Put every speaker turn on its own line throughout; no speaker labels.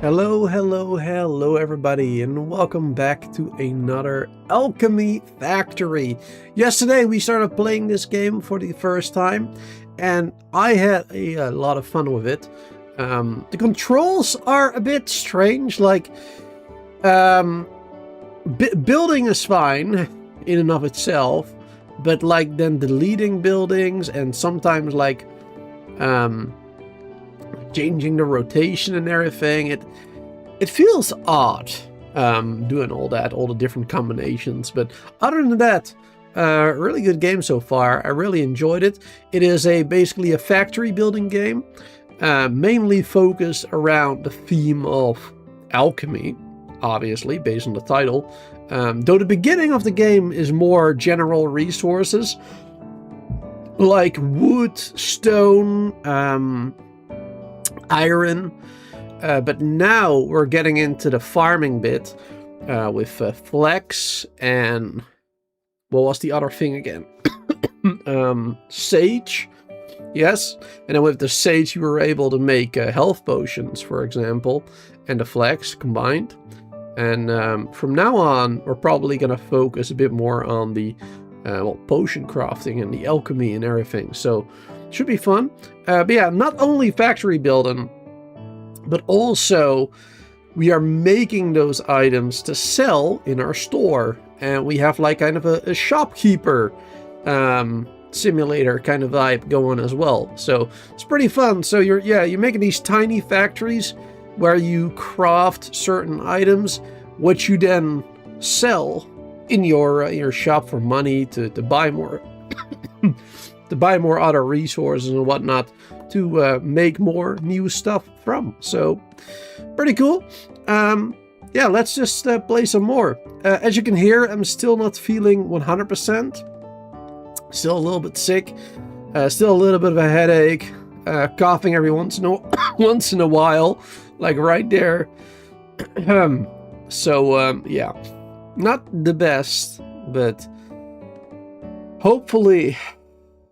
Hello everybody, and welcome back to another Alchemy Factory. Yesterday we started playing this game for the first time, and I had a lot of fun with it. The controls are a bit strange, like building is fine in and of itself, but like then deleting buildings and sometimes like changing the rotation and everything, it feels odd doing all the different combinations. But other than that, really good game so far. I really enjoyed it. It is basically a factory building game, mainly focused around the theme of alchemy, obviously based on the title. Though the beginning of the game is more general resources like wood, stone, iron, but now we're getting into the farming bit with flax and what was the other thing again? Sage. Yes, and then with the sage you were able to make health potions, for example, and the flax combined. And from now on we're probably going to focus a bit more on the potion crafting and the alchemy and everything, so should be fun. But yeah, not only factory building, but also we are making those items to sell in our store, and we have like kind of a shopkeeper simulator kind of vibe going as well. So it's pretty fun. So you're making these tiny factories where you craft certain items, which you then sell in your shop for money to buy more to buy more other resources and whatnot to make more new stuff from. So pretty cool. Yeah, let's just play some more. As you can hear, I'm still not feeling 100%. Still a little bit sick. Still a little bit of a headache. Coughing every once in a while, like right there. So yeah, not the best, but hopefully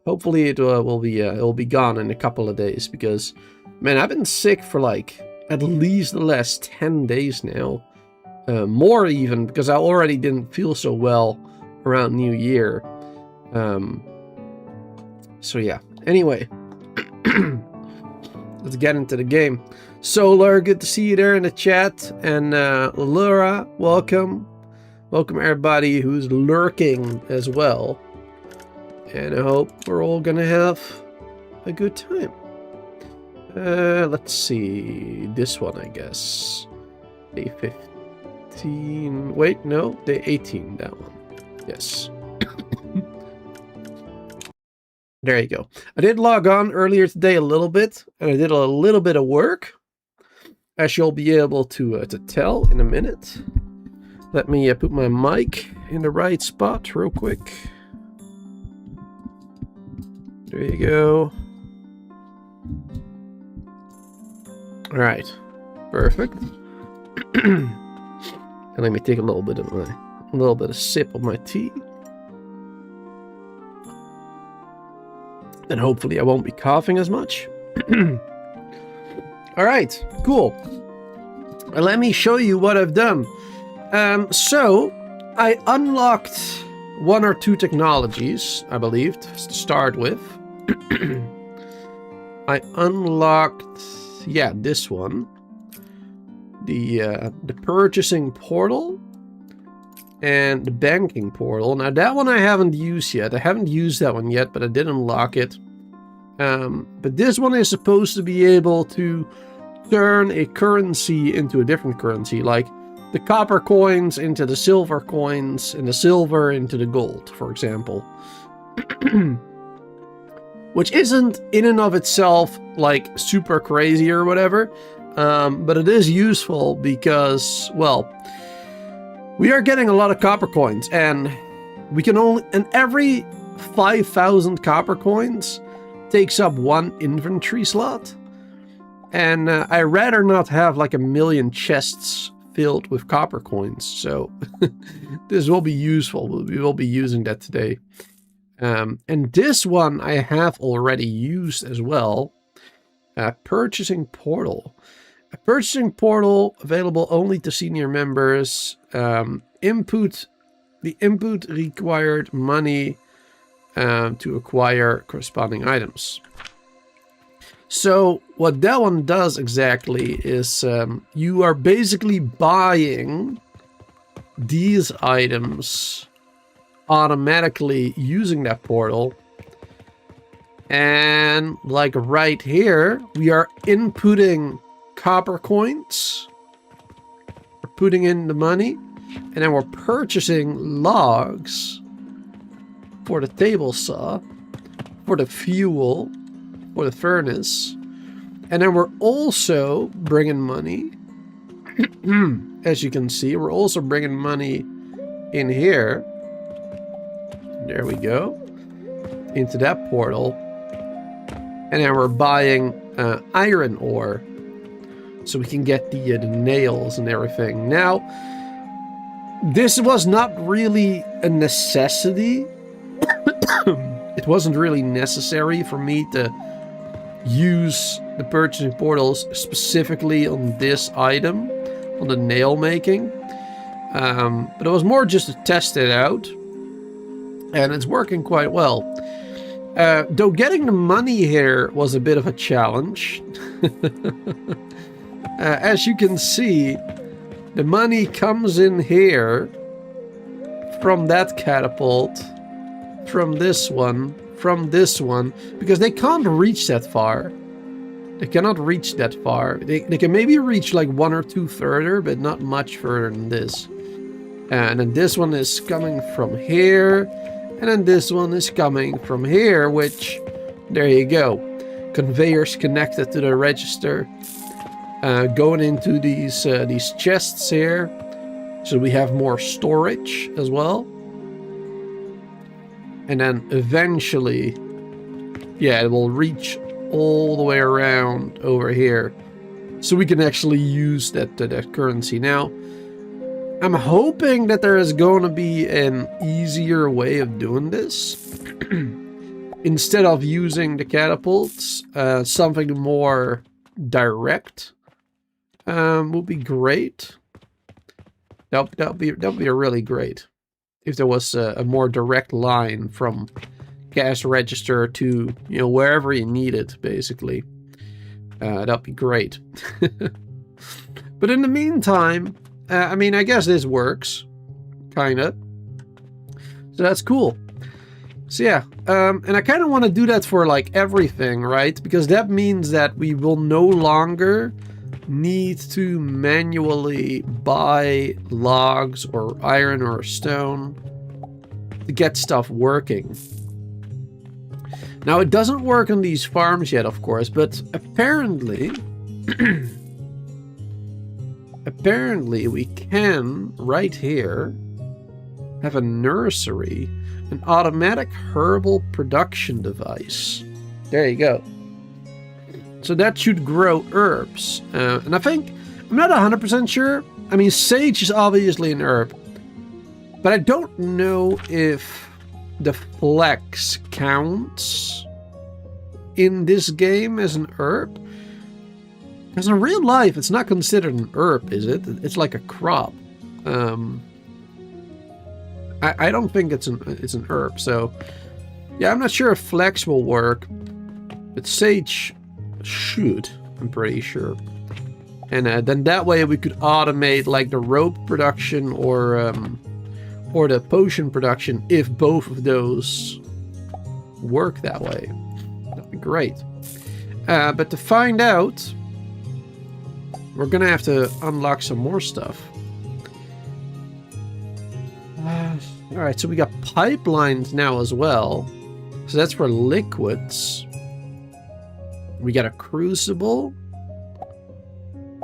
it will be gone in a couple of days, because man, I've been sick for like at least the last 10 days now, more even, because I already didn't feel so well around New Year. So yeah, anyway, let's get into the game. Solar, good to see you there in the chat, and Laura, welcome everybody who's lurking as well. And I hope we're all gonna have a good time. Let's see, this one, I guess. Day 15, wait, no, day 18, that one. Yes. There you go. I did log on earlier today a little bit, and I did a little bit of work, as you'll be able to tell in a minute. Let me put my mic in the right spot real quick. There you go. All right, perfect. And let me take a little bit of sip of my tea, and hopefully I won't be coughing as much. All right, cool. Let me show you what I've done. So I unlocked one or two technologies, I believe, to start with. I unlocked, yeah, this one, the purchasing portal and the banking portal. Now that one I haven't used yet. I haven't used that one yet, but I did unlock it. But this one is supposed to be able to turn a currency into a different currency, like the copper coins into the silver coins and the silver into the gold, for example. Which isn't in and of itself like super crazy or whatever, but it is useful because, well, we are getting a lot of copper coins, and we can only, and every 5,000 copper coins takes up one inventory slot, and I'd rather not have like 1,000,000 chests filled with copper coins, so this will be useful. We will be using that today. And this one I have already used as well. Purchasing portal. A purchasing portal available only to senior members. The input required money to acquire corresponding items. So what that one does exactly is you are basically buying these items automatically using that portal. And like right here, we are inputting copper coins. We're putting in the money. And then we're purchasing logs for the table saw, for the fuel, for the furnace. And then we're also bringing money. As you can see, we're also bringing money in here. There we go. Into that portal. And then we're buying iron ore. So we can get the nails and everything. Now, this was not really a necessity. It wasn't really necessary for me to use the purchasing portals specifically on this item, on the nail making. But it was more just to test it out. And it's working quite well. Though getting the money here was a bit of a challenge. As you can see, the money comes in here from that catapult, from this one, because they can't reach that far. They cannot reach that far. They can maybe reach like 1 or 2 further, but not much further than this. And then this one is coming from here, and then this one is coming from here, which, there you go. Conveyors connected to the register. Going into these chests here, so we have more storage as well. And then eventually, yeah, it will reach all the way around over here, so we can actually use that currency. Now, I'm hoping that there is going to be an easier way of doing this. Instead of using the catapults, something more direct. Would be great. That'd be really great if there was a more direct line from cash register to, you know, wherever you need it, basically. That'd be great. But in the meantime, I mean, I guess this works, kinda. So that's cool. So yeah, and I kind of want to do that for like everything, right? Because that means that we will no longer need to manually buy logs or iron or stone to get stuff working. Now, it doesn't work on these farms yet, of course, but apparently apparently we can, right here, have a nursery, an automatic herbal production device. There you go. So that should grow herbs. And I think, I'm not 100% sure. I mean, sage is obviously an herb. But I don't know if the flax counts in this game as an herb. Because in real life, it's not considered an herb, is it? It's like a crop. I don't think it's an herb. So, yeah, I'm not sure if flax will work. But sage should, I'm pretty sure. And then that way we could automate like the rope production or the potion production if both of those work that way. That'd be great. But to find out, we're gonna have to unlock some more stuff. Alright, so we got pipelines now as well. So that's for liquids. We got a crucible.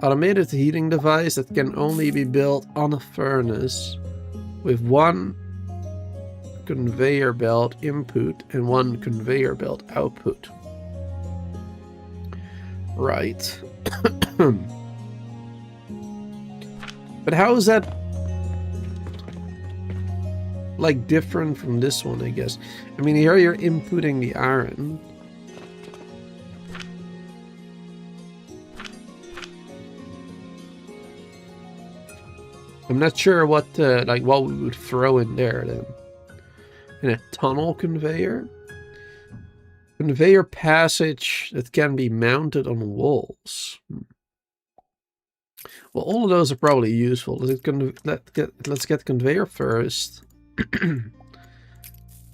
Automated heating device that can only be built on a furnace. With 1 conveyor belt input and 1 conveyor belt output. Right. But how is that like different from this one, I guess? I mean, here you're inputting the iron. I'm not sure what like what we would throw in there then. In a tunnel conveyor? Conveyor passage that can be mounted on walls. Well, all of those are probably useful. Let's get conveyor first.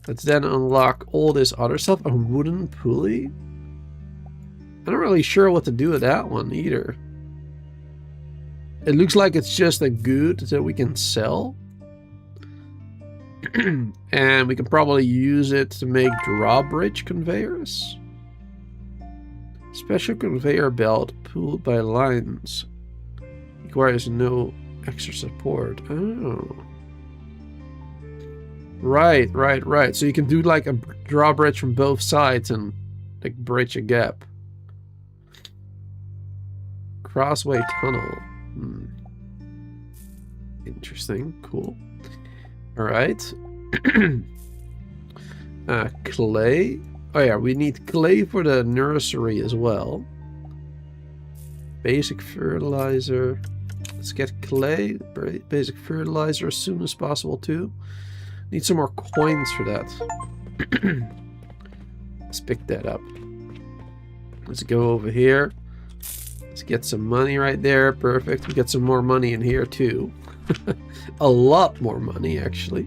Let's then unlock all this other stuff. A wooden pulley? I'm not really sure what to do with that one either. It looks like it's just a good that we can sell. And we can probably use it to make drawbridge conveyors. Special conveyor belt pulled by lines. Requires no extra support. Oh. Right. So you can do like a drawbridge from both sides and like bridge a gap. Crossway tunnel. Interesting. Cool. Alright. Clay. Oh yeah, we need clay for the nursery as well. Basic fertilizer. Let's get clay. Basic fertilizer as soon as possible too. Need some more coins for that. Let's pick that up. Let's go over here. Let's get some money right there. Perfect. We get some more money in here too. A lot more money, actually.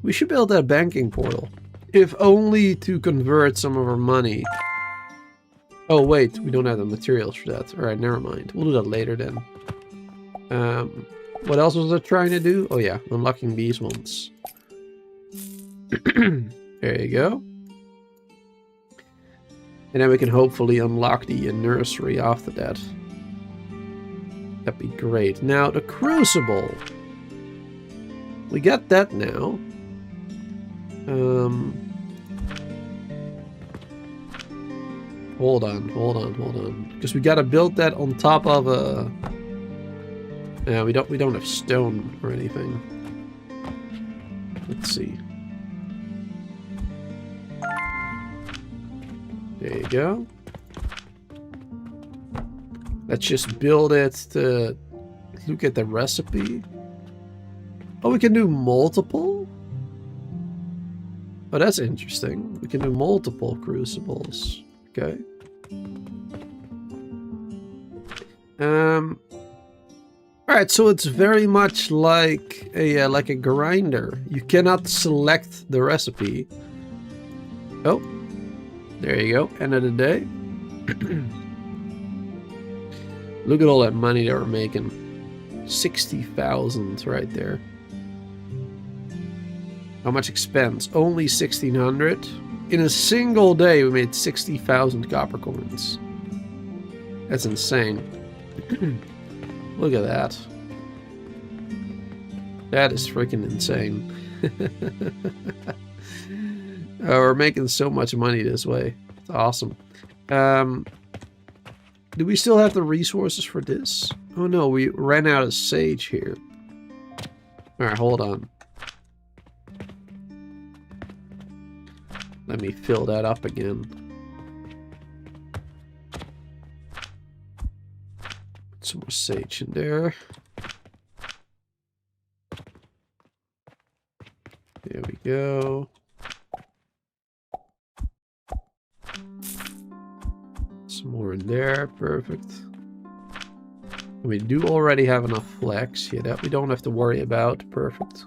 We should build that banking portal. If only to convert some of our money. Oh, wait. We don't have the materials for that. Alright, never mind. We'll do that later then. What else was I trying to do? Oh, yeah. Unlocking these ones. There you go. And then we can hopefully unlock the nursery after that. That'd be great. Now, the crucible. We got that now. Hold on. Because we gotta build that on top of a... Yeah, we don't have stone or anything. Let's see. There you go. Let's just build it to look at the recipe. Oh, we can do multiple? Oh, that's interesting. We can do multiple crucibles. Okay. Alright, so it's very much like a grinder. You cannot select the recipe. Oh. There you go. End of the day. Look at all that money they were making. 60,000 right there. How much expense? Only 1,600. In a single day, we made 60,000 copper coins. That's insane. Look at that. That is freaking insane. We're making so much money this way. It's awesome. Do we still have the resources for this? Oh no, we ran out of sage here. Alright, hold on. Let me fill that up again. Put some more sage in there. There we go. Some more in there. Perfect. We do already have enough flax. Yeah, that we don't have to worry about. Perfect.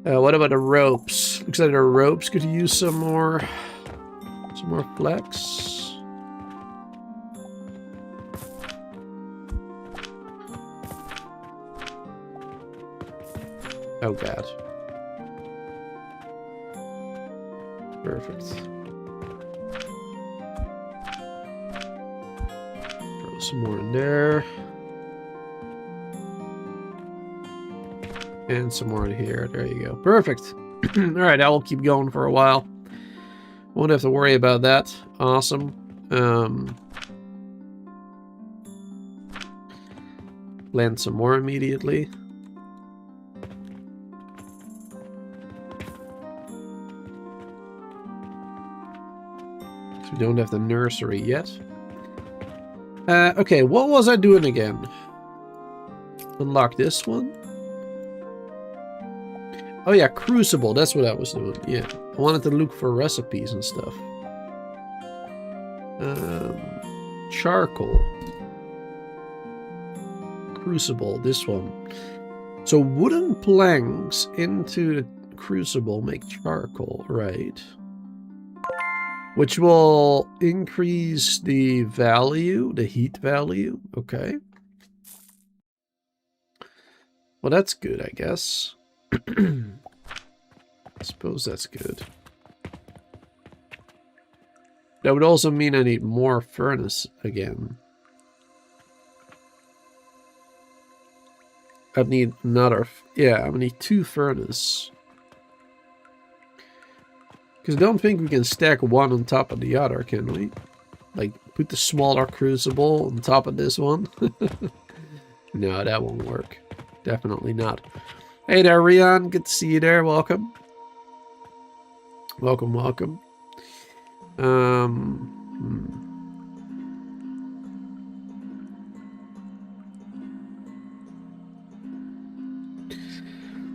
What about the ropes? Looks like the ropes could use some more flax. Oh god. Perfect. Throw some more in there. And some more in here. There you go. Perfect. Alright, I will keep going for a while. Won't have to worry about that. Awesome. Plant some more immediately. So we don't have the nursery yet. Okay, what was I doing again? Unlock this one. Oh yeah, Crucible, that's what I was doing. Yeah, I wanted to look for recipes and stuff. Charcoal. Crucible, this one. So wooden planks into the crucible make charcoal, right? Which will increase the value, the heat value. Okay. Well, that's good, I guess. I suppose that's good. That would also mean I need more furnace again. I need another. Yeah, I need 2 furnace. Because I don't think we can stack one on top of the other, can we? Like, put the smaller crucible on top of this one? No, that won't work. Definitely not. Hey there, Rian. Good to see you there. Welcome. Welcome, welcome.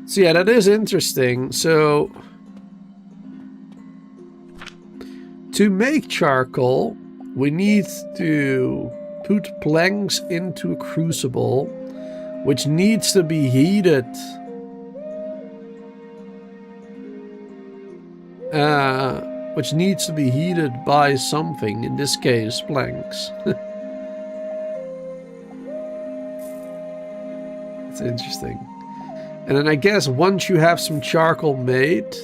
So yeah, that is interesting. So to make charcoal, we need to put planks into a crucible, which needs to be heated. Which needs to be heated by something, in this case, planks. It's interesting. And then I guess once you have some charcoal made,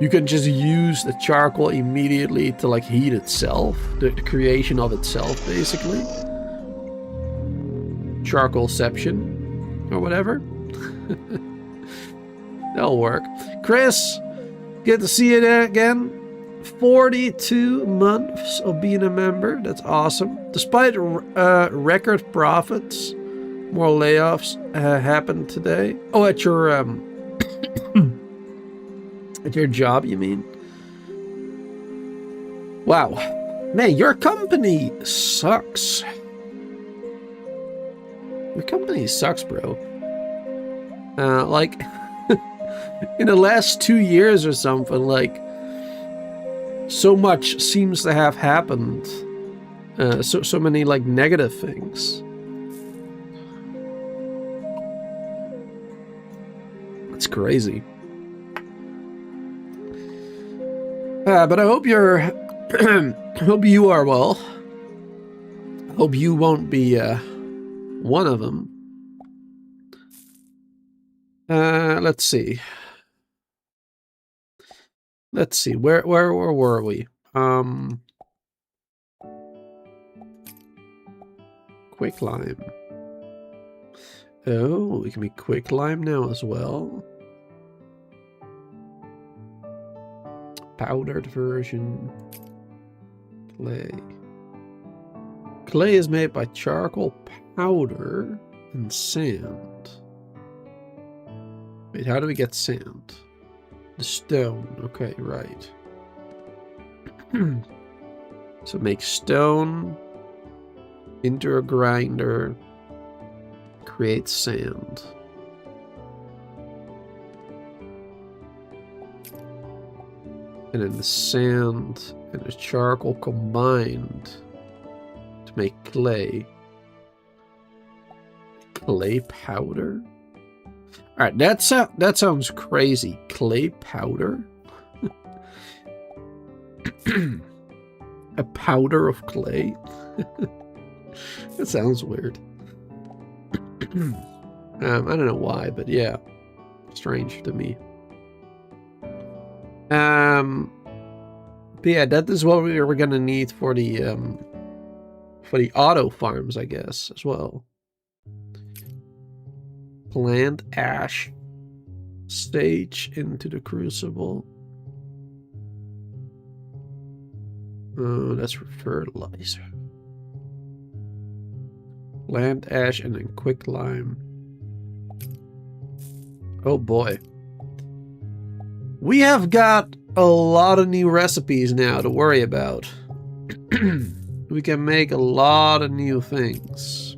you can just use the charcoal immediately to like heat itself, the creation of itself, basically. Charcoalception, or whatever. That'll work. Chris, good to see you there again. 42 months of being a member. That's awesome. Despite record profits, more layoffs happened today. Oh, at your at your job, you mean? Wow. Man, your company sucks. Your company sucks, bro. Like... in the last 2 years or something, like, so much seems to have happened. So many, like, negative things. It's crazy. But I hope you're... hope you are well. Hope you won't be, one of them. Let's see. Let's see. Where were we? Quicklime. Oh, we can be quicklime now as well. Powdered version. Clay. Clay is made by charcoal powder and sand. Wait, how do we get sand? The stone. Okay, right. So make stone into a grinder, create sand. And then the sand and the charcoal combined to make clay. Clay powder? Alright, that sounds crazy. Clay powder? A powder of clay? That sounds weird. I don't know why, but yeah. Strange to me. But yeah, that is what we were gonna need for the auto farms, I guess, as well. Plant ash stage into the crucible. That's for fertilizer. Plant ash and then quicklime. Oh boy. We have got a lot of new recipes now to worry about. we can make a lot of new things.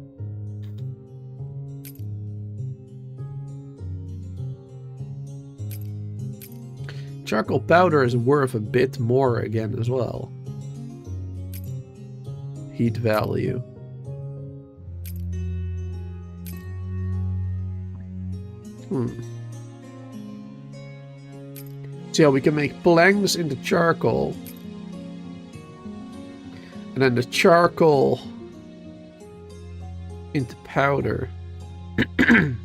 Charcoal powder is worth a bit more again as well. Heat value. So yeah, we can make planks into charcoal. And then the charcoal into powder. And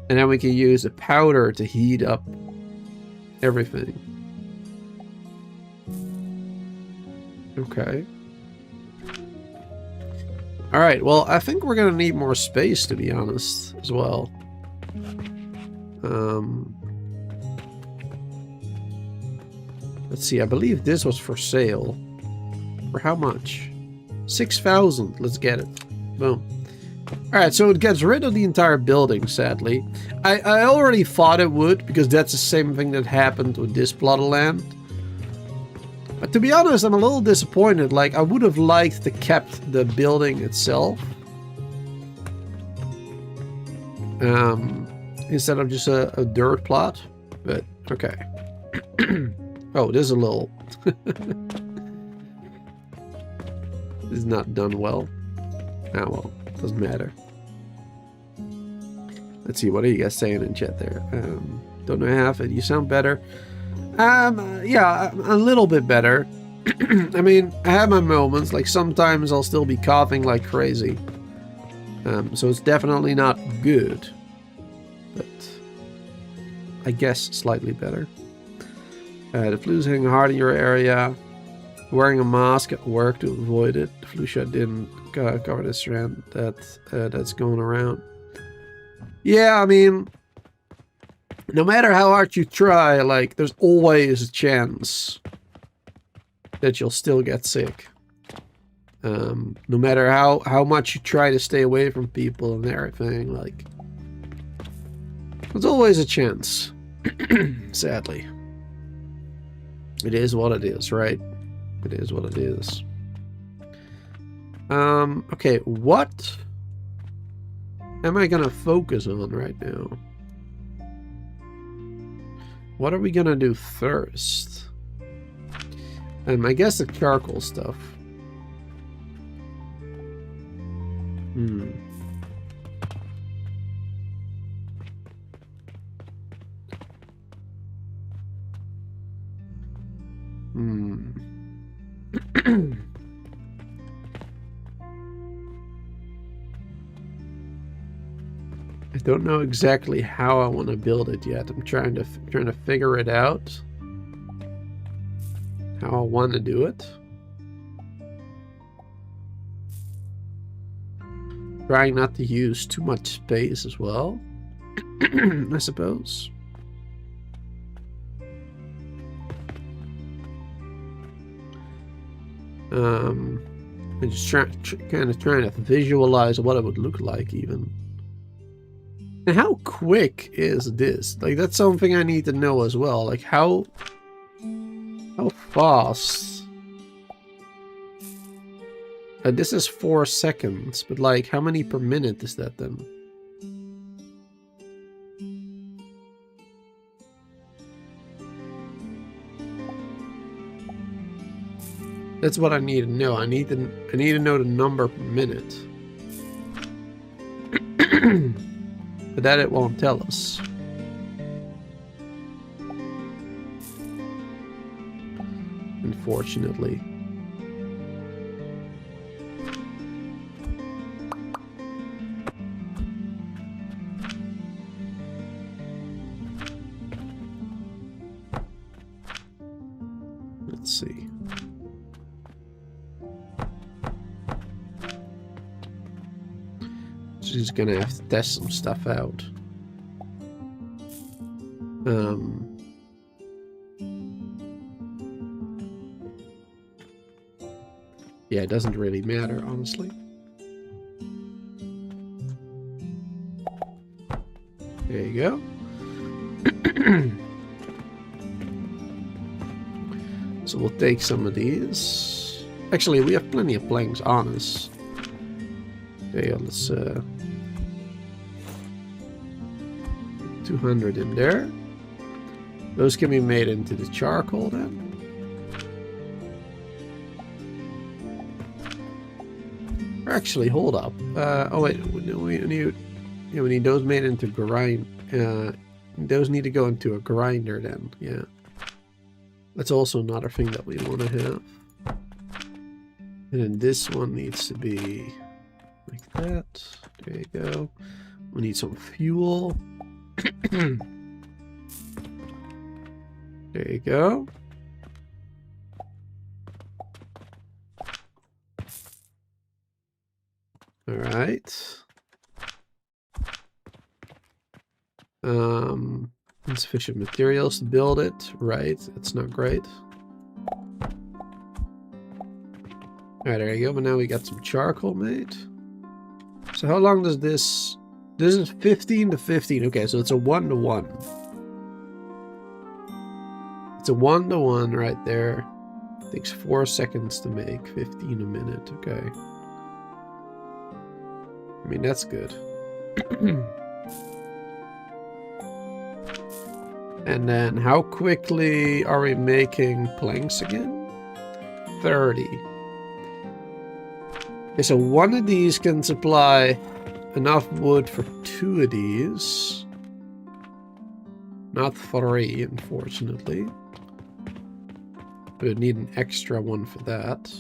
then we can use the powder to heat up everything. Okay. Alright, well, I think we're gonna need more space, to be honest, as well. Let's see, I believe this was for sale. For how much? 6,000. Let's get it. Boom. Alright, so it gets rid of the entire building, sadly. I already thought it would, because that's the same thing that happened with this plot of land. But to be honest, I'm a little disappointed. Like, I would have liked to kept the building itself. Instead of just a dirt plot. But, okay. Oh, this is a little... This is not done well. Ah, well. Doesn't matter. Let's see, what are you guys saying in chat there? Don't know half it. You sound better. Yeah, a little bit better. I mean, I have my moments. Like, sometimes I'll still be coughing like crazy. So it's definitely not good. But I guess slightly better. The flu's hitting hard in your area. Wearing a mask at work to avoid it. The flu shot didn't cover the strand that's going around. Yeah, I mean, no matter how hard you try, like, there's always a chance that you'll still get sick. No matter how much you try to stay away from people and everything, like, there's always a chance. Sadly. It is what it is, right? It is what it is. Okay, what am I gonna focus on right now? What are we gonna do first? I guess the charcoal stuff. I don't know exactly how I want to build it yet. I'm trying to figure it out. How I want to do it. Trying not to use too much space as well. I suppose. I'm just kind of trying to visualize what it would look like even. And how quick is this? Like, that's something I need to know as well. Like, how fast? This is 4 seconds, but like, how many per minute is that then? That's what I need to know. I need to know the number per minute. But that it won't tell us. Unfortunately. Let's see. She's gonna have to test some stuff out. Yeah, it doesn't really matter, honestly. There you go. So we'll take some of these. Actually, we have plenty of planks on us. Okay, let's 200 in there. Those can be made into the charcoal then. Actually, hold up. Oh wait, we need those made into grind. Those need to go into a grinder then. Yeah, that's also another thing that we want to have. And then this one needs to be like that. There you go. We need some fuel. There you go. All right. Insufficient materials to build it. Right. That's not great. Alright, there you go. But now we got some charcoal made. So how long does this... This is 15 to 15. Okay, so it's a 1-to-1. It's a 1-to-1 right there. It takes 4 seconds to make. 15 a minute. Okay. I mean, that's good. And then how quickly are we making planks again? 30. Okay, so one of these can supply enough wood for 2 of these. Not 3, unfortunately. We would need an extra one for that.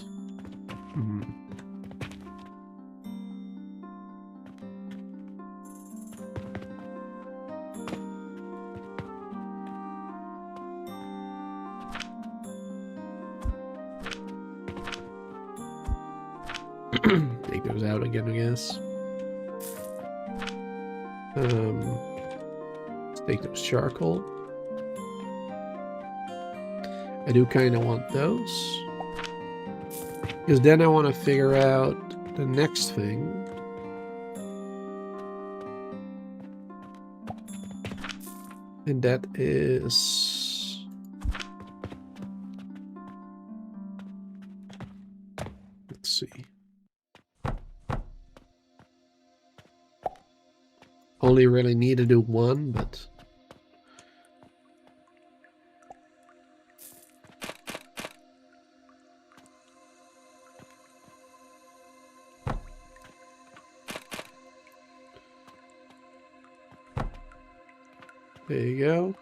Take those out again, I guess. Let's take those charcoal. I do kind of want those. Because then I want to figure out the next thing. And that is... Let's see. Only really need to do one, but... There you go.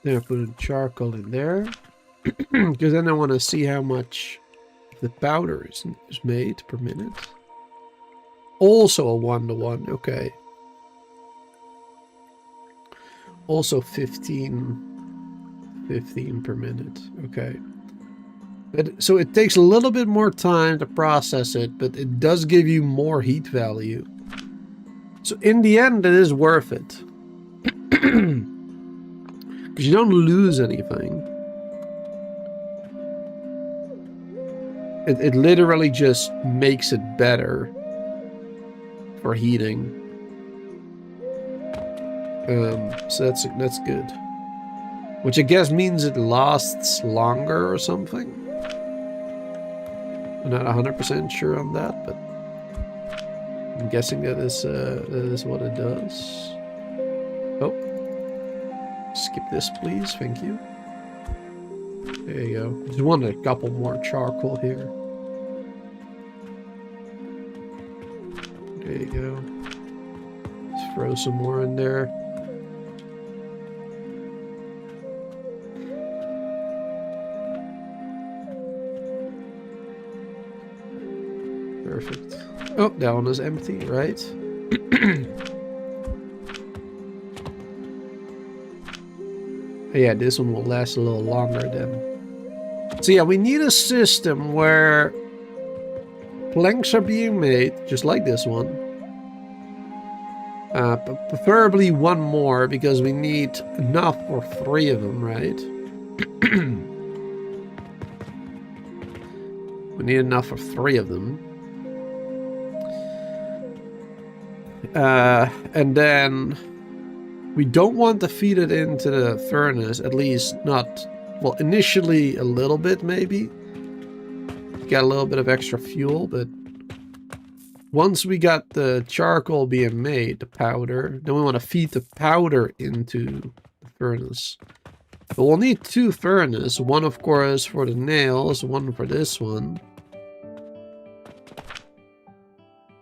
Then I put a charcoal in there. Because then I want to see how much the powder is made per minute. Also a 1-to-1, okay. Also 15 per minute, okay. So it takes a little bit more time to process it, but it does give you more heat value. So in the end, it is worth it. Because you don't lose anything. It literally just makes it better for heating. So that's good. Which I guess means it lasts longer or something. I'm not 100% sure on that, but I'm guessing that is what it does. Oh. Skip this, please. Thank you. There you go. Just want a couple more charcoal here. There you go. Let's throw some more in there. Perfect. Oh, that one is empty, right? Yeah, this one will last a little longer then. So yeah, we need a system where planks are being made, just like this one. But preferably one more, because we need enough for 3 of them, right? We need enough for 3 of them. And then we don't want to feed it into the furnace, at least not Well, initially a little bit maybe. Got a little bit of extra fuel, but once we got the charcoal being made, the powder, then we want to feed the powder into the furnace. But we'll need 2 furnaces. One, of course, for the nails, one for this one.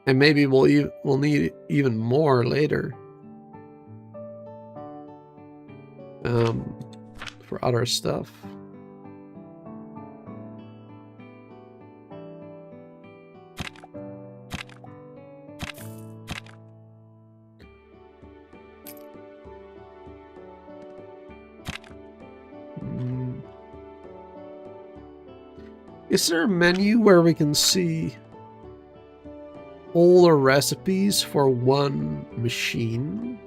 And maybe we'll need even more later. For other stuff. Is there a menu where we can see all the recipes for one machine?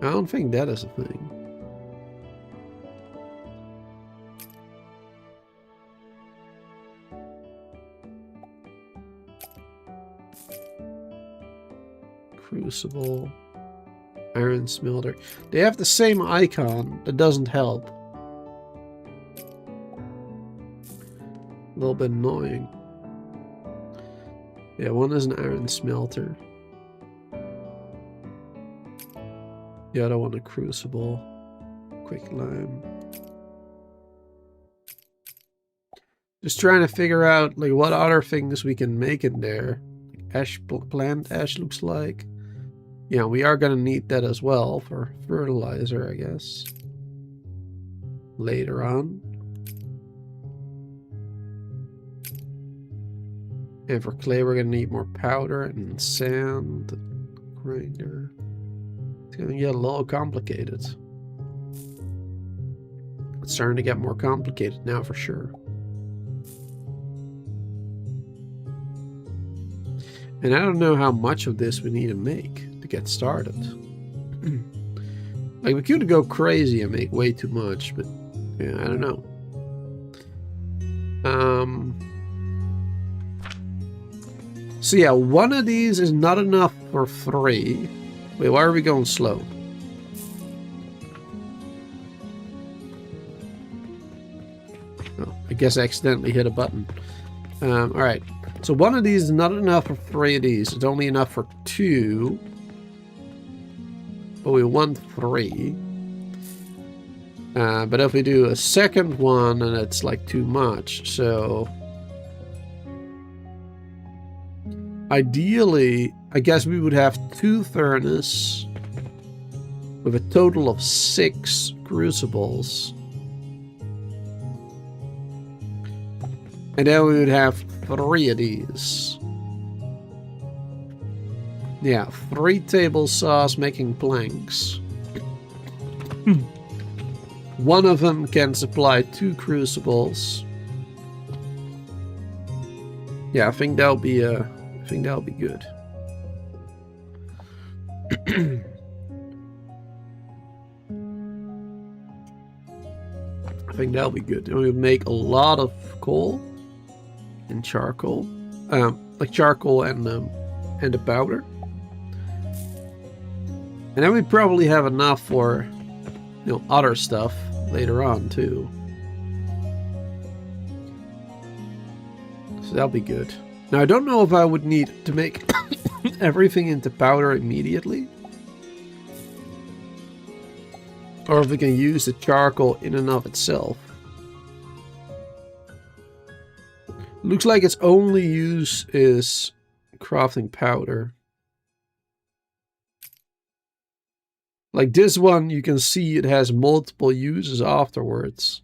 I don't think that is a thing. Crucible, iron smelter. They have the same icon. That doesn't help. A little bit annoying. Yeah, one is an iron smelter. The other one a crucible. Quick lime. Just trying to figure out like what other things we can make in there. Ash, plant ash looks like. Yeah, we are gonna need that as well for fertilizer, I guess. Later on. And for clay, we're gonna need more powder and sand, grinder. It's gonna get a little complicated. It's starting to get more complicated now for sure. And I don't know how much of this we need to make to get started. Like, we could go crazy and make way too much, but yeah, I don't know. So yeah, one of these is not enough for 3. Wait, why are we going slow? Oh, I guess I accidentally hit a button. Alright, so one of these is not enough for 3 of these. It's only enough for 2. But we want 3. But if we do a second one, then it's like too much, so... Ideally, I guess we would have 2 furnaces with a total of 6 crucibles. And then we would have 3 of these. Yeah, 3 table saws making planks. One of them can supply 2 crucibles. Yeah, I think that'll be good. I think that'll be good. And we'll make a lot of coal and charcoal, like charcoal and the powder. And then we probably have enough for, you know, other stuff later on too. So that'll be good. Now I don't know if I would need to make everything into powder immediately, or if we can use the charcoal in and of itself. Looks like its only use is crafting powder. Like this one, you can see it has multiple uses afterwards.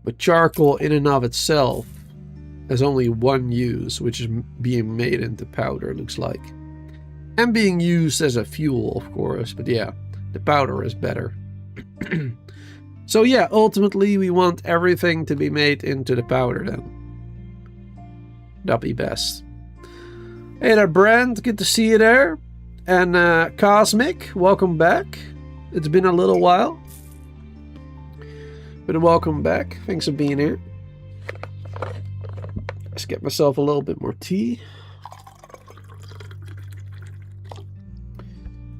But charcoal in and of itself has only one use, which is being made into powder, it looks like. And being used as a fuel, of course, but yeah, the powder is better. So yeah, ultimately we want everything to be made into the powder then. That'll be best. Hey there, Brand, good to see you there. And Cosmic, welcome back. It's been a little while. But welcome back. Thanks for being here. Let's get myself a little bit more tea.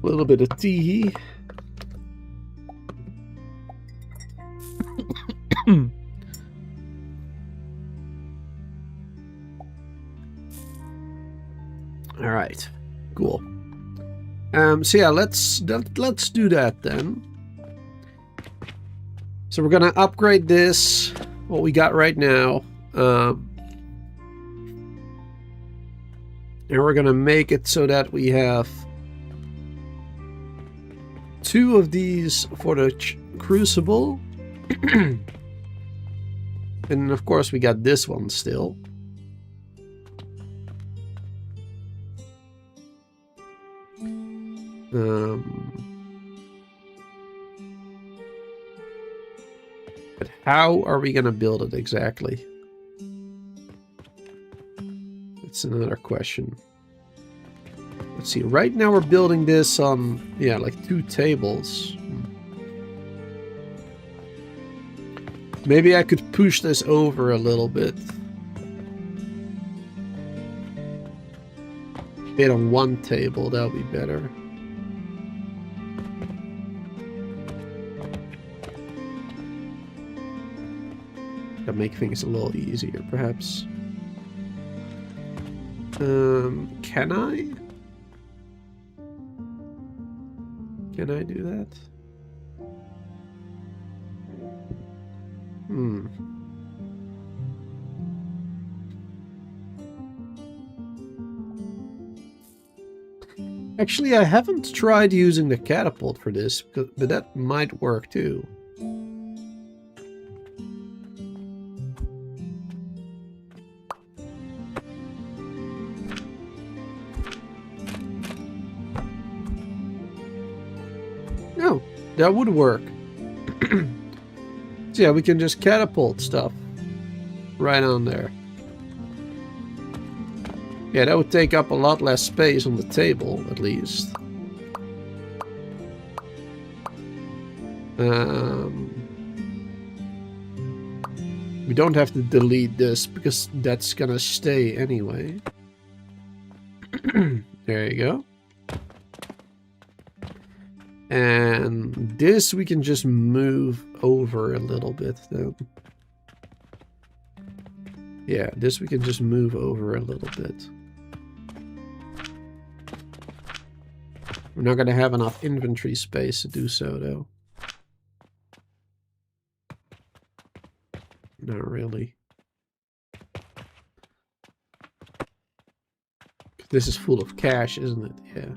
A little bit of tea. All right, cool. So yeah, let's do that then. So we're gonna upgrade this, what we got right now, and we're gonna make it so that we have 2 of these for the crucible. And of course we got this one still. But how are we gonna build it exactly? That's another question. Let's see, right now we're building this on, yeah, like 2 tables. Maybe I could push this over a little bit. Bit on 1 table, that would be better. That'll make things a little easier, perhaps. Can I? Can I do that? Actually, I haven't tried using the catapult for this, but that might work too. No, that would work. So yeah, we can just catapult stuff right on there. Yeah, that would take up a lot less space on the table, at least. We don't have to delete this because that's gonna stay anyway. There you go. And this we can just move over a little bit then. Yeah, this we can just move over a little bit. We're not going to have enough inventory space to do so, though. Not really. This is full of cash, isn't it? Yeah.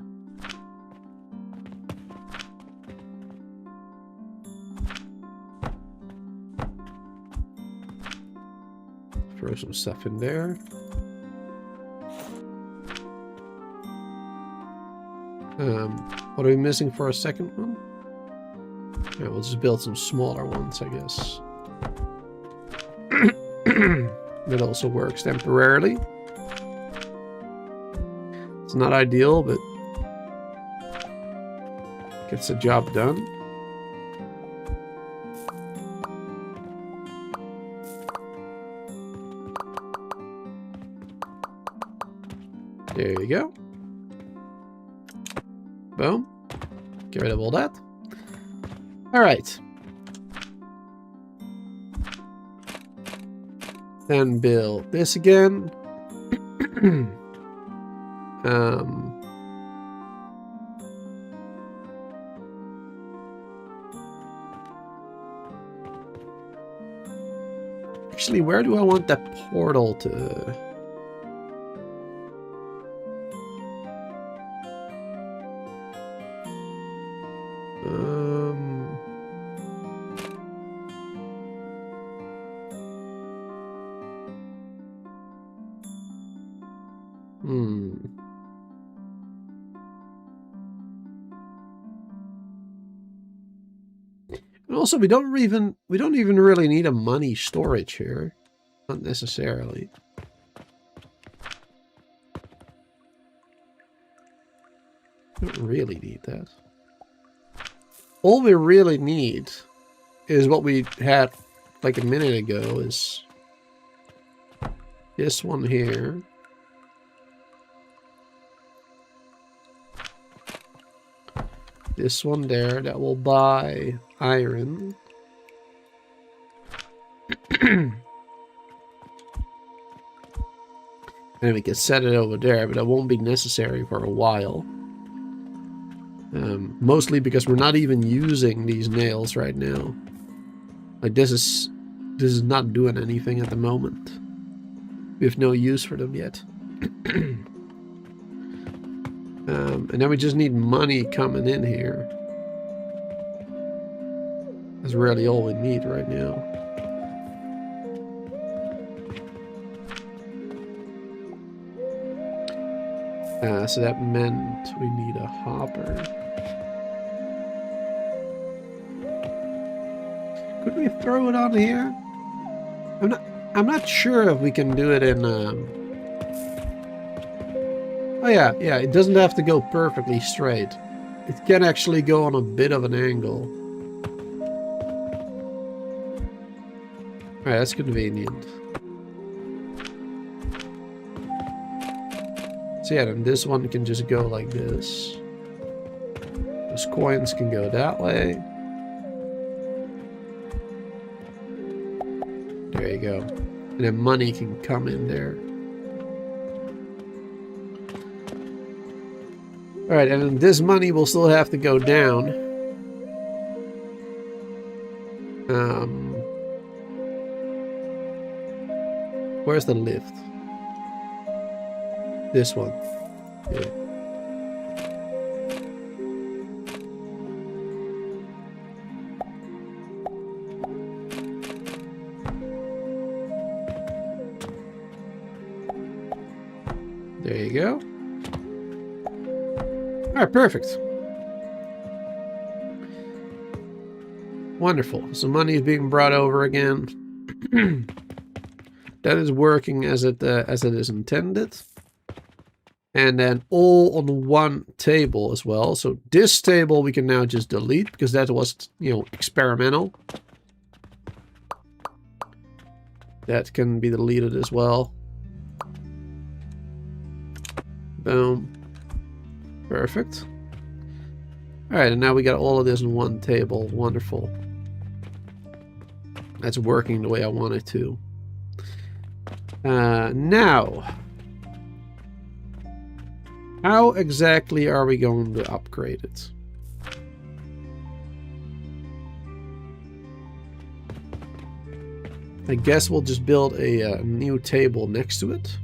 Throw some stuff in there. What are we missing for a second one? Yeah, we'll just build some smaller ones, I guess. That also works temporarily. It's not ideal, but gets the job done. There you go. Boom. Get rid of all that. All right. Then build this again. Actually, where do I want that portal to... And also, we don't even really need a money storage here. Not necessarily. We don't really need that. All we really need is what we had like a minute ago, is this one here. This one there that will buy iron. And we can set it over there, but that won't be necessary for a while. Mostly because we're not even using these nails right now. Like this is not doing anything at the moment. We have no use for them yet. And then we just need money coming in here. That's really all we need right now. So that meant we need a hopper. Could we throw it on here? I'm not sure if we can do it in Oh yeah, it doesn't have to go perfectly straight. It can actually go on a bit of an angle. Alright, that's convenient. So yeah, then this one can just go like this. Those coins can go that way. There you go. And then money can come in there. Alright, and then this money will still have to go down. Where's the lift? This one. Yeah. There you go. Alright, perfect. Wonderful. So money is being brought over again. That is working as it is intended. And then all on one table as well. So this table we can now just delete because that was, you know, experimental. That can be deleted as well. Boom. Perfect. Alright, and now we got all of this on one table. Wonderful. That's working the way I want it to. Now, how exactly are we going to upgrade it? I guess we'll just build a new table next to it.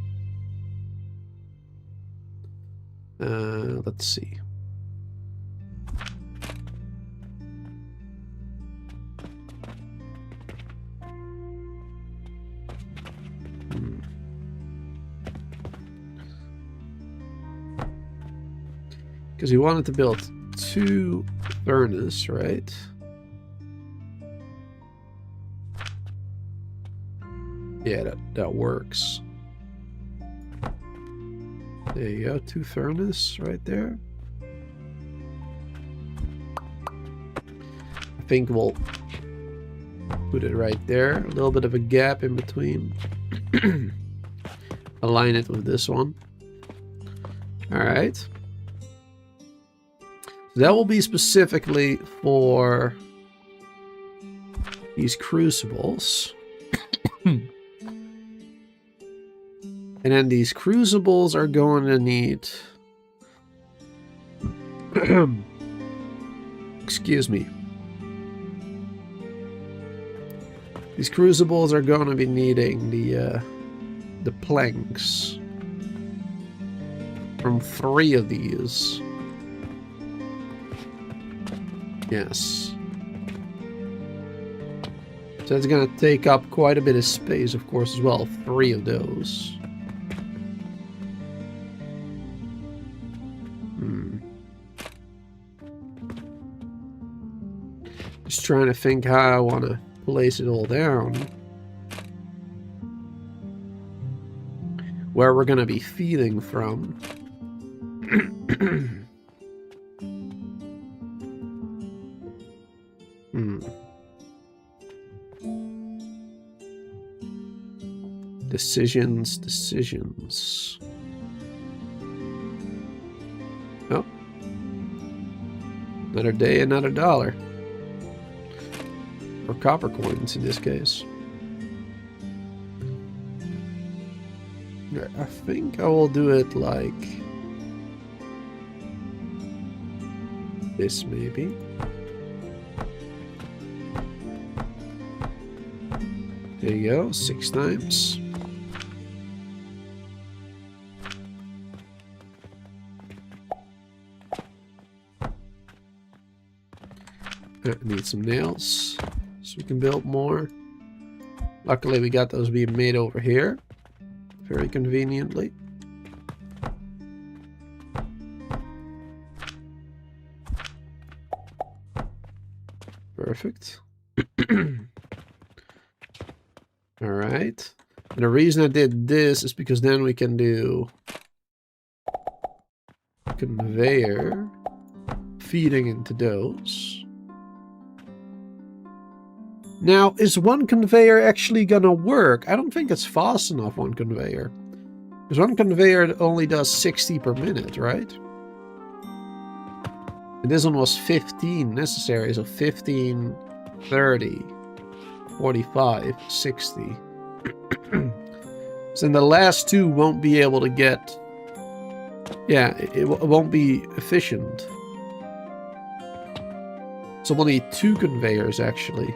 Let's see. Because we wanted to build 2 furnaces, right? Yeah, that works. There you go, 2 furnaces right there. I think we'll put it right there. A little bit of a gap in between. Align it with this one. Alright. That will be specifically for these crucibles. And then these crucibles are going to need... Excuse me. These crucibles are going to be needing the planks from 3 of these. Yes. So it's going to take up quite a bit of space, of course, as well. 3 of those. Just trying to think how I want to place it all down. Where we're going to be feeding from. Decisions. Oh. Another day, another dollar. Or copper coins in this case. Yeah, I think I will do it like this, maybe. There you go, 6 times. I need some nails so we can build more. Luckily we got those being made over here very conveniently. Perfect. Alright. And the reason I did this is because then we can do conveyor feeding into those. Now, is one conveyor actually gonna work? I don't think it's fast enough, one conveyor. Because one conveyor only does 60 per minute, right? And this one was 15 necessary, so 15, 30, 45, 60. So then the last two won't be able to get... Yeah, it won't be efficient. So we'll need 2 conveyors, actually.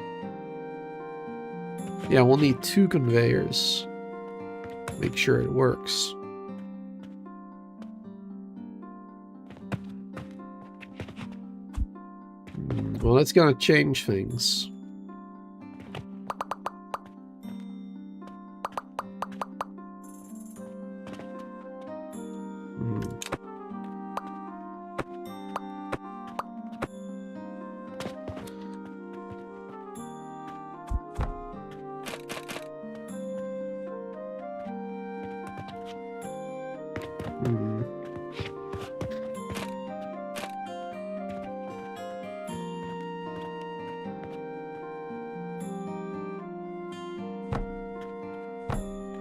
Yeah, we'll need 2 conveyors. Make sure it works. Well, that's gonna change things.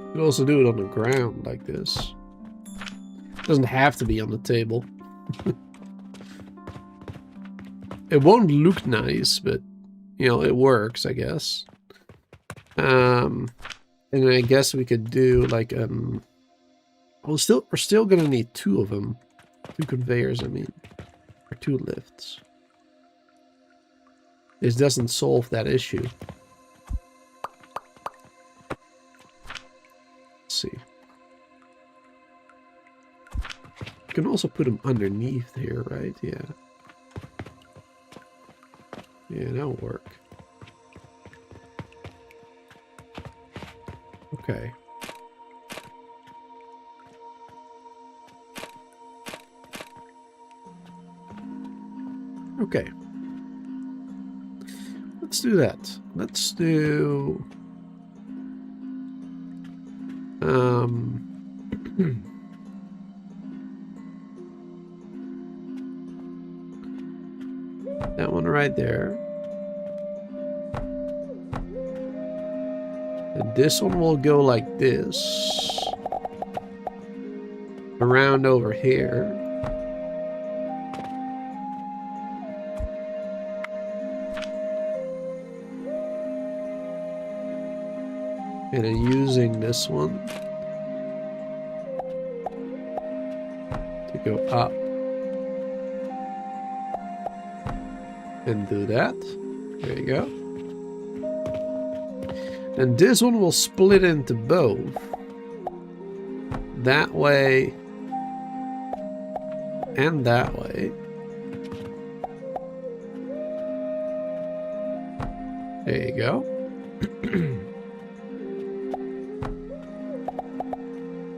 You can also do it on the ground like this. It doesn't have to be on the table. It won't look nice, but you know, it works, I guess. And I guess we could do like we're still gonna need 2 of them. 2 conveyors, I mean. Or 2 lifts. This doesn't solve that issue. See. You can also put them underneath here, right? Yeah. Yeah, that'll work. Okay. Okay. Let's do that. Let's do... that one right there. And this one will go like this. Around over here. And then using this one to go up. And do that. There you go. And this one will split into both. That way. And that way. There you go.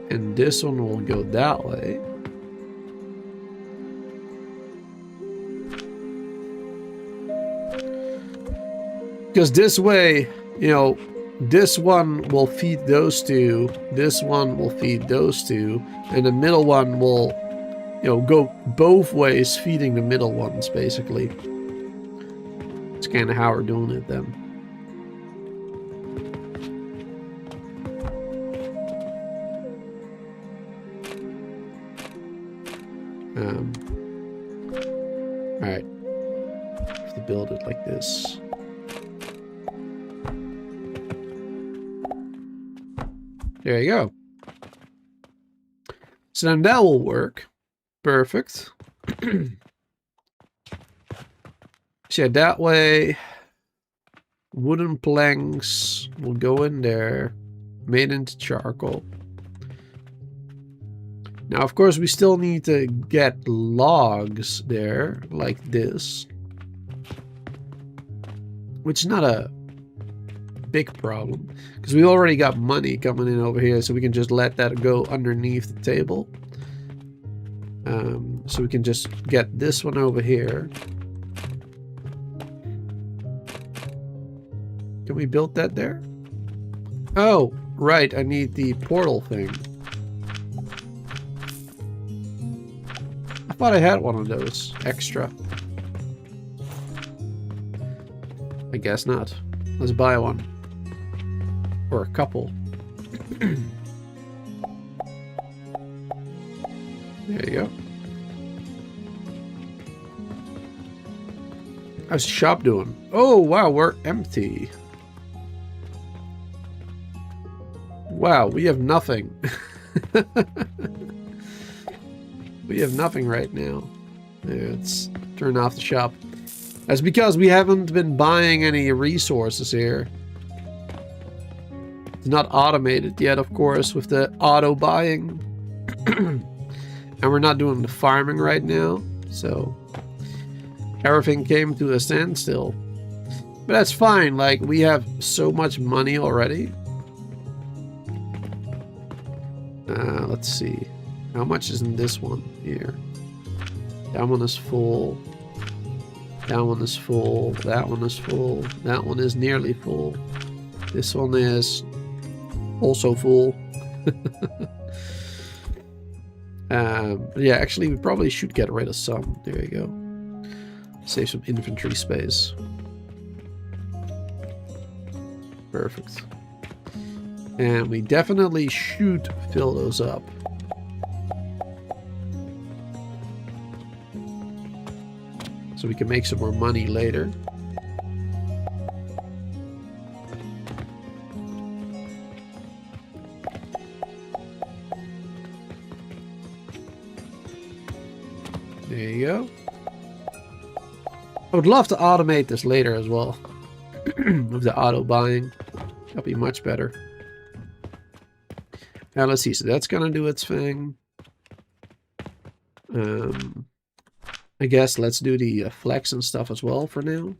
And this one will go that way. Because this way, you know, this one will feed those 2, this one will feed those 2, and the middle one will, you know, go both ways feeding the middle ones, basically. It's kind of how we're doing it then. Alright. Have to build it like this. There you go. So then that will work. Perfect. So yeah, that way, wooden planks will go in there, made into charcoal. Now, of course, we still need to get logs there, like this. Which is not a big problem, because we already got money coming in over here, so we can just let that go underneath the table. So we can just get this one over here. Can we build that there? Oh, right, I need the portal thing. I thought I had one of those extra. I guess not. Let's buy one. Or a couple. There you go. How's the shop doing? Oh, wow, we're empty. Wow, we have nothing. We have nothing right now. Let's turn off the shop. That's because we haven't been buying any resources here. It's not automated yet, of course, with the auto buying. And we're not doing the farming right now, so everything came to a standstill. But that's fine, like, we have so much money already. Let's see. How much is in this one here? That one is full. That one is full. That one is full. That one is nearly full. This one is also full. Yeah, actually, we probably should get rid of some. There you go. Save some inventory space. Perfect. And we definitely should fill those up. So we can make some more money later. There you go. I would love to automate this later as well. With the auto buying. That'll be much better. Now let's see. So that's gonna do its thing. I guess let's do the flex and stuff as well for now.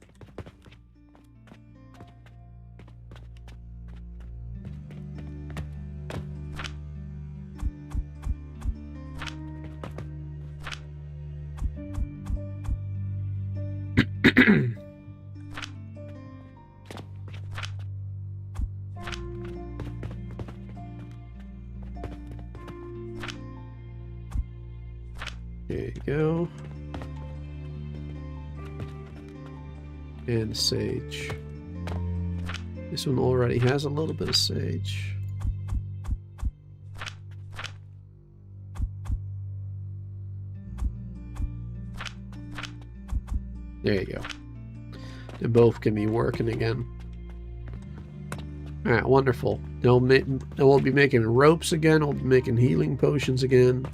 There you go. And sage. This one already has a little bit of sage. There you go. They both can be working again. Alright, wonderful. They'll we'll be making ropes again. We'll be making healing potions again.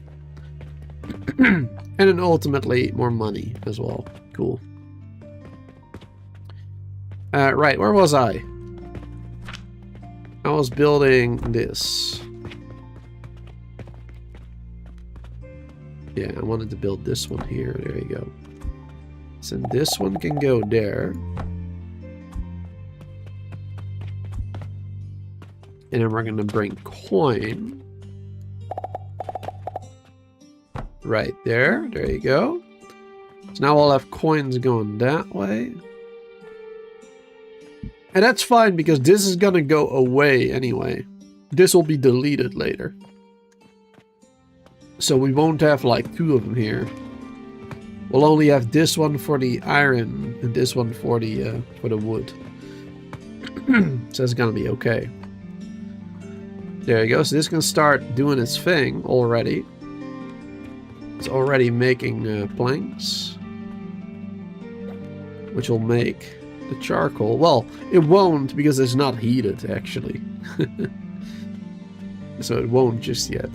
And then ultimately more money as well. Cool. Right, where was I? I was building this. Yeah, I wanted to build this one here. There you go. So this one can go there. And then we're going to bring coin. Right there. There you go. So now we'll have coins going that way. And that's fine because this is going to go away anyway. This will be deleted later. So we won't have like two of them here. We'll only have this one for the iron and this one for the wood. So it's going to be okay. There you go. So this can start doing its thing already. It's already making planks. Which will make the charcoal. Well, it won't because it's not heated actually. So it won't just yet.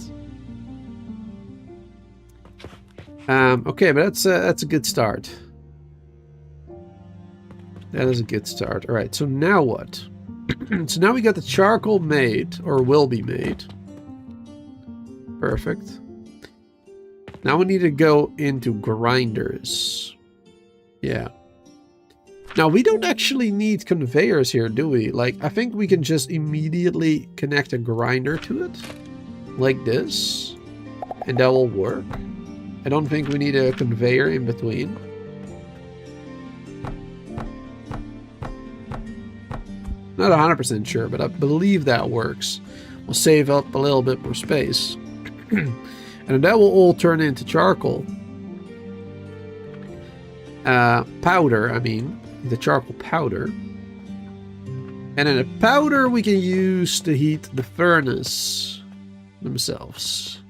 Okay, but that's a good start. That is a good start. All right, so now what? So now we got the charcoal made, or will be made. Perfect. Now we need to go into grinders. Yeah. Now we don't actually need conveyors here, do we? Like, I think we can just immediately connect a grinder to it. Like this. And that will work. I don't think we need a conveyor in between. Not 100% sure, but I believe that works. We'll save up a little bit more space. And that will all turn into charcoal. Powder, I mean. The charcoal powder. And then the powder we can use to heat the furnace themselves.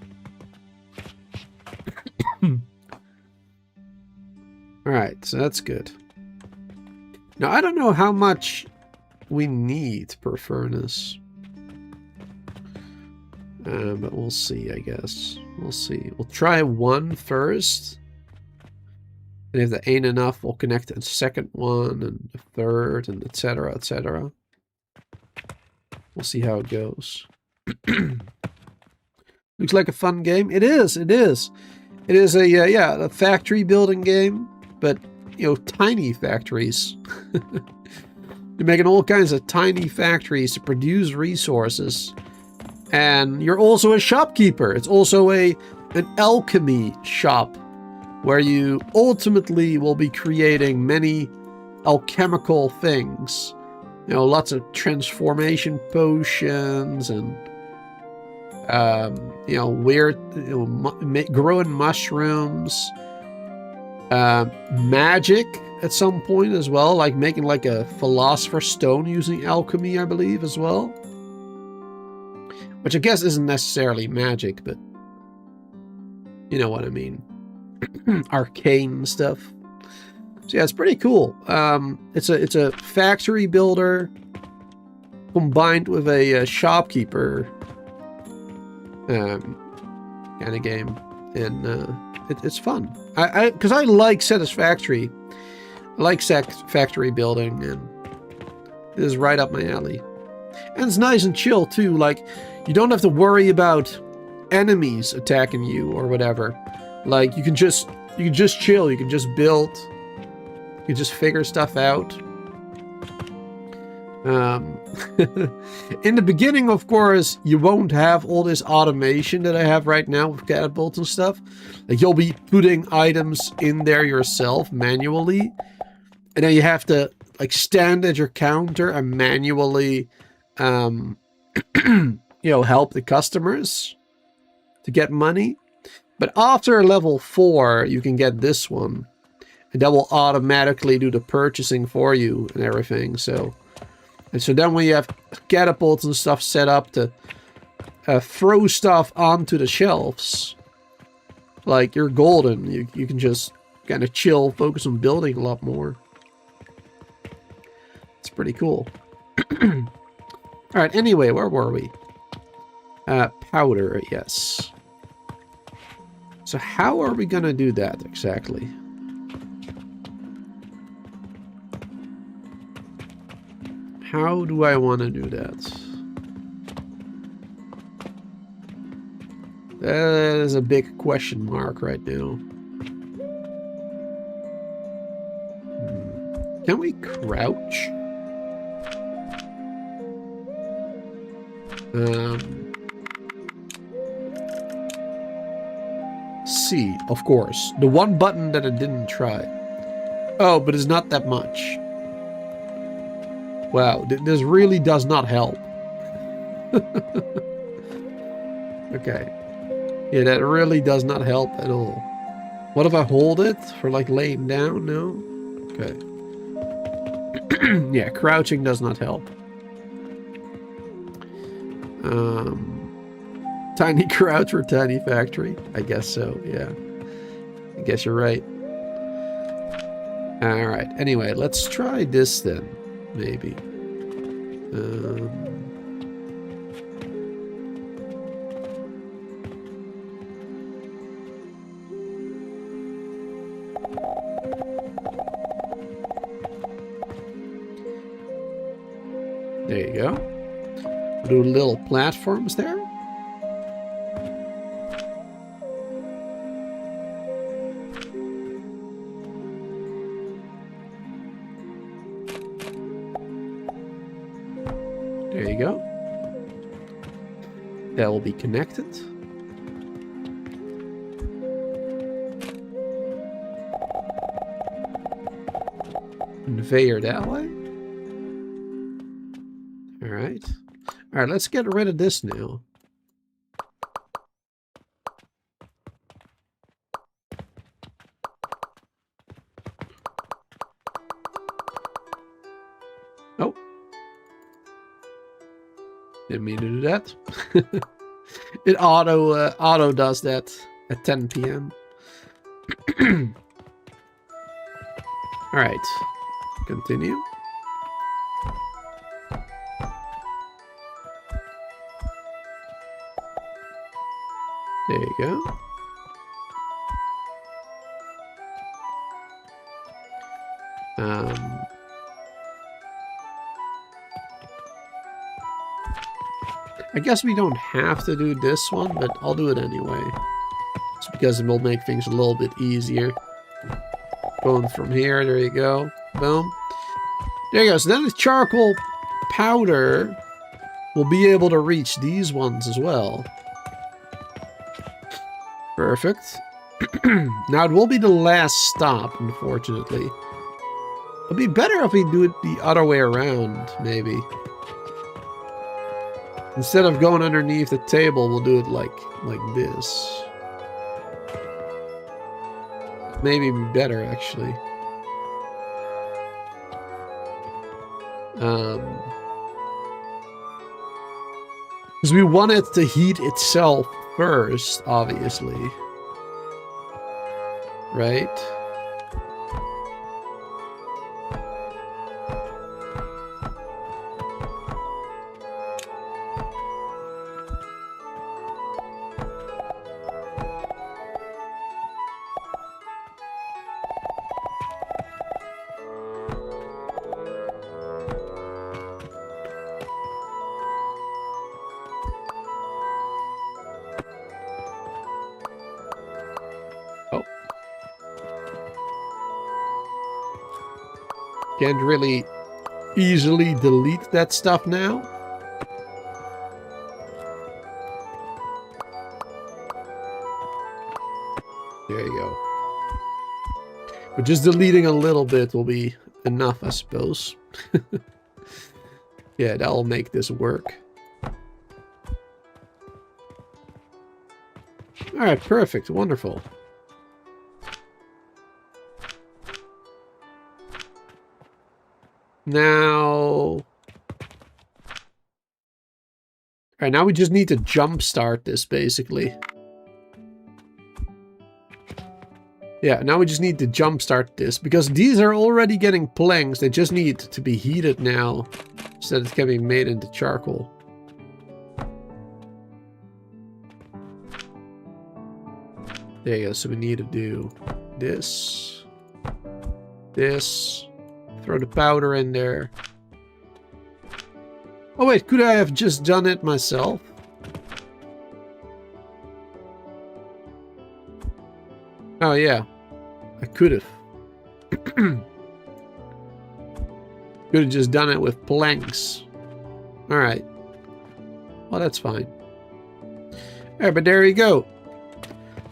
Alright, so that's good. Now, I don't know how much we need per furnace. But we'll see, I guess. We'll see. We'll try one first. And if that ain't enough, we'll connect a second one, and a third, and etc., etc. We'll see how it goes. Looks like a fun game. It is, it is. It is a, yeah, a factory building game, but, you know, tiny factories. You're making all kinds of tiny factories to produce resources. And you're also a shopkeeper. It's also an alchemy shop, where you ultimately will be creating many alchemical things. You know, lots of transformation potions and, you know, weird, you know, growing mushrooms. Magic at some point as well, like making like a philosopher's stone using alchemy, I believe, as well. Which I guess isn't necessarily magic, but you know what I mean. Arcane stuff. So yeah, it's pretty cool. It's a factory builder combined with a shopkeeper kind of game, and it's fun. Because I like Satisfactory. I like factory building, and it is right up my alley. And it's nice and chill too. Like, you don't have to worry about enemies attacking you or whatever. Like, you can just chill, you can just build, you can just figure stuff out. In the beginning, of course, you won't have all this automation that I have right now with catapults and stuff. Like, you'll be putting items in there yourself manually, and then you have to, like, stand at your counter and manually, you know, help the customers to get money. But after level 4, you can get this one. And that will automatically do the purchasing for you and everything. So then when you have catapults and stuff set up to throw stuff onto the shelves, like, you're golden. You can just kind of chill, focus on building a lot more. It's pretty cool. Alright, anyway, where were we? Powder, yes. So how are we gonna do that exactly? How do I want to do that? That is a big question mark right now. Can we crouch? C, of course. The one button that I didn't try. Oh, but it's not that much. Wow, this really does not help. Okay. Yeah, that really does not help at all. What if I hold it for, like, laying down? No? Okay. Yeah, crouching does not help. Tiny crouch for tiny factory? I guess so, yeah. I guess you're right. Alright, anyway, let's try this then. Maybe. There you go. Do little platforms there. There you go. That will be connected. Conveyor that way. Alright. Alright, let's get rid of this now. Oh. Didn't mean to do that. It auto does that at 10 p.m. Alright. Continue. There you go. I guess we don't have to do this one, but I'll do it anyway. It's because it will make things a little bit easier. Going from here, there you go. Boom. There you go. So then the charcoal powder will be able to reach these ones as well. Perfect. Now it will be the last stop, unfortunately. It'd be better if we do it the other way around, maybe. Instead of going underneath the table, we'll do it like this. Maybe be better, actually. Because we want it to heat itself first, obviously. Right? Can't really easily delete that stuff now. There you go. But just deleting a little bit will be enough, I suppose. Yeah, that'll make this work. Alright, perfect. Wonderful. Now... Alright, now we just need to jumpstart this, basically. Yeah, now we just need to jumpstart this, because these are already getting planks. They just need to be heated now, so that it can be made into charcoal. There you go, so we need to do this. This. Throw the powder in there. Oh wait, could I have just done it myself? Oh yeah, I could have. Could have just done it with planks. Alright. Well, that's fine. Alright, but there you go.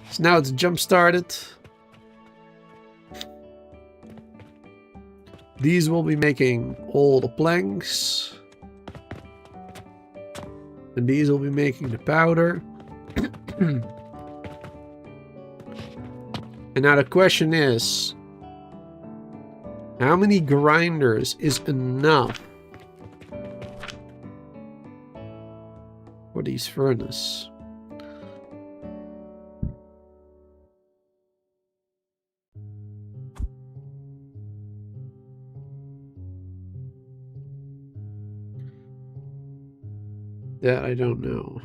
So now it's jump started. These will be making all the planks. And these will be making the powder. And now the question is, how many grinders is enough for these furnaces? That I don't know.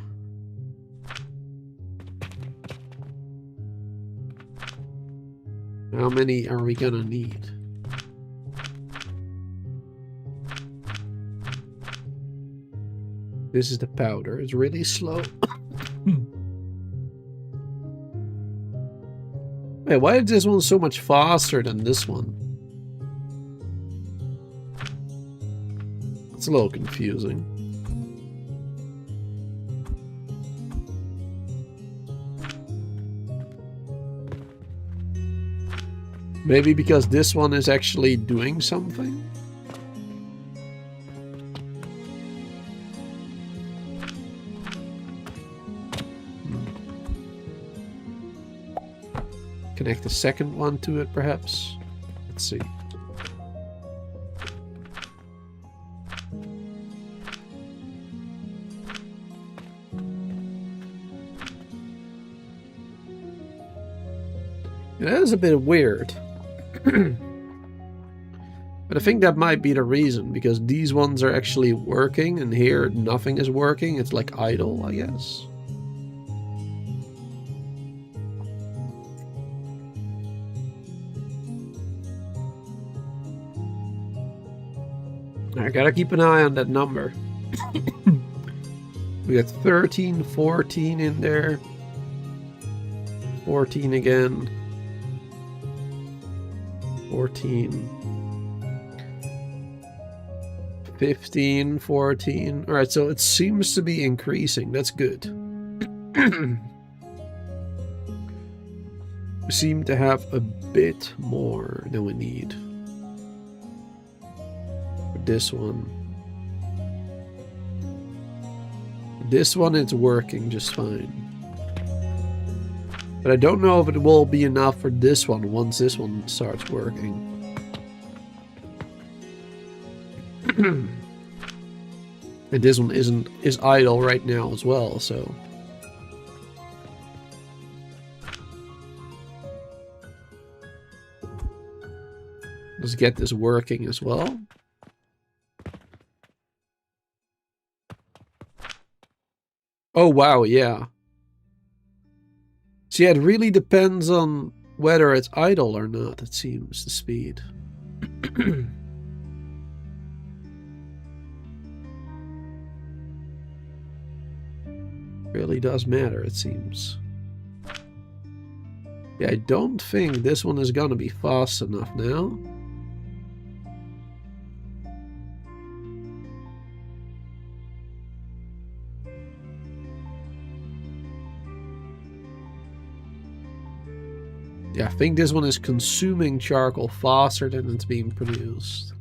How many are we gonna need? This is the powder. It's really slow. Wait, why is this one so much faster than this one? It's a little confusing. Maybe because this one is actually doing something? Connect the second one to it, perhaps? Let's see. Yeah, that is a bit weird. But I think that might be the reason, because these ones are actually working, and here nothing is working. It's like idle, I guess. I gotta keep an eye on that number. We got 13, 14 in there. 14 again. 14. 15, 14. Alright, so it seems to be increasing. That's good. We seem to have a bit more than we need. For this one. This one is working just fine. But I don't know if it will be enough for this one once this one starts working. And this one is idle right now as well, so let's get this working as well. Oh wow, yeah. See, it really depends on whether it's idle or not, it seems, the speed. Really does matter, it seems. Yeah, I don't think this one is gonna be fast enough now. Yeah, I think this one is consuming charcoal faster than it's being produced.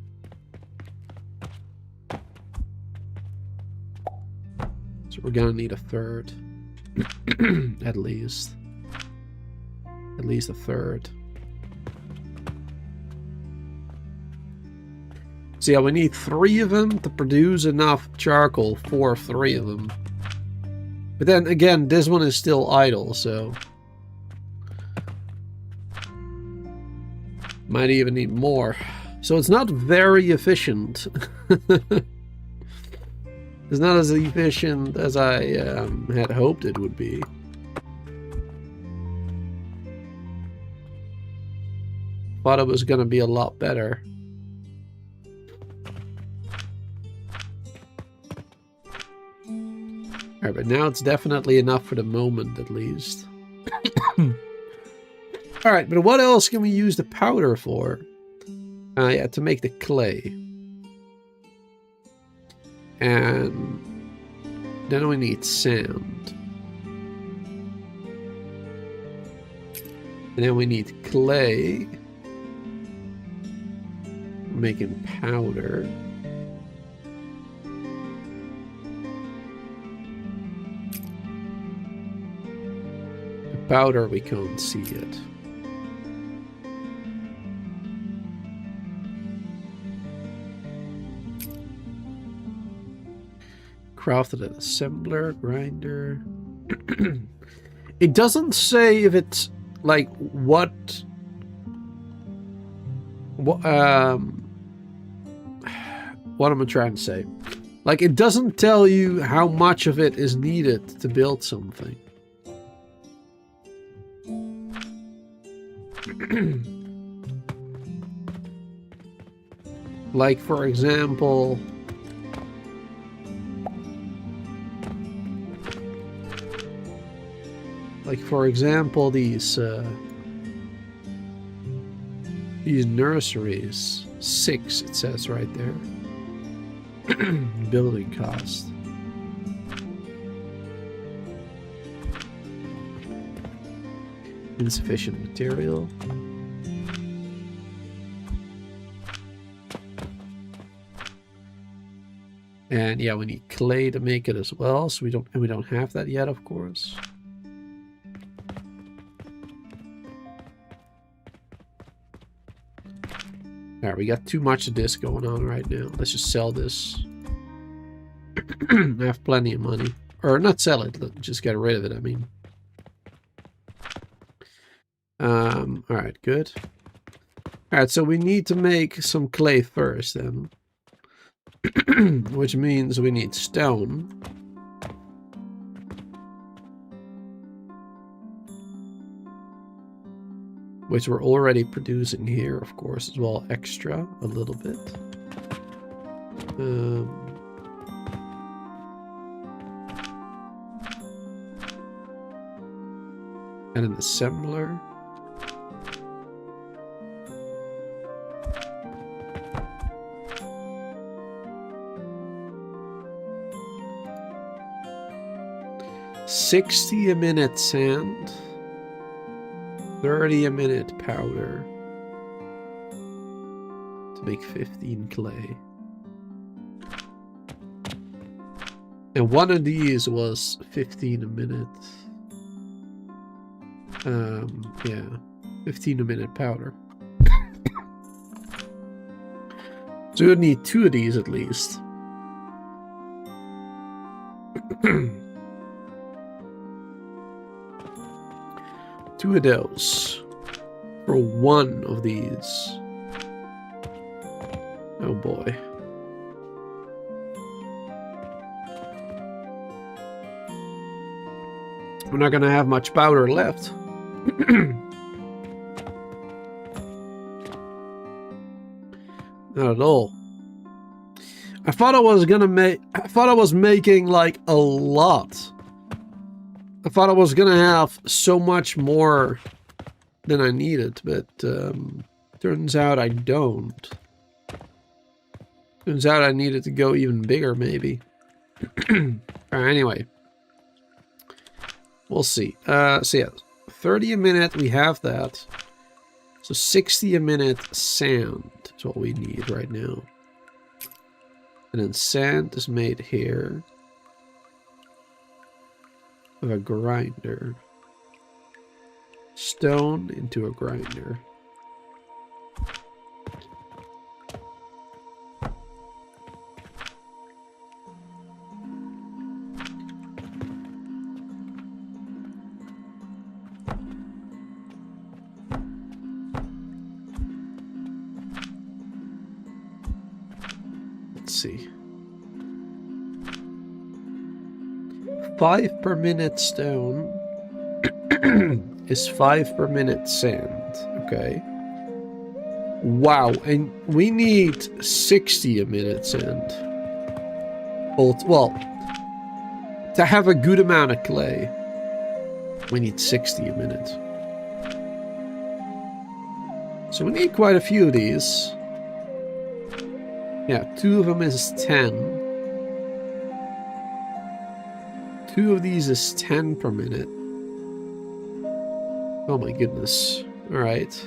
So we're gonna need a third. At least. At least a third. So yeah, we need 3 of them to produce enough charcoal for 3 of them. But then again, this one is still idle, so might even need more. So it's not very efficient. It's not as efficient as I had hoped it would be. Thought it was going to be a lot better. Alright, but now it's definitely enough for the moment, at least. Alright, but what else can we use the powder for? Yeah, to make the clay. And then we need sand. And then we need clay. We're making powder. The powder, we can't see it. Crafted an assembler, grinder. It doesn't say if it's like what am I trying to say? Like, it doesn't tell you how much of it is needed to build something. Like, for example, Like, for example, these nurseries. 6, it says right there. Building cost. Insufficient material. And yeah, we need clay to make it as well, so we don't have that yet, of course. Alright, we got too much of this going on right now. Let's just sell this. I have plenty of money. Or not sell it, just get rid of it, I mean. Alright, good. Alright, so we need to make some clay first then. Which means we need stone. Which we're already producing here, of course, as well, extra, a little bit. And an assembler. $60 a minute sand. 30 a minute powder. To make 15 clay. And one of these was 15 a minute. Yeah. 15 a minute powder. So we would need 2 of these at least. Two of those for 1 of these. Oh boy. We're not gonna have much powder left. Not at all. I thought I was making like a lot. I thought I was gonna have so much more than I needed, but turns out I don't. Turns out I needed to go even bigger, maybe. Anyway. We'll see. So yeah, 30 a minute, we have that. So 60 a minute sand is what we need right now. And then sand is made here. With a grinder. Stone into a grinder. Let's see. 5 per minute stone is 5 per minute sand. Okay. Wow, and we need 60 a minute sand. Well, to have a good amount of clay, we need 60 a minute. So we need quite a few of these. Yeah, 2 of them is 10. 2 of these is 10 per minute. Oh my goodness. Alright.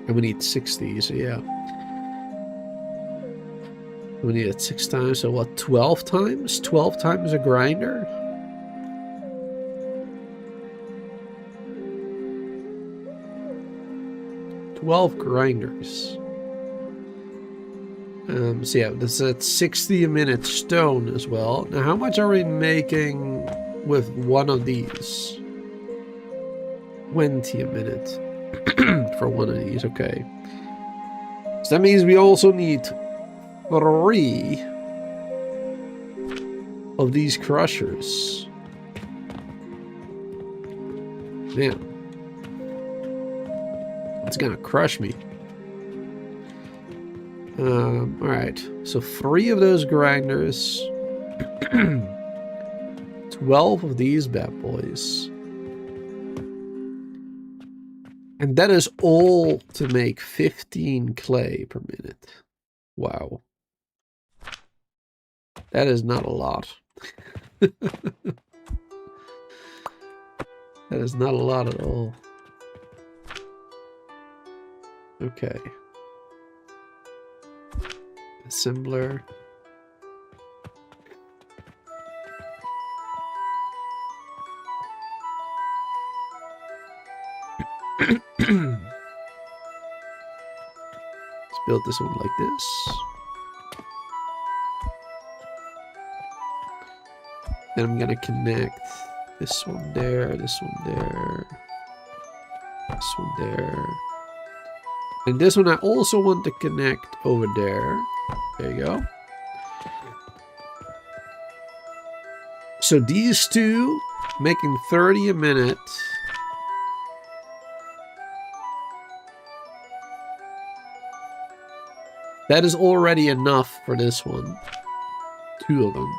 And we need 60, so yeah. We need it 6 times, so what, 12 times? 12 times a grinder? $12 grinders. So yeah, that's at 60 a minute stone as well. Now, how much are we making with one of these? 20 a minute for one of these, okay. So that means we also need 3 of these crushers. Man. It's gonna crush me. Alright, so 3 of those grinders, 12 of these bad boys. And that is all to make 15 clay per minute. Wow. That is not a lot. That is not a lot at all. Okay. Assembler. Let's build this one like this. Then I'm gonna connect this one there, this one there, this one there. And this one I also want to connect over there. There you go. So these two making 30 a minute. That is already enough for this one. 2 of them.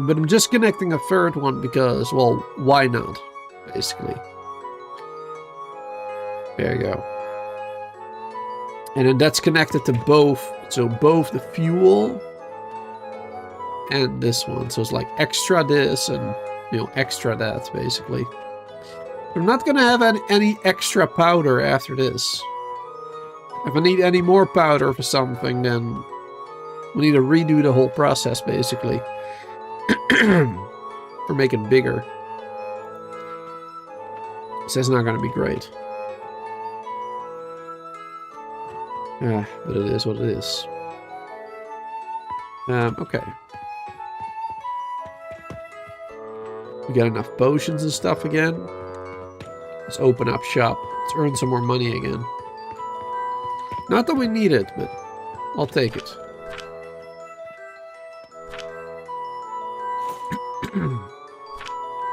But I'm just connecting a third one because, well, why not? Basically. There you go. And then that's connected to both. So both the fuel and this one. So it's like extra this and, you know, extra that, basically. I'm not going to have any extra powder after this. If I need any more powder for something, then we need to redo the whole process, basically. Or make it bigger. So that's not going to be great. Yeah, but it is what it is. Okay. We got enough potions and stuff again. Let's open up shop. Let's earn some more money again. Not that we need it, but I'll take it.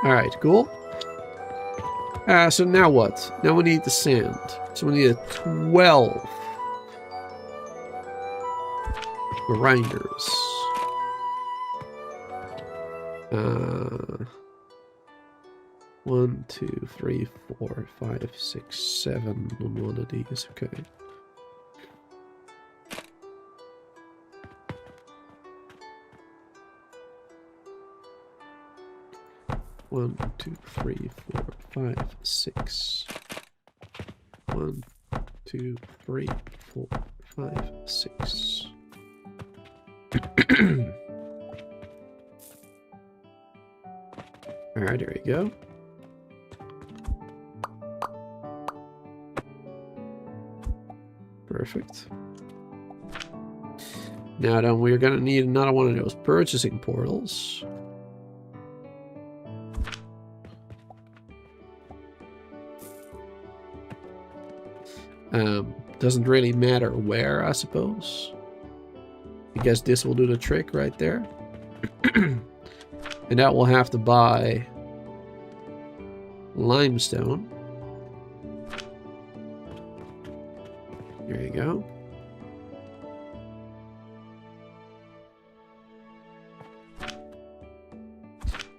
Alright, cool. So now what? Now we need the sand. So we need a 12 grinders. 1, 2, 3, 4, 5, 6, 7 on one of these. Okay. One, 2, 3, 4, 5, 6. 1, 2, 3, 4, 5, 6. Alright, there you go. Perfect. Now then, we're gonna need another one of those purchasing portals. Doesn't really matter where, I suppose. I guess this will do the trick right there. And that will have to buy limestone. There you go.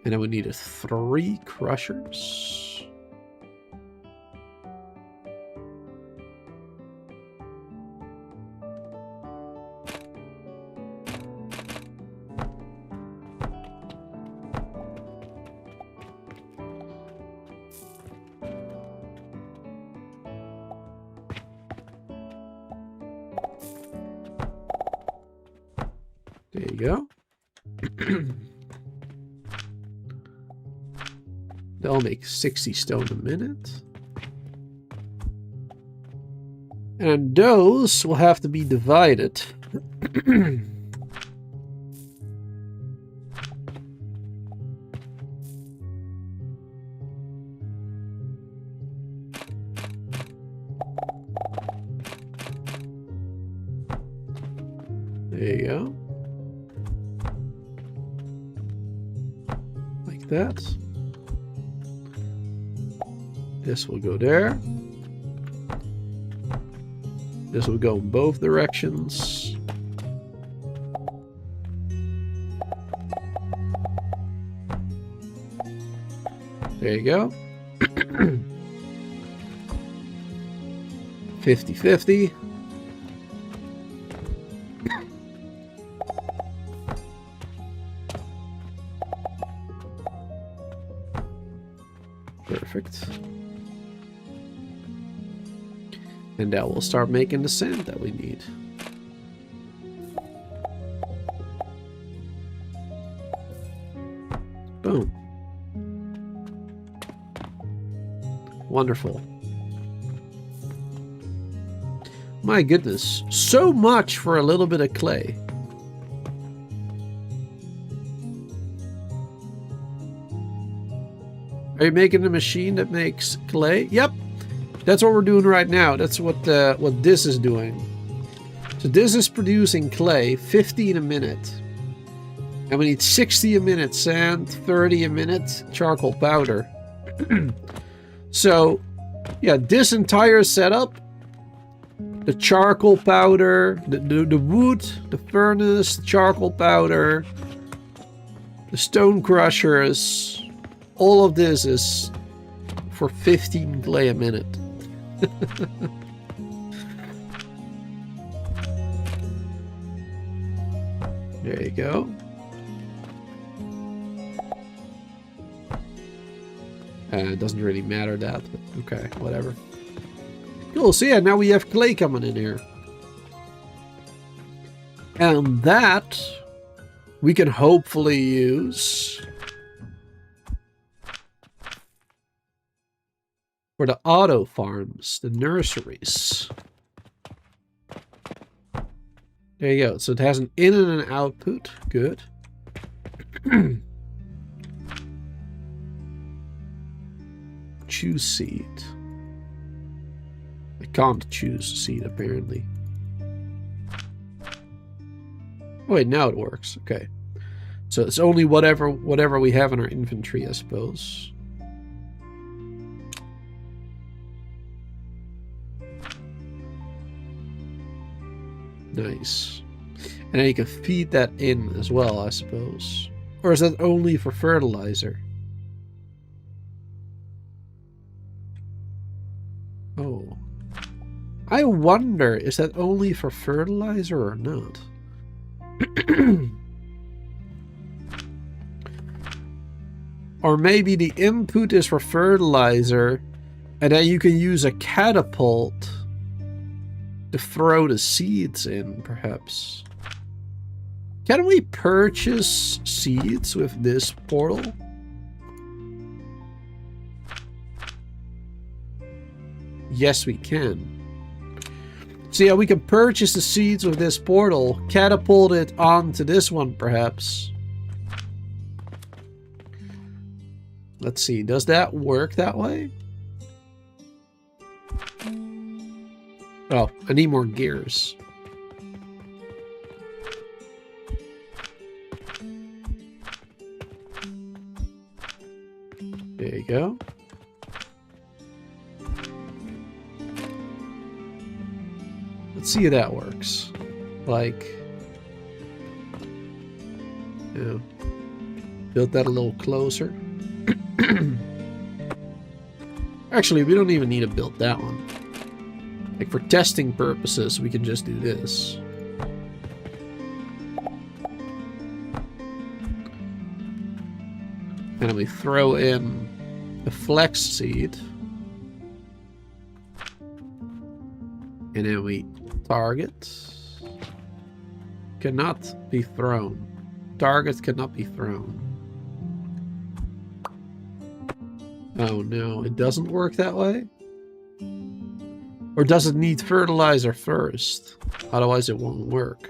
And then we need 3 crushers. There you go. That'll make 60 stone a minute. And those will have to be divided. There you go. Like that. This will go there. This will go in both directions. There you go. 50-50. Perfect. And now we'll start making the sand that we need. Boom. Wonderful. My goodness, so much for a little bit of clay. Are you making a machine that makes clay? Yep, that's what we're doing right now. That's what this is doing. So this is producing clay, 50 in a minute. And we need 60 a minute sand, 30 a minute charcoal powder. So, yeah, this entire setup, the charcoal powder, the wood, the furnace, the charcoal powder, the stone crushers, all of this is for 15 clay a minute. There you go. It doesn't really matter that, but okay, whatever. Cool, so yeah, now we have clay coming in here. And that we can hopefully use for the auto farms, the nurseries. There you go. So it has an in and an output. Good. Choose seed. I can't choose seed apparently. Oh, wait, now it works. Okay. So it's only whatever we have in our inventory, I suppose. Nice. And then you can feed that in as well, I suppose. Or is that only for fertilizer? Oh. I wonder, is that only for fertilizer or not? Or maybe the input is for fertilizer, and then you can use a catapult to throw the seeds in, perhaps. Can we purchase seeds with this portal? Yes, we can. So yeah, we can purchase the seeds with this portal, catapult it onto this one, perhaps. Let's see, does that work that way? Oh, I need more gears. There you go. Let's see if that works. Like, yeah, build that a little closer. Actually, we don't even need to build that one. Like, for testing purposes, we can just do this. And then we throw in the flex seed. And then we target. Cannot be thrown. Target cannot be thrown. Oh no, it doesn't work that way? Or does it need fertilizer first? Otherwise it won't work.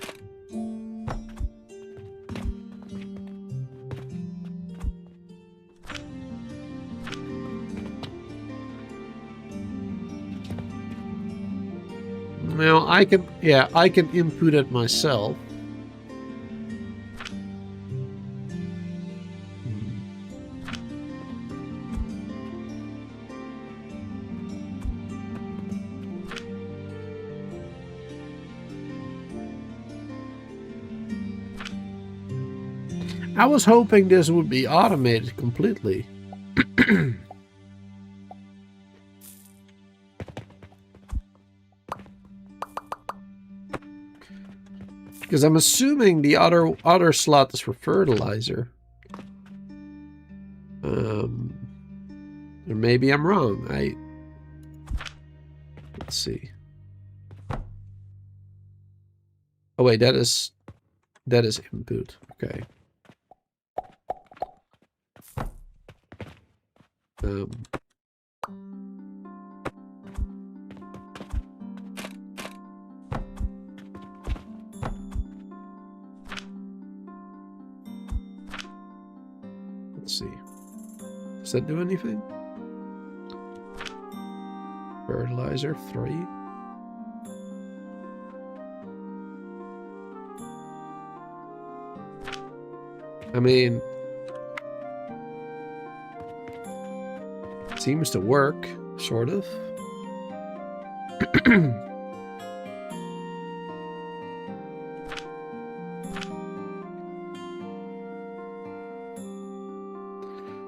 Now I can, yeah, I can input it myself. I was hoping this would be automated completely. Because I'm assuming the other slot is for fertilizer. Or maybe I'm wrong. Let's see. Oh wait, that is input. Okay. Let's see. Does that do anything? Fertilizer 3. I mean, seems to work, sort of.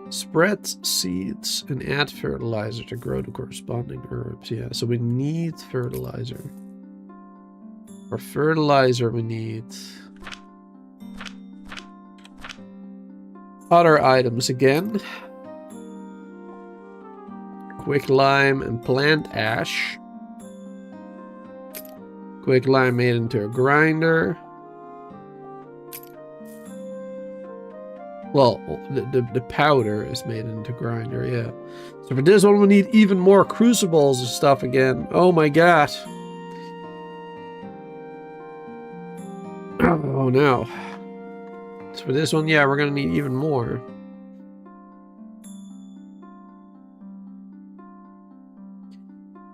Spread seeds and add fertilizer to grow the corresponding herbs. Yeah, so we need fertilizer. For fertilizer, we need other items again. Quick lime and plant ash. Quick lime made into a grinder. Well, the powder is made into grinder, yeah. So for this one, we need even more crucibles and stuff again. Oh my god. Oh no. So for this one, yeah, we're gonna need even more.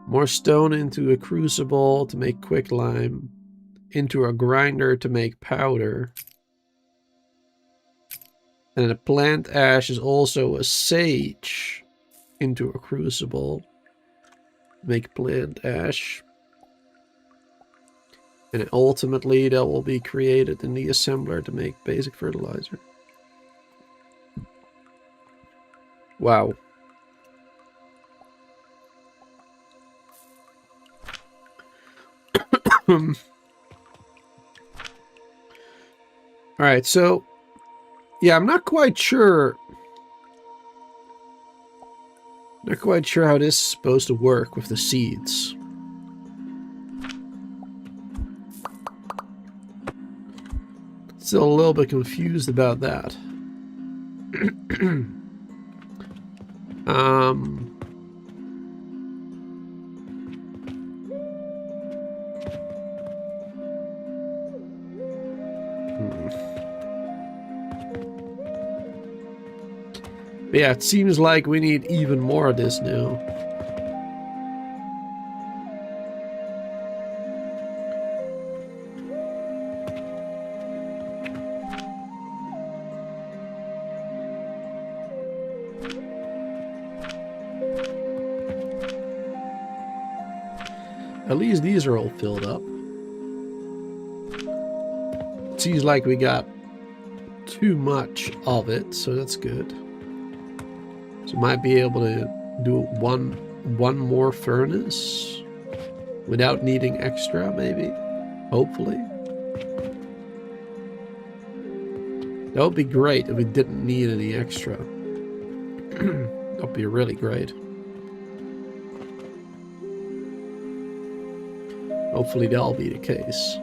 More stone into a crucible to make quick lime. Into a grinder to make powder. And a plant ash is also a sage into a crucible. Make plant ash. And ultimately that will be created in the assembler to make basic fertilizer. Wow. Alright, so yeah, I'm not quite sure. Not quite sure how this is supposed to work with the seeds. Still a little bit confused about that. But yeah, it seems like we need even more of this now. At least these are all filled up. It seems like we got too much of it, so that's good. So might be able to do one more furnace without needing extra, maybe. Hopefully. That would be great if we didn't need any extra. That would be really great. Hopefully that'll be the case.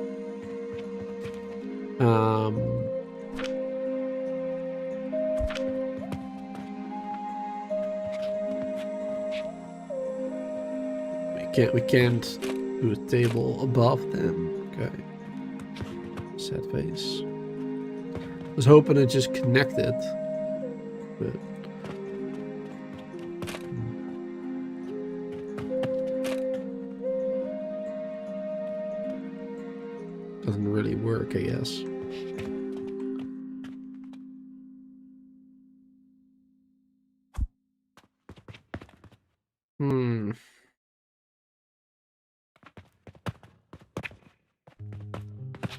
We can't do a table above them. Okay. Set face. I was hoping it just connected, but doesn't really work, I guess.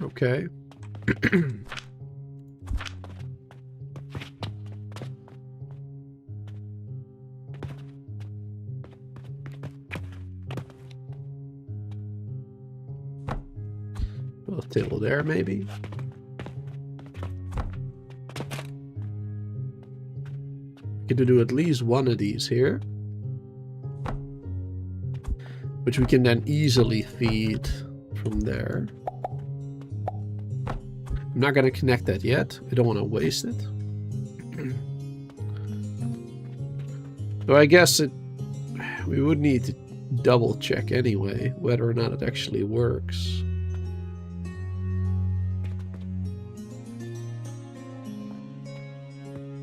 Okay. Well, till there, maybe. Get to do at least one of these here, which we can then easily feed from there. I'm not going to connect that yet. I don't want to waste it. So I guess we would need to double check anyway whether or not it actually works.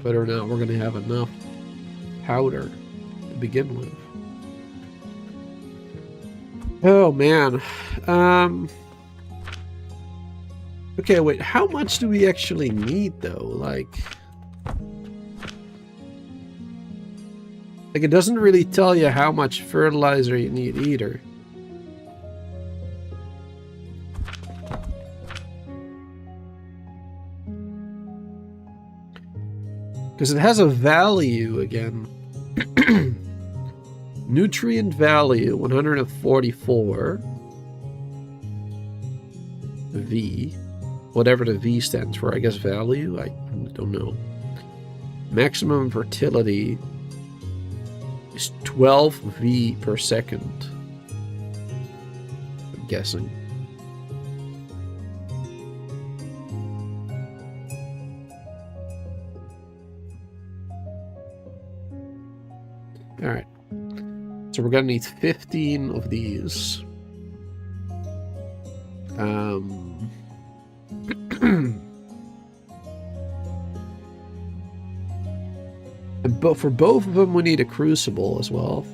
Whether or not we're going to have enough powder to begin with. Oh man. Okay, wait, how much do we actually need though? Like it doesn't really tell you how much fertilizer you need either. Because it has a value again. Nutrient value 144. V. Whatever the V stands for, I guess value? I don't know. Maximum fertility is 12 V per second. I'm guessing. Alright. So we're gonna need 15 of these. And for both of them we need a crucible as well.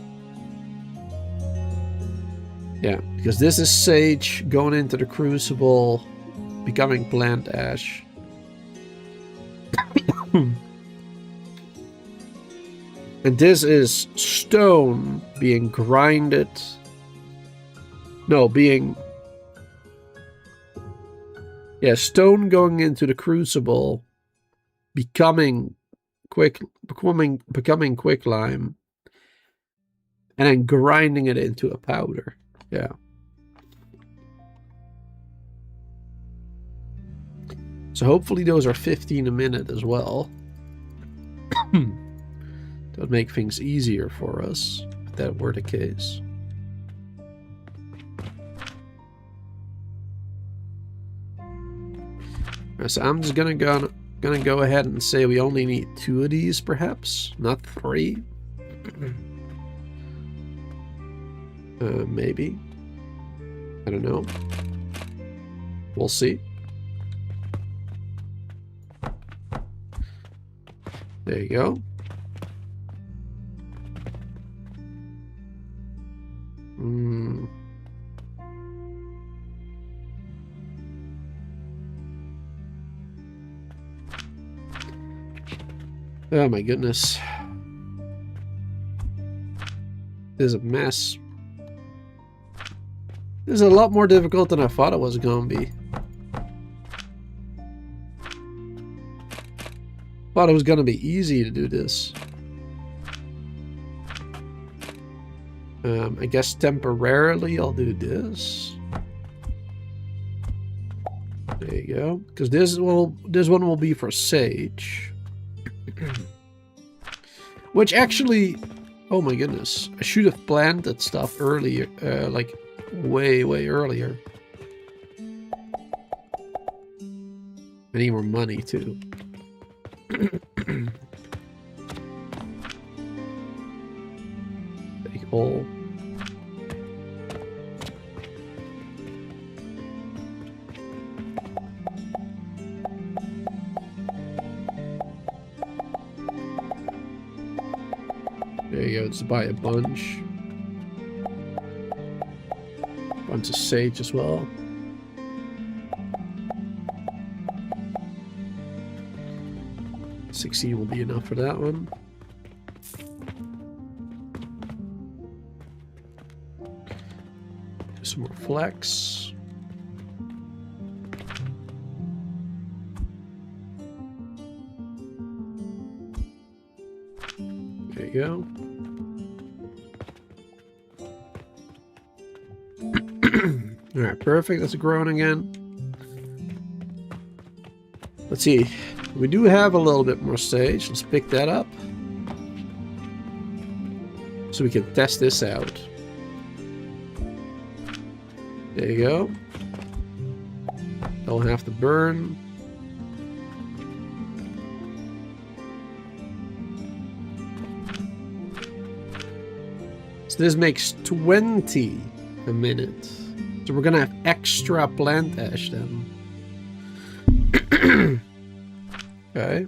Yeah, because this is sage going into the crucible, becoming plant ash. And this is stone being grinded. No, being... Yeah, stone going into the crucible, becoming quicklime, and then grinding it into a powder. Yeah. So hopefully those are 15 a minute as well. That would make things easier for us if that were the case. So I'm just gonna go ahead and say we only need 2 of these, perhaps, not 3. Maybe. I don't know. We'll see. There you go. Oh my goodness. This is a mess. This is a lot more difficult than I thought it was going to be. Thought it was going to be easy to do this. I guess temporarily I'll do this. There you go. Because this one will be for sage. Which actually, oh my goodness, I should have planted stuff earlier, like way earlier. I need more money too. Big hole. There you go, let's buy a bunch. Bunch of sage as well. $16 will be enough for that one. Some more flex. There you go. Alright, perfect. That's growing again. Let's see. We do have a little bit more sage. Let's pick that up. So we can test this out. There you go. Don't have to burn. So this makes 20 a minute. So we're gonna have extra plant ash then. Okay.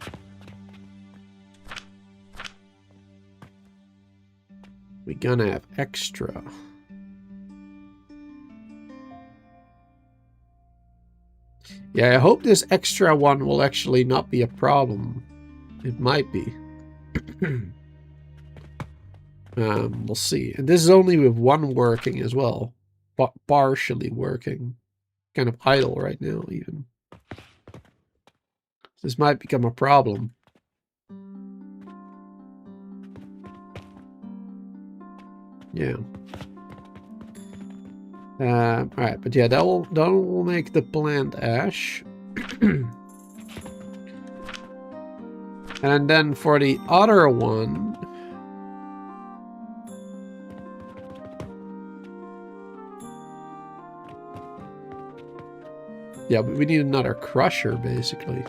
We're gonna have extra. Yeah, I hope this extra one will actually not be a problem. It might be. We'll see. And this is only with one working as well. But partially working. Kind of idle right now, even. This might become a problem. Yeah. Alright, but yeah, that will make the plant ash. And then for the other one, yeah, but we need another crusher basically.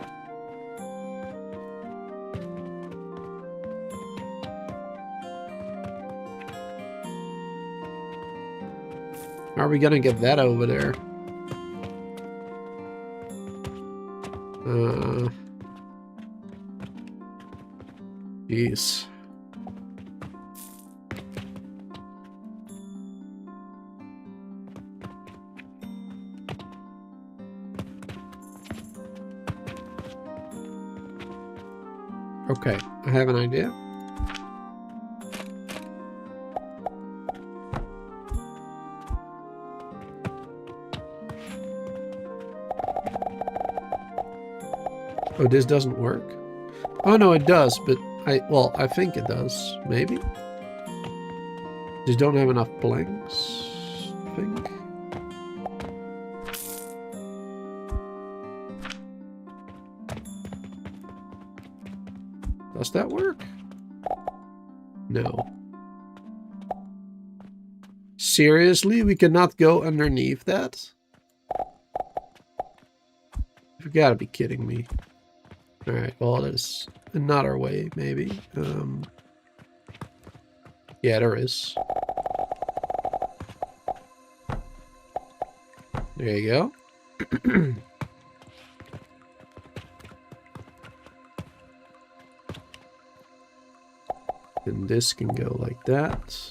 How are we gonna get that over there? Jeez. Okay, I have an idea. Oh, this doesn't work? Oh, no, it does, but I think it does. Maybe? Just don't have enough blanks, I think. Does that work? No. Seriously? We cannot go underneath that? You gotta be kidding me. Alright, well, there's another way, maybe. Yeah, there is. There you go. And this can go like that.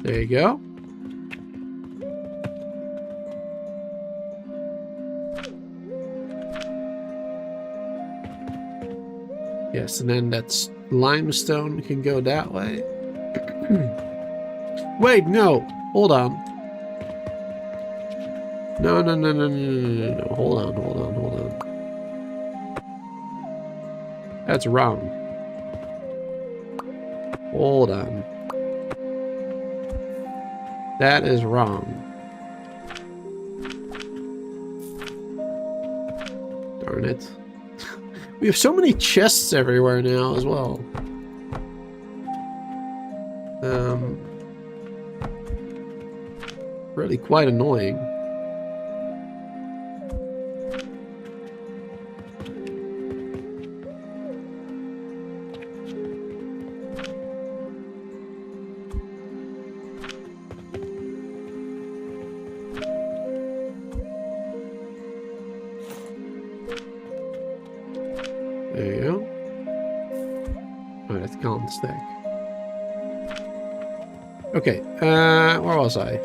There you go. Yes, and then that's limestone can go that way. Wait, no. Hold on. No. Hold on. That's wrong. Hold on. That is wrong. Darn it. We have so many chests everywhere now as well. Really quite annoying. There you go. Oh, that's can't stack. Okay, where was I?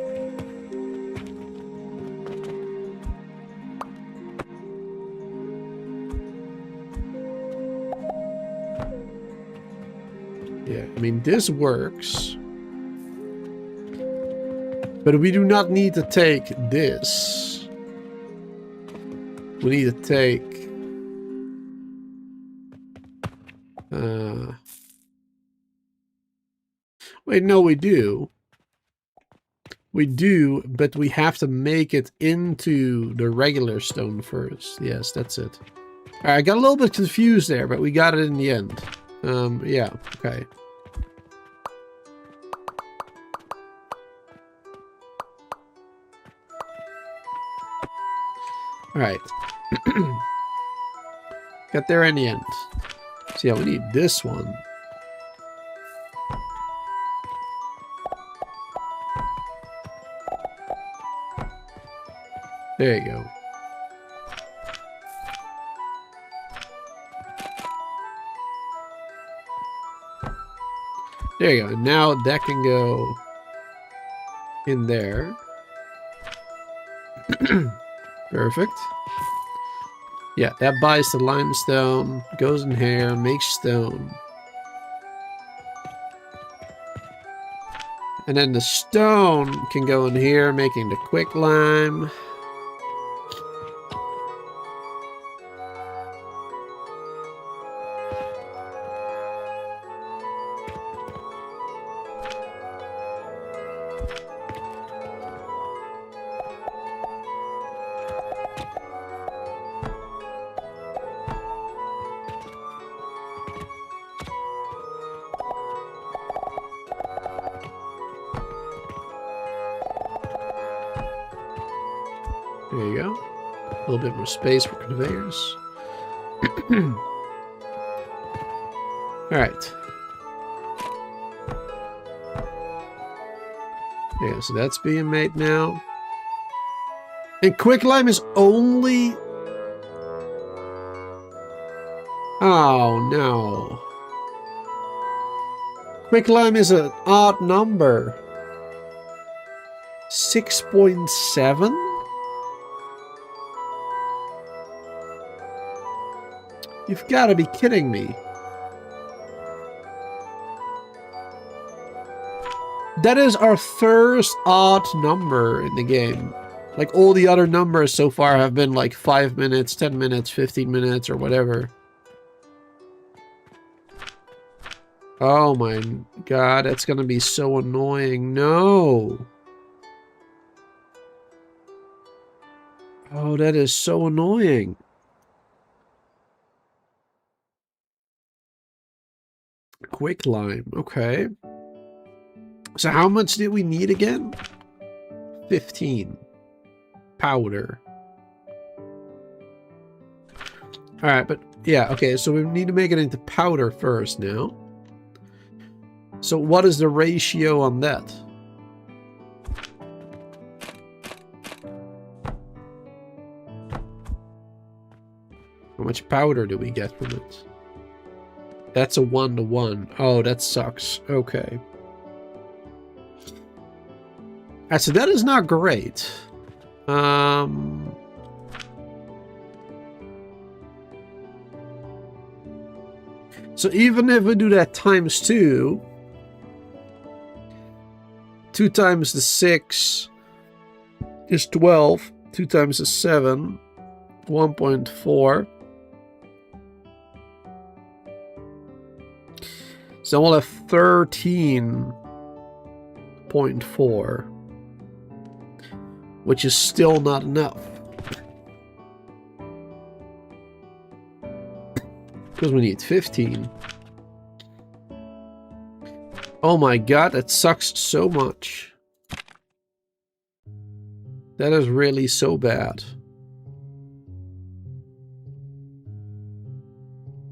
mean, this works. But we do not need to take this. We need to take... Wait, no, we do. We do, but we have to make it into the regular stone first. Yes, that's it. All right, I got a little bit confused there, but we got it in the end. Yeah, okay. All right. Got there in the end. So yeah, we need this one. There you go. There you go. Now that can go in there. Perfect. Yeah, that buys the limestone, goes in here, makes stone. And then the stone can go in here, making the quick lime. There you go. A little bit more space for conveyors. Alright. Yeah, so that's being made now. And quicklime is only... Oh, no. Quicklime is an odd number. 6.7? You've got to be kidding me. That is our first odd number in the game. Like, all the other numbers so far have been like 5 minutes, 10 minutes, 15 minutes, or whatever. Oh my god, that's gonna be so annoying. No! Oh, that is so annoying. Quicklime, okay. So how much did we need again? 15. Powder. Alright, but yeah, okay, so we need to make it into powder first now. So what is the ratio on that? How much powder do we get from it? That's a 1-to-1. Oh, that sucks. Okay. Alright, so that is not great. So even if we do that times 2, 2 times the 6 is 12. 2 times the 7, 1.4. So we'll have 13.4, which is still not enough. Because we need 15. Oh my god, that sucks so much. That is really so bad.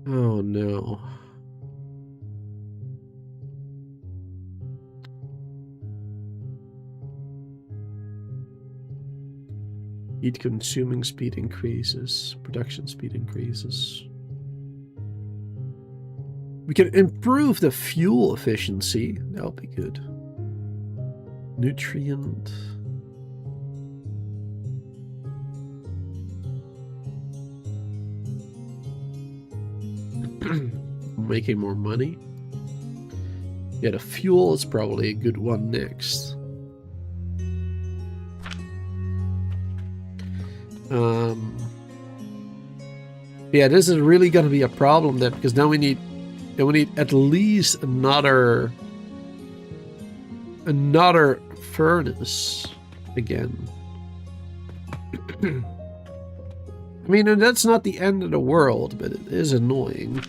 Oh no. Heat consuming speed increases. Production speed increases. We can improve the fuel efficiency. That'll be good. Nutrient. Making more money. Yeah, the fuel is probably a good one next. Yeah, this is really gonna be a problem then, because now we need at least another furnace again. I mean, and that's not the end of the world, but it is annoying.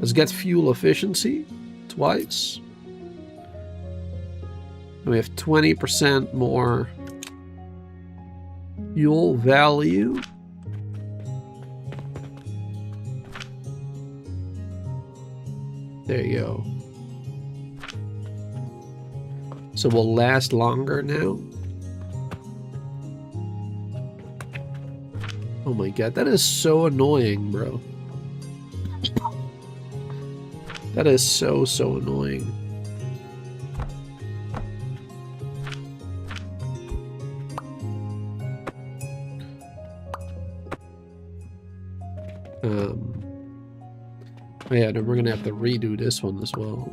Let's get fuel efficiency twice. And we have 20% more fuel value. There you go. So we'll last longer now. Oh my god, that is so annoying, bro. That is so annoying. Oh yeah, then we're gonna have to redo this one as well.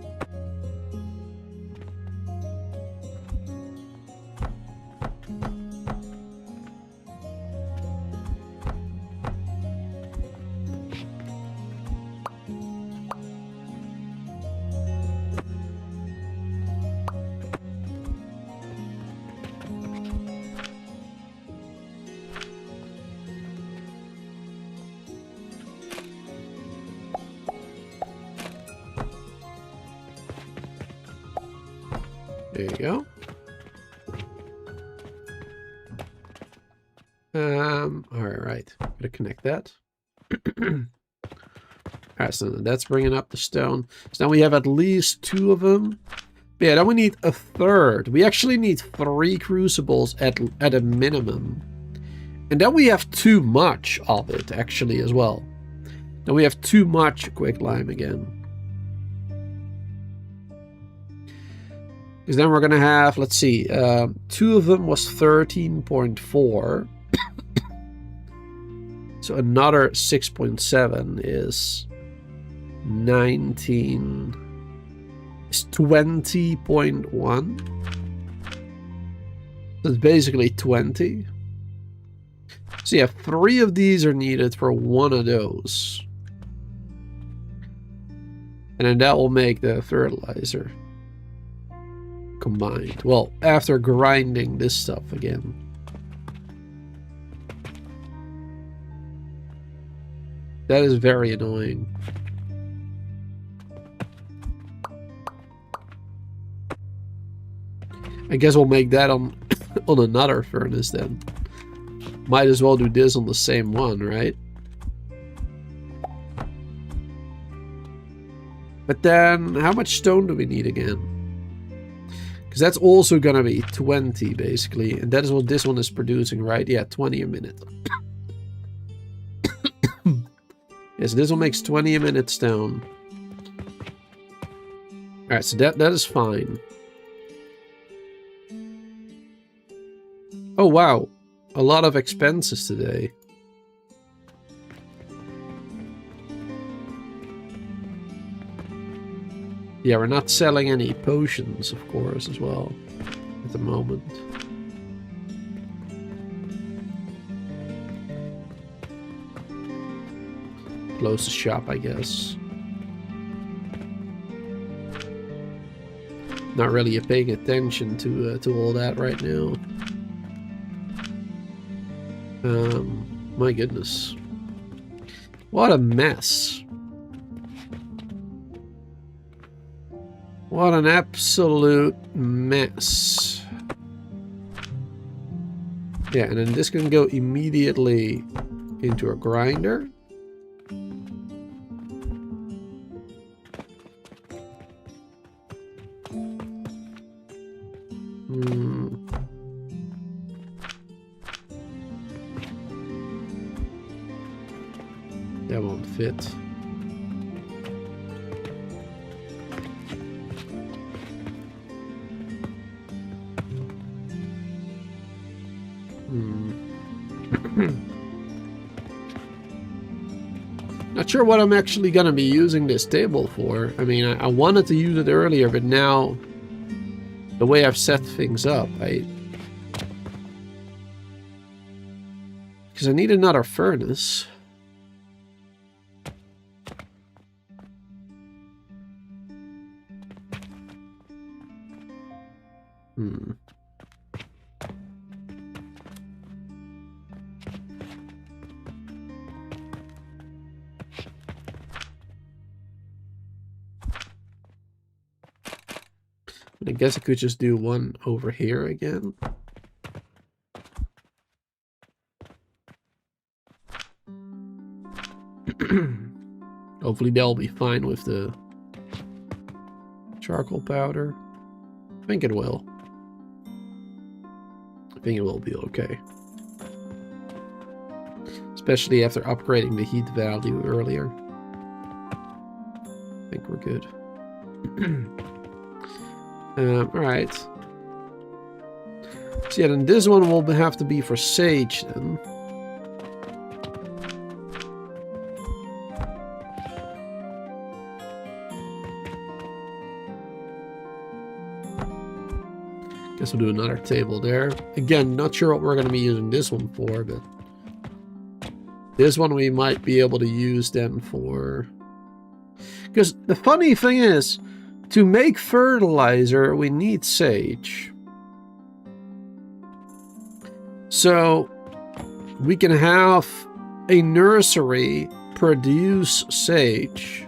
There you go. Alright. Gotta connect that. Alright, so that's bringing up the stone. So now we have at least 2 of them. But yeah, then we need a third. We actually need 3 crucibles at a minimum. And then we have too much of it, actually, as well. Then we have too much quicklime again. Because then we're going to have, let's see, 2 of them was 13.4. So another 6.7 is 19. It's 20.1. That's basically 20. So yeah, 3 of these are needed for 1 of those. And then that will make the fertilizer. Combined. Well, after grinding this stuff again. That is very annoying. I guess we'll make that on on another furnace then. Might as well do this on the same one, right? But then, how much stone do we need again? Because that's also gonna be 20, basically. And that is what this one is producing, right? Yeah, 20 a minute. Yes, this one makes 20 a minute stone. Alright, so that is fine. Oh, wow. A lot of expenses today. Yeah, we're not selling any potions, of course, as well, at the moment. Close the shop, I guess. Not really paying attention to all that right now. My goodness. What a mess. What an absolute mess. Yeah, and then this can go immediately into a grinder. That won't fit. Not Not sure what I'm actually going to be using this table for. I mean, I wanted to use it earlier, but now the way I've set things up, because I need another furnace. I guess I could just do one over here again. Hopefully they'll be fine with the charcoal powder. I think it will. I think it will be okay. Especially after upgrading the heat value earlier. I think we're good. Alright. So yeah, then this one will have to be for sage then. Guess we'll do another table there. Again, not sure what we're going to be using this one for, but this one we might be able to use then for... Because the funny thing is, to make fertilizer, we need sage. So we can have a nursery produce sage,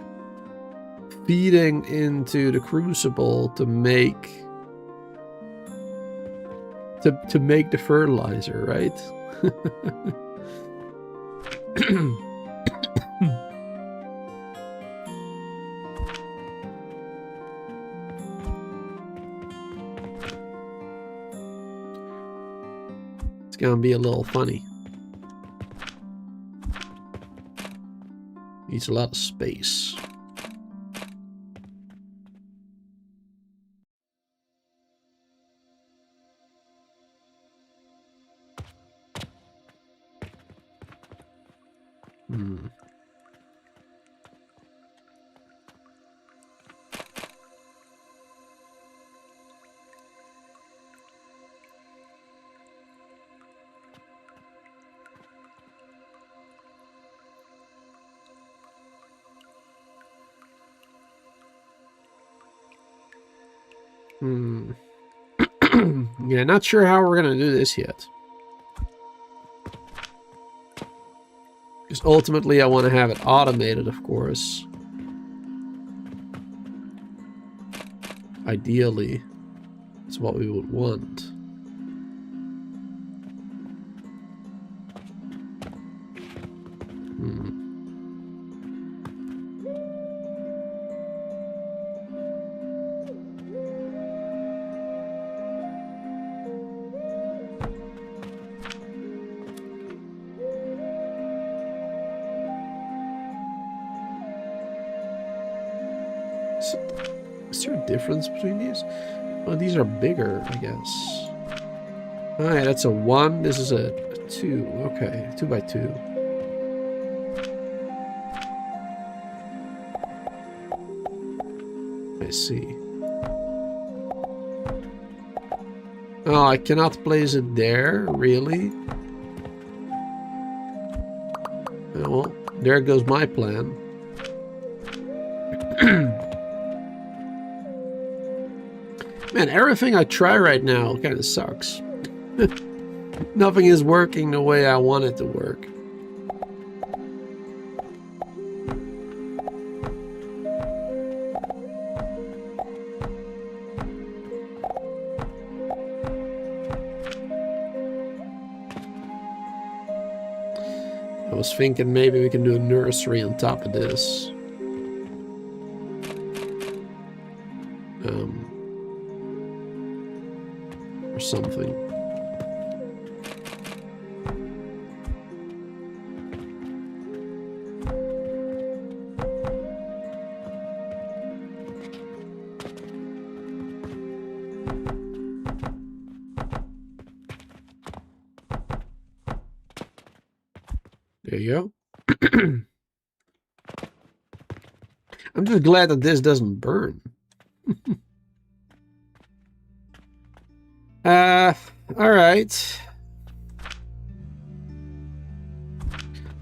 feeding into the crucible to make the fertilizer, right? It's gonna be a little funny. Needs a lot of space. Yeah, not sure how we're gonna do this yet. Because ultimately I want to have it automated, of course. Ideally, that's what we would want. Is there a difference between these? Oh, these are bigger, I guess. Alright, that's a 1. This is a 2. Okay, 2 by 2. I see. Oh, I cannot place it there? Really? Oh, well, there goes my plan. Man, everything I try right now kind of sucks. Nothing is working the way I want it to work. I was thinking maybe we can do a nursery on top of this. Or something. There you go. I'm just glad that this doesn't burn. All right.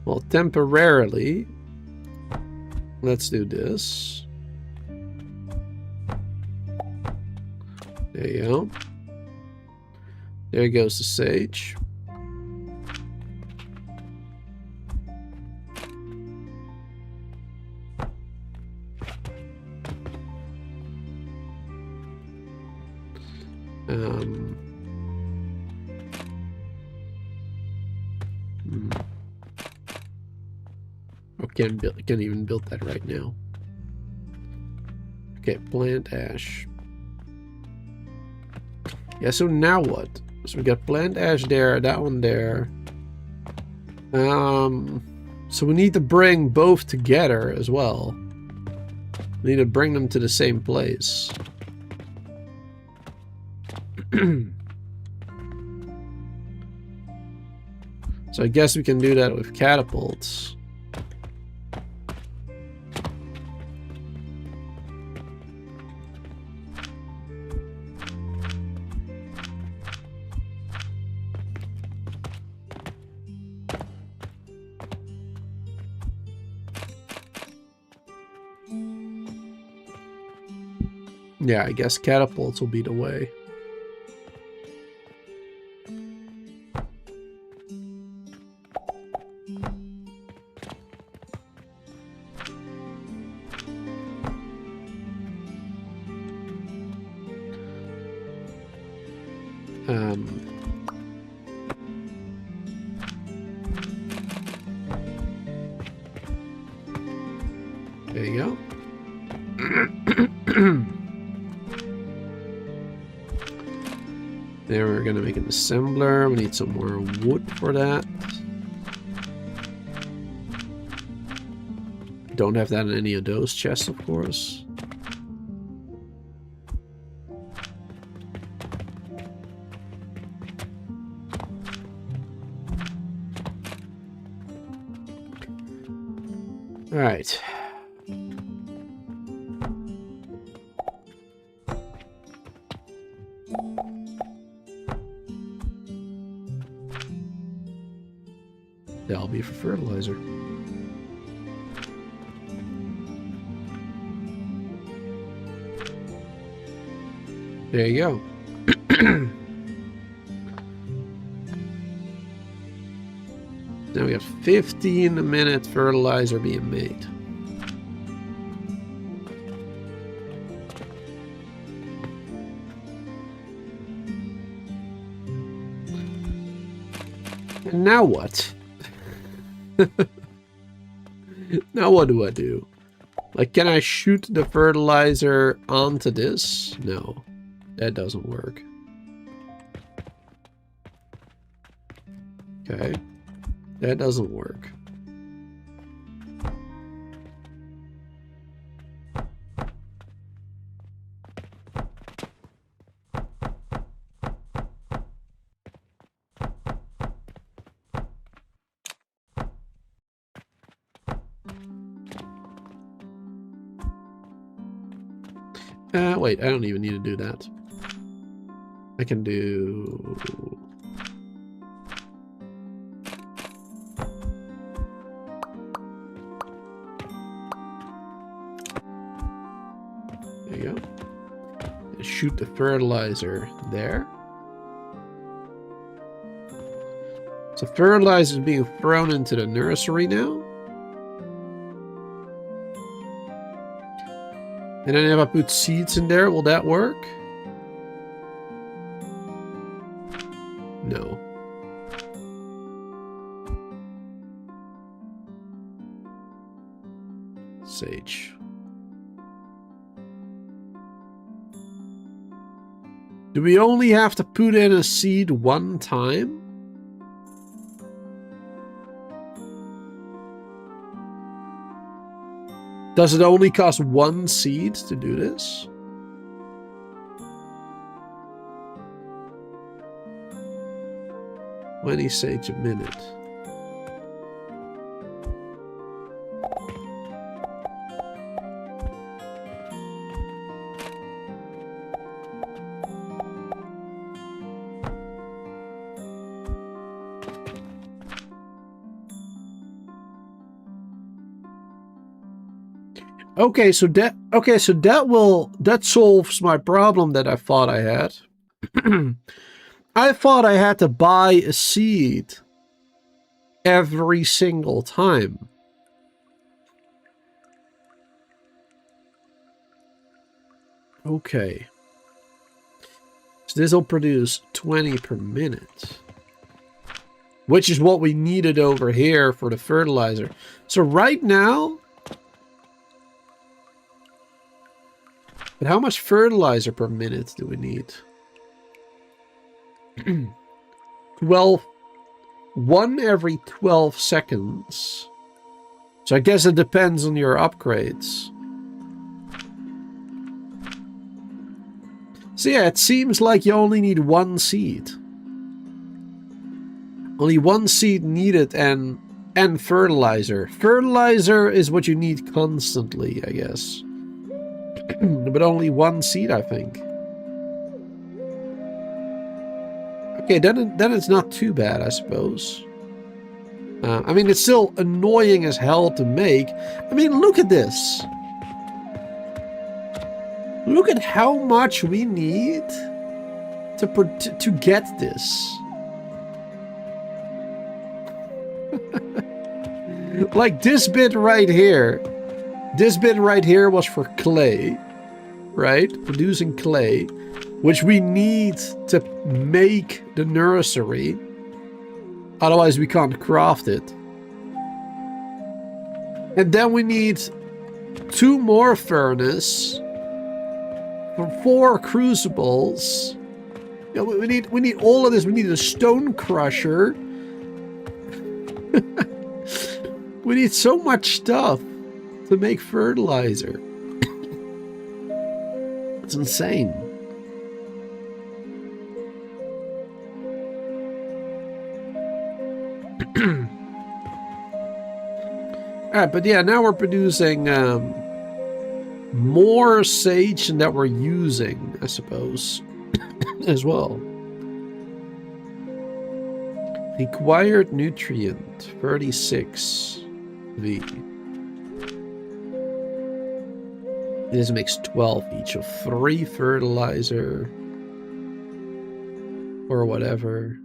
Well, temporarily, let's do this. There you go. There goes the sage. Can't even build that right now. Okay, plant ash. Yeah, so now what? So we got plant ash there, that one there. So we need to bring both together as well. We need to bring them to the same place. So I guess we can do that with catapults. Yeah, I guess catapults will be the way. There you go. There, we're gonna make an assembler. We need some more wood for that. Don't have that in any of those chests, of course. All right. That'll be for fertilizer. There you go. Now we got 15-minute fertilizer being made. And now what? Now what do I do? Like, can I shoot the fertilizer onto this? No, that doesn't work. Okay, that doesn't work. Wait, I don't even need to do that. I can do... There you go. And shoot the fertilizer there. So fertilizer is being thrown into the nursery now. And then if I put seeds in there, will that work? No. Sage. Do we only have to put in a seed one time? Does it only cost one seed to do this? $20 sage a minute. Okay, so that solves my problem that I thought I had. I thought I had to buy a seed every single time. Okay. So this will produce 20 per minute. Which is what we needed over here for the fertilizer. So right now... But how much fertilizer per minute do we need? 12. 1 every 12 seconds. So I guess it depends on your upgrades. So yeah, it seems like you only need 1 seed. Only 1 seed needed and fertilizer. Fertilizer is what you need constantly, I guess. But only 1 seed, I think. Okay, then it's not too bad, I suppose. I mean, it's still annoying as hell to make. I mean, look at this. Look at how much we need to get this. Like this bit right here. This bit right here was for clay, right? Producing clay, which we need to make the nursery. Otherwise we can't craft it. And then we need 2 more furnace for 4 crucibles. You know, we need all of this. We need a stone crusher. We need so much stuff to make fertilizer. It's insane. Alright, but yeah, now we're producing more sage than that we're using, I suppose, as well. Required nutrient, 36 V. This makes 12 each of 3 fertilizer or whatever.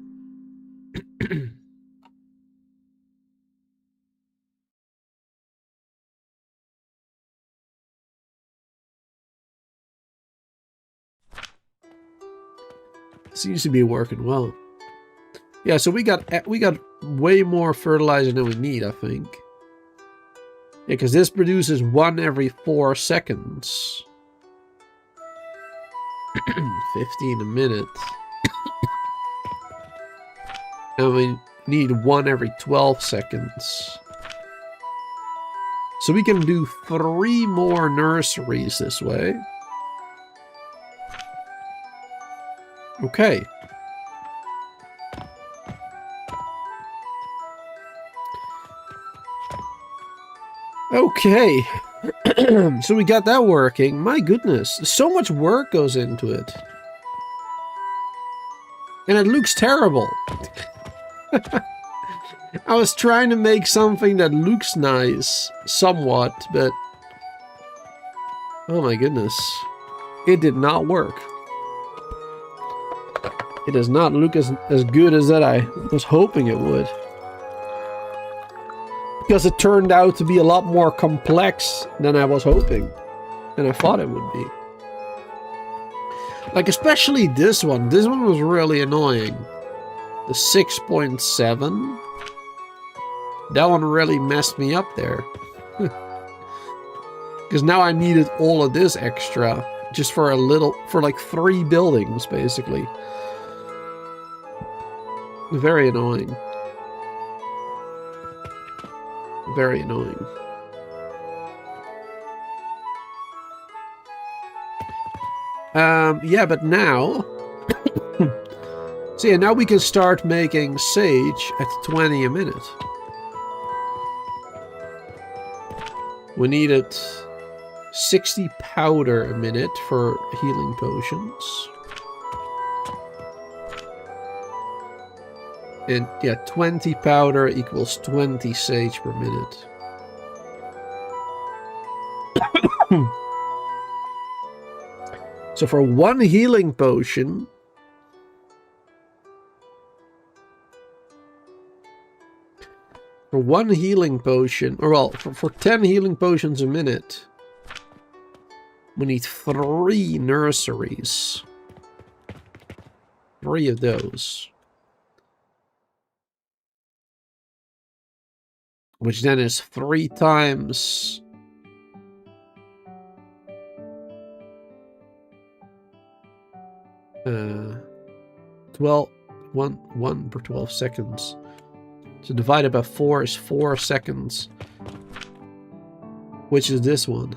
Seems to be working well. Yeah, so we got way more fertilizer than we need, I think. Yeah, because this produces 1 every 4 seconds. 15 a minute. And we need 1 every 12 seconds. So we can do 3 more nurseries this way. Okay. Okay. So we got that working. My goodness. So much work goes into it. And it looks terrible. I was trying to make something that looks nice, somewhat, but... oh my goodness. It did not work. It does not look as good as that I was hoping it would. Because it turned out to be a lot more complex than I was hoping. Than I thought it would be. Like, especially this one. This one was really annoying. The 6.7. That one really messed me up there. Because now I needed all of this extra. Just for like 3 buildings, basically. Very annoying. Very annoying. Yeah, but now... so yeah, now we can start making sage at 20 a minute. We needed 60 powder a minute for healing potions. And yeah, 20 powder equals 20 sage per minute. So for one healing potion, or well, for 10 healing potions a minute, we need 3 nurseries. 3 of those. Which then is 3 times... Uh, 1 per 12 seconds. So divided by 4 is 4 seconds. Which is this one.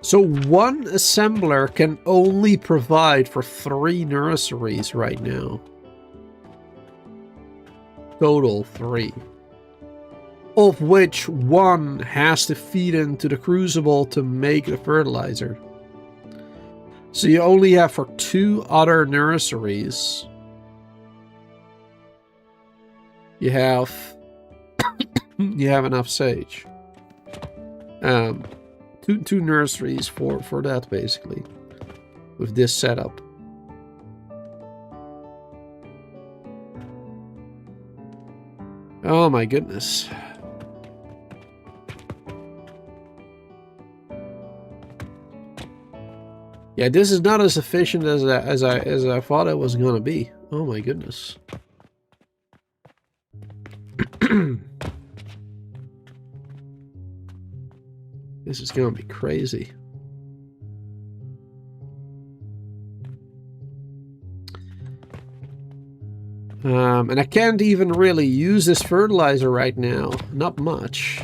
So one assembler can only provide for 3 nurseries right now. Total 3. Of which 1 has to feed into the crucible to make the fertilizer. So you only have for 2 other nurseries. You have enough sage. Two nurseries for that basically. With this setup. Oh my goodness. Yeah, this is not as efficient as I thought it was gonna be. Oh my goodness. This is gonna be crazy. And I can't even really use this fertilizer right now. Not much.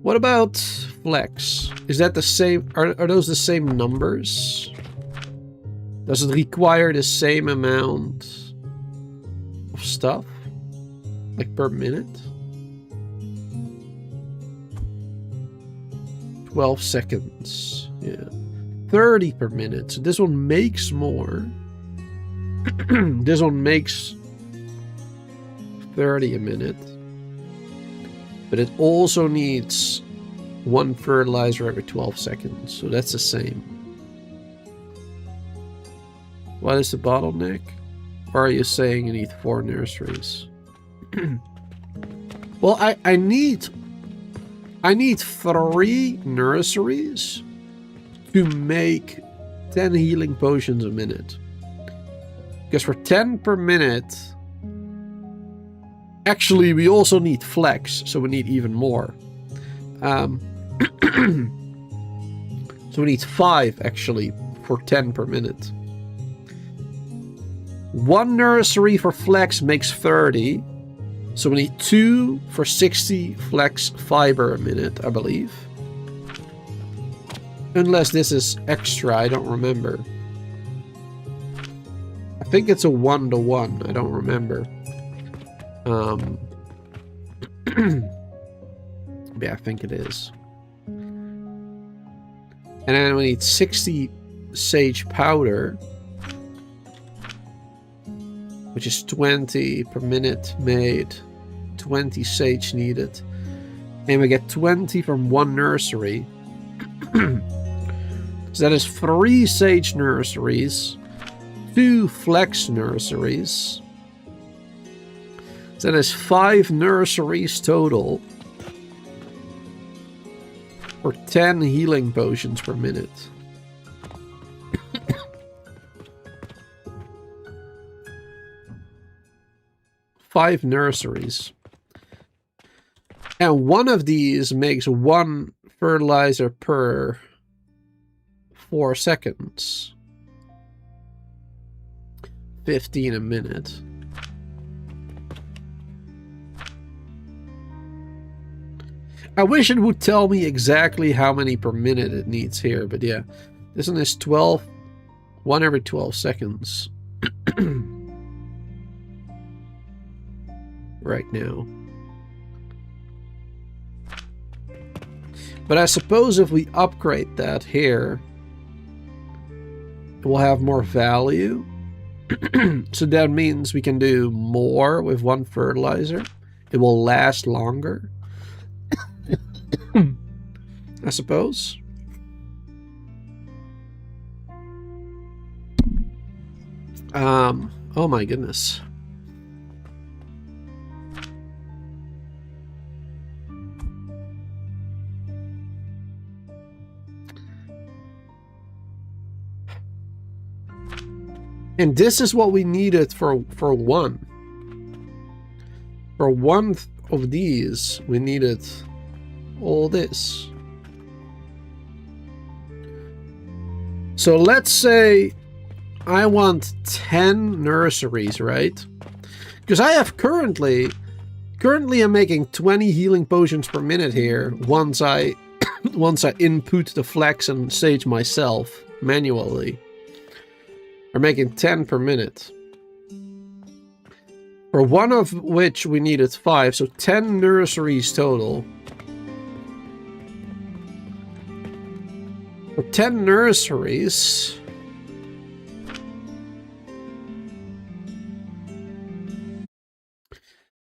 What about flex? Is that the same? Are those the same numbers? Does it require the same amount of stuff? Like per minute? 12 seconds. Yeah. 30 per minute. So this one makes more. This one makes 30 a minute. But it also needs 1 fertilizer every 12 seconds. So that's the same. What is the bottleneck? Or are you saying you need 4 nurseries? Well, I need 3 nurseries to make 10 healing potions a minute. Because for 10 per minute... Actually, we also need flex, so we need even more. So we need 5, actually, for 10 per minute. 1 nursery for flex makes 30. So we need 2 for 60 flex fiber a minute, I believe. Unless this is extra, I don't remember. I think it's a 1-to-1, I don't remember. Yeah, I think it is. And then we need 60 sage powder, which is 20 per minute made, 20 sage needed, and we get 20 from 1 nursery. So that is 3 sage nurseries, 2 flex nurseries. So that is 5 nurseries total for 10 healing potions per minute. Five nurseries. And one of these makes 1 fertilizer per 4 seconds. 15 a minute. I wish it would tell me exactly how many per minute it needs here, but yeah. This one is 12, 1 every 12 seconds. Right now. But I suppose if we upgrade that here, it will have more value. So that means we can do more with one fertilizer. It will last longer, I suppose. Oh my goodness. And this is what we needed for one. For one of these, we needed all this. So let's say I want 10 nurseries, right? Because I have currently I'm making 20 healing potions per minute here once I input the flax and sage myself manually. I'm making 10 per minute. For one of which we needed 5, so 10 nurseries total. For 10 nurseries...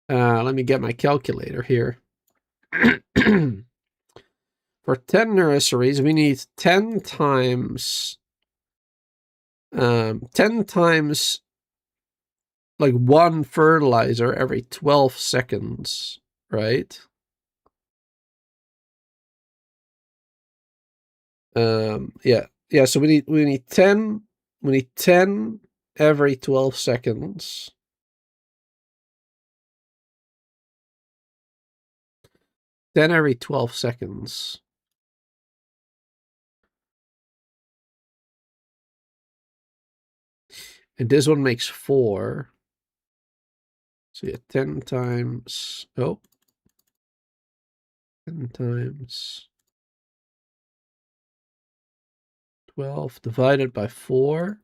let me get my calculator here. For 10 nurseries, we need 10 times... 10 times... like one fertilizer every 12 seconds, right? Yeah, so we need 10 every 12 seconds. 10 every 12 seconds. And this one makes 4. So yeah, 10 times... Oh. 10 times... 12 divided by 4.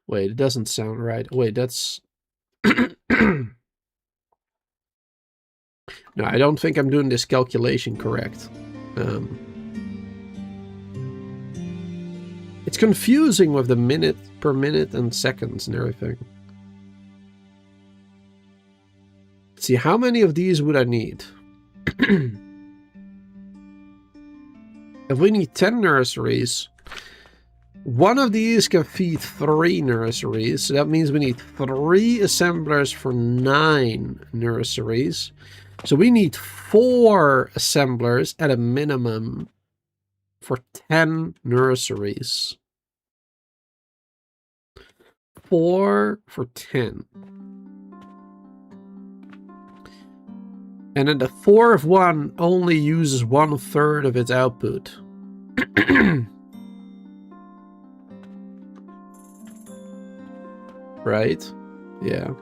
Wait, it doesn't sound right. Wait, that's... No, I don't think I'm doing this calculation correct. It's confusing with the minute per minute and seconds and everything. Let's see, how many of these would I need? If we need 10 nurseries, one of these can feed 3 nurseries. So that means we need 3 assemblers for 9 nurseries. So we need 4 assemblers at a minimum for 10 nurseries. 4 for 10. And then the 4 of 1 only uses 1/3 of its output. Right? Yeah.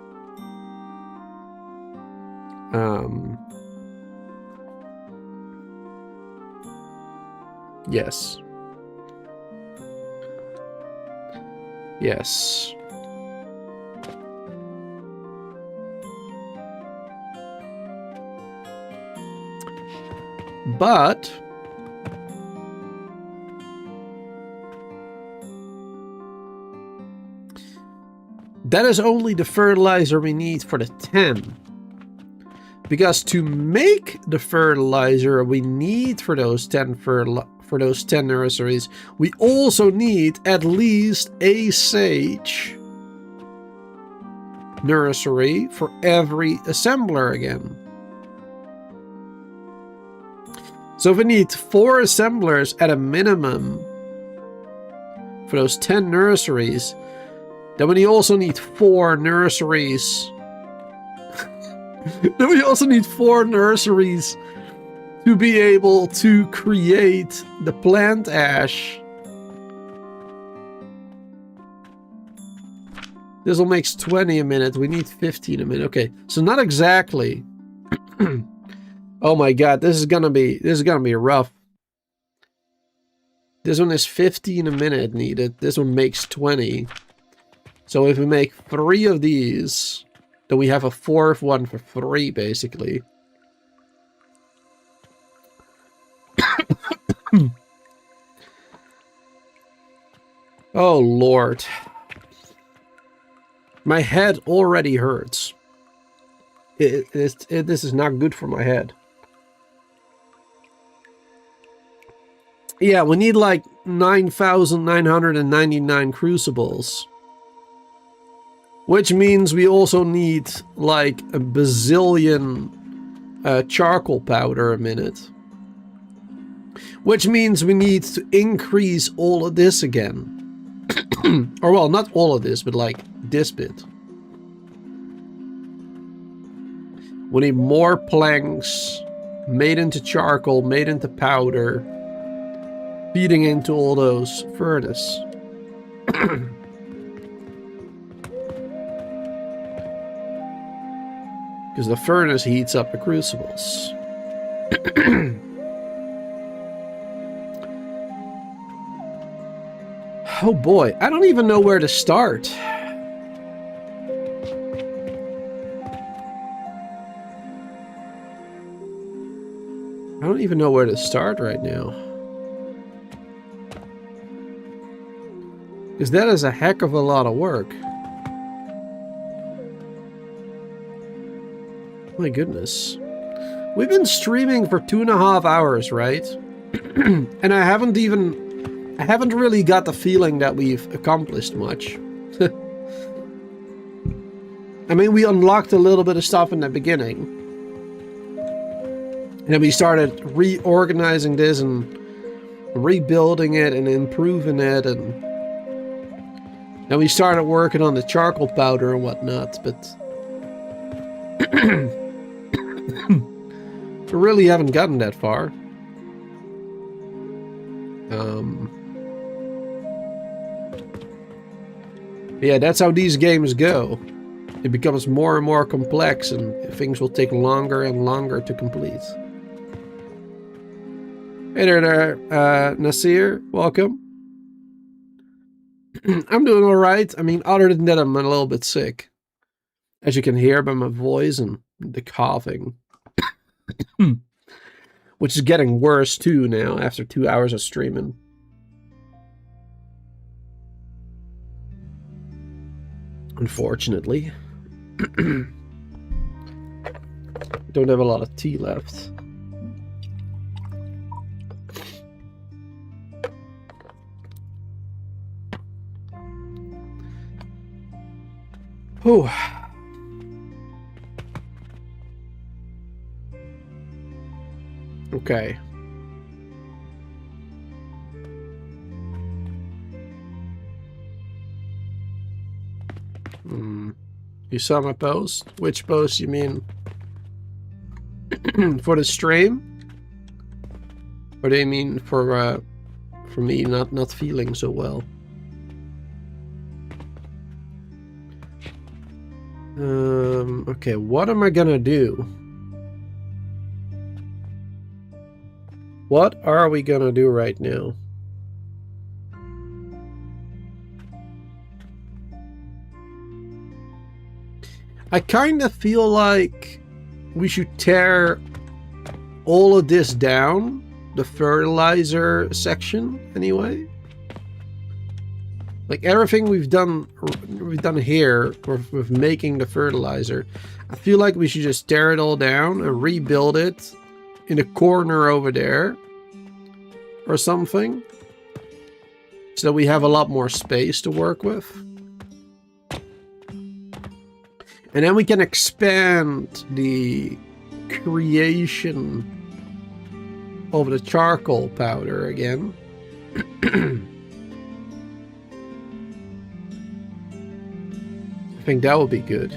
Yes. Yes. But that is only the fertilizer we need for the 10. Because to make the fertilizer we need for those 10 nurseries, we also need at least a sage nursery for every assembler again. So if we need 4 assemblers at a minimum for those 10 nurseries, then we also need 4 nurseries. Then we also need 4 nurseries to be able to create the plant ash. This will make 20 a minute. We need 15 a minute. Okay, so not exactly. Oh my god, this is gonna be rough. This one is 15 a minute needed. This one makes 20. So if we make 3 of these, then we have a 4th one for 3 basically. Oh, Lord. My head already hurts. This is not good for my head. Yeah, we need like 9,999 crucibles. Which means we also need like a bazillion charcoal powder a minute. Which means we need to increase all of this again. Or well, not all of this, but like this bit. We need more planks made into charcoal, made into powder, feeding into all those furnace. Because the furnace heats up the crucibles. Oh boy, I don't even know where to start. I don't even know where to start right now. Because that is a heck of a lot of work. My goodness. We've been streaming for 2.5 hours, right? And I haven't really got the feeling that we've accomplished much. I mean, we unlocked a little bit of stuff in the beginning. And then we started reorganizing this and rebuilding it and improving it. And then we started working on the charcoal powder and whatnot. But we really haven't gotten that far. Yeah, that's how these games go. It becomes more and more complex and things will take longer and longer to complete. Hey there, Nasir. Welcome. I'm doing alright. I mean, other than that, I'm a little bit sick. As you can hear by my voice and the coughing. Which is getting worse too now after 2 hours of streaming. Unfortunately. Don't have a lot of tea left. Whew. Okay. You saw my post? Which post you mean? For the stream? Or do you mean for me not feeling so well? Okay, what am I gonna do? What are we gonna do right now? I kind of feel like we should tear all of this down, the fertilizer section anyway. Like everything we've done here with making the fertilizer, I feel like we should just tear it all down and rebuild it in a corner over there or something, so that we have a lot more space to work with. And then we can expand the creation of the charcoal powder again. I think that would be good.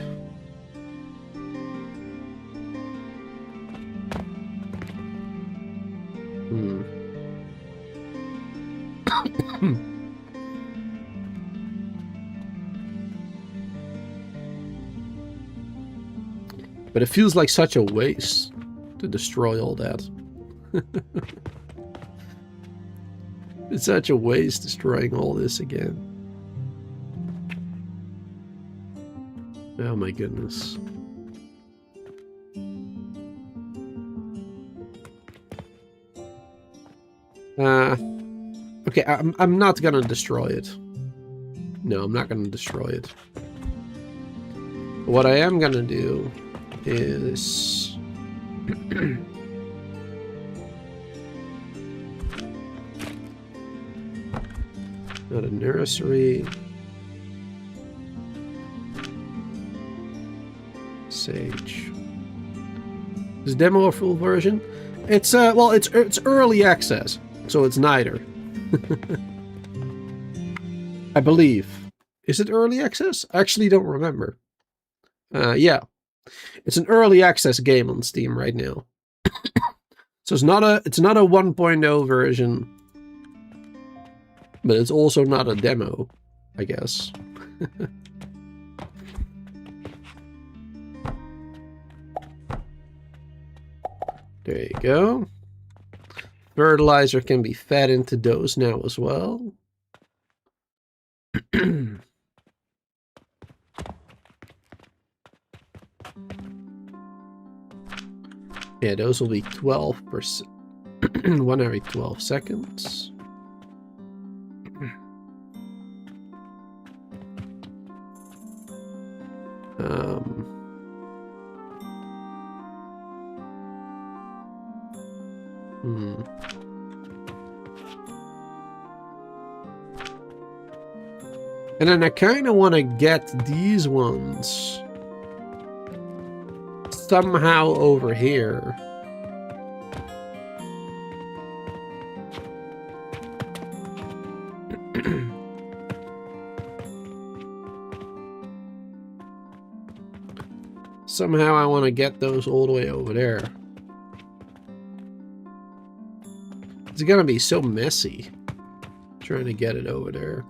But it feels like such a waste to destroy all that. It's such a waste destroying all this again. Oh my goodness. Okay, I'm not gonna destroy it. No, I'm not going to destroy it. What I am going to do is... not a nursery. Sage. Is demo a full version? It's well, it's early access, so it's neither. I believe. Is it early access? I actually don't remember. Yeah, it's an early access game on Steam right now. So it's not a 1.0 version, but it's also not a demo, I guess. There you go. Fertilizer can be fed into those now as well. Yeah, those will be 12%. 1 every 12 seconds. And then I kind of want to get these ones somehow over here. Somehow I want to get those all the way over there. It's gonna be so messy trying to get it over there.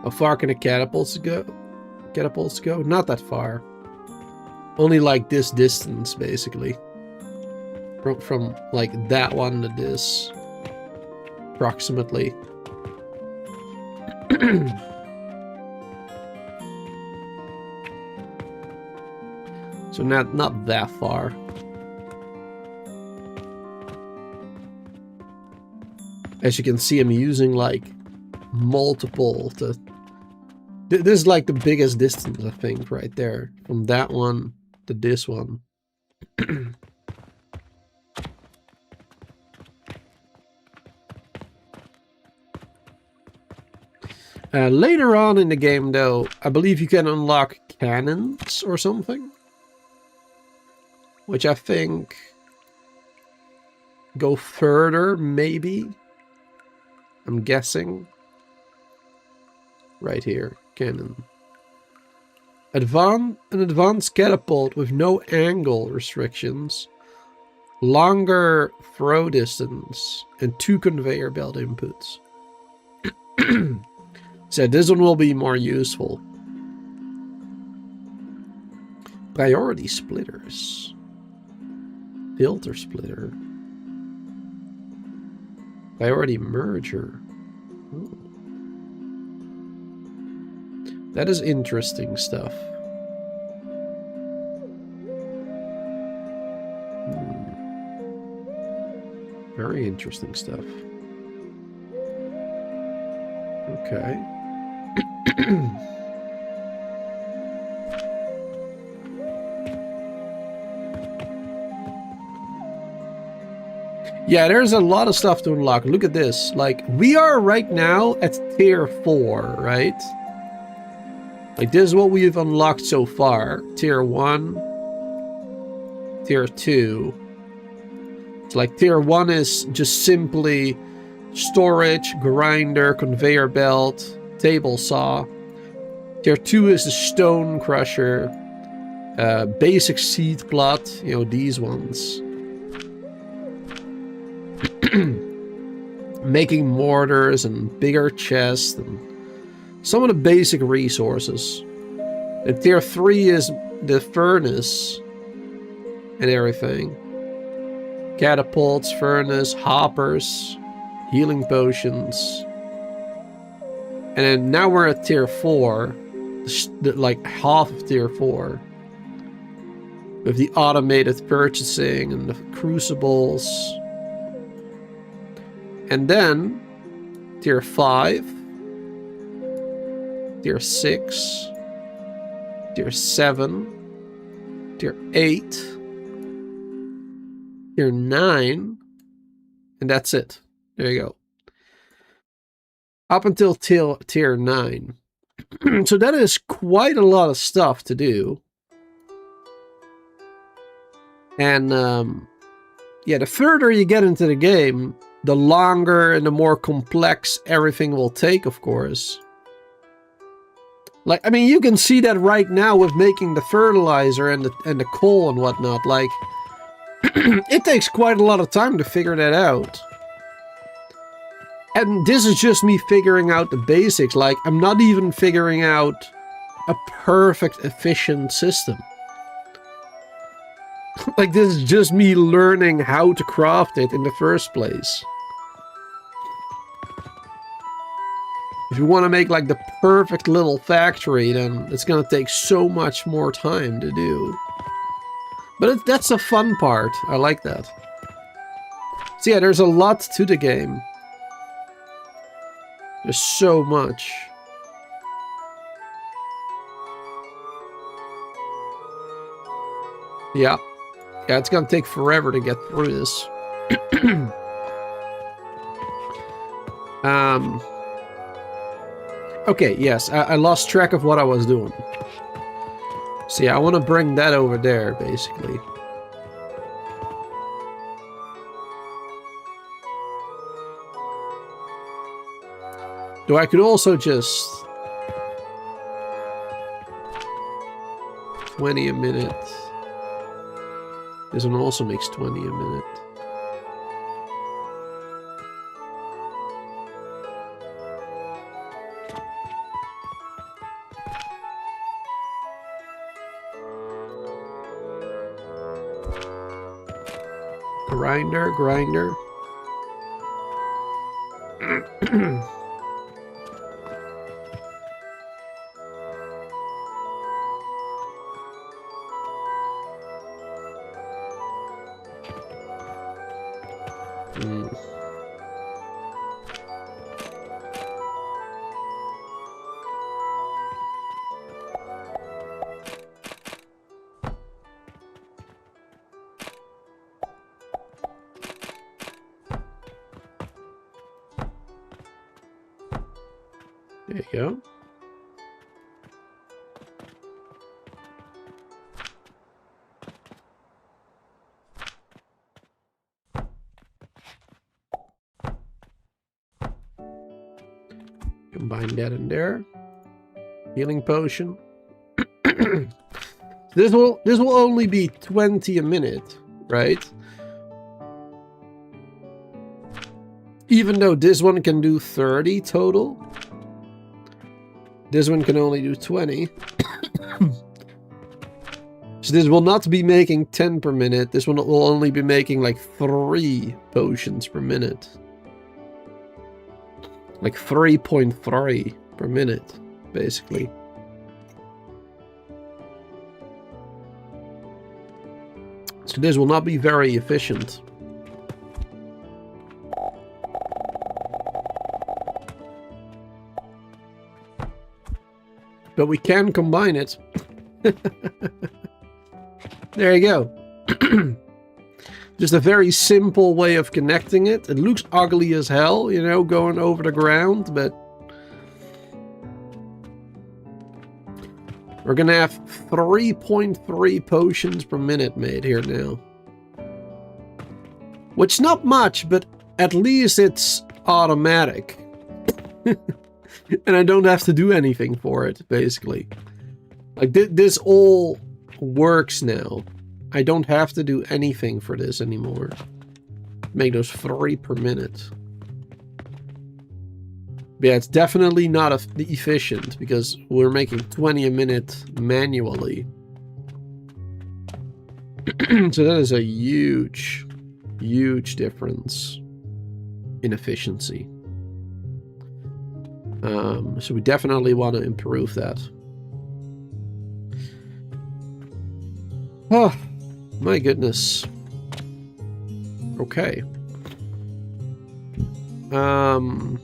How far can the catapults go? Not that far. Only like this distance, basically. From like that one to this. Approximately. So not that far. As you can see, I'm using like multiple to... This is like the biggest distance, I think, right there. From that one to this one. Later on in the game, though, I believe you can unlock cannons or something. Which I think go further, maybe. I'm guessing. Right here, cannon. An advanced catapult with no angle restrictions. Longer throw distance. And 2 conveyor belt inputs. So this one will be more useful. Priority splitters. Filter splitter. Priority merger. Ooh. That is interesting stuff. Very interesting stuff. Okay. Yeah, there's a lot of stuff to unlock. Look at this. Like, we are right now at tier 4, right? Like, this is what we've unlocked so far. Tier 1. Tier 2. It's like tier 1 is just simply storage, grinder, conveyor belt, table saw. Tier 2 is the stone crusher. Basic seed plot. You know, these ones. Making mortars and bigger chests and some of the basic resources. And tier 3 is the furnace and everything. Catapults, furnace, hoppers, healing potions. And then now we're at tier 4, like half of tier 4. With the automated purchasing and the crucibles. And then tier 5, tier 6, tier 7, tier 8, tier 9, and that's it. There you go. Up until tier 9. So that is quite a lot of stuff to do. And yeah, the further you get into the game, the longer and the more complex everything will take, of course. Like, I mean, you can see that right now with making the fertilizer and the coal and whatnot. Like, it takes quite a lot of time to figure that out. And this is just me figuring out the basics. Like, I'm not even figuring out a perfect, efficient system. Like, this is just me learning how to craft it in the first place. If you want to make, like, the perfect little factory, then it's going to take so much more time to do. But that's the fun part. I like that. So yeah, there's a lot to the game. There's so much. Yeah. Yeah, it's gonna take forever to get through this. Okay, yes, I lost track of what I was doing. So yeah, I want to bring that over there, basically. Though I could also just 20 a minute. This one also makes 20 a minute. Grinder. There you go. Combine that in there. Healing potion. This will only be 20 a minute, right? Even though this one can do 30 total. This one can only do 20. So this will not be making 10 per minute. This one will only be making like 3 potions per minute. Like 3.3 per minute, basically. So this will not be very efficient. But we can combine it. There you go. Just a very simple way of connecting it. It looks ugly as hell, you know, going over the ground, but we're gonna have 3.3 potions per minute made here now. Which not much, but at least it's automatic. And I don't have to do anything for it, basically. Like, this all works now. I don't have to do anything for this anymore. Make those 3 per minute. But yeah, it's definitely not efficient, because we're making 20 a minute manually. So that is a huge, huge difference in efficiency. So we definitely want to improve that. Oh, my goodness. Okay. Um...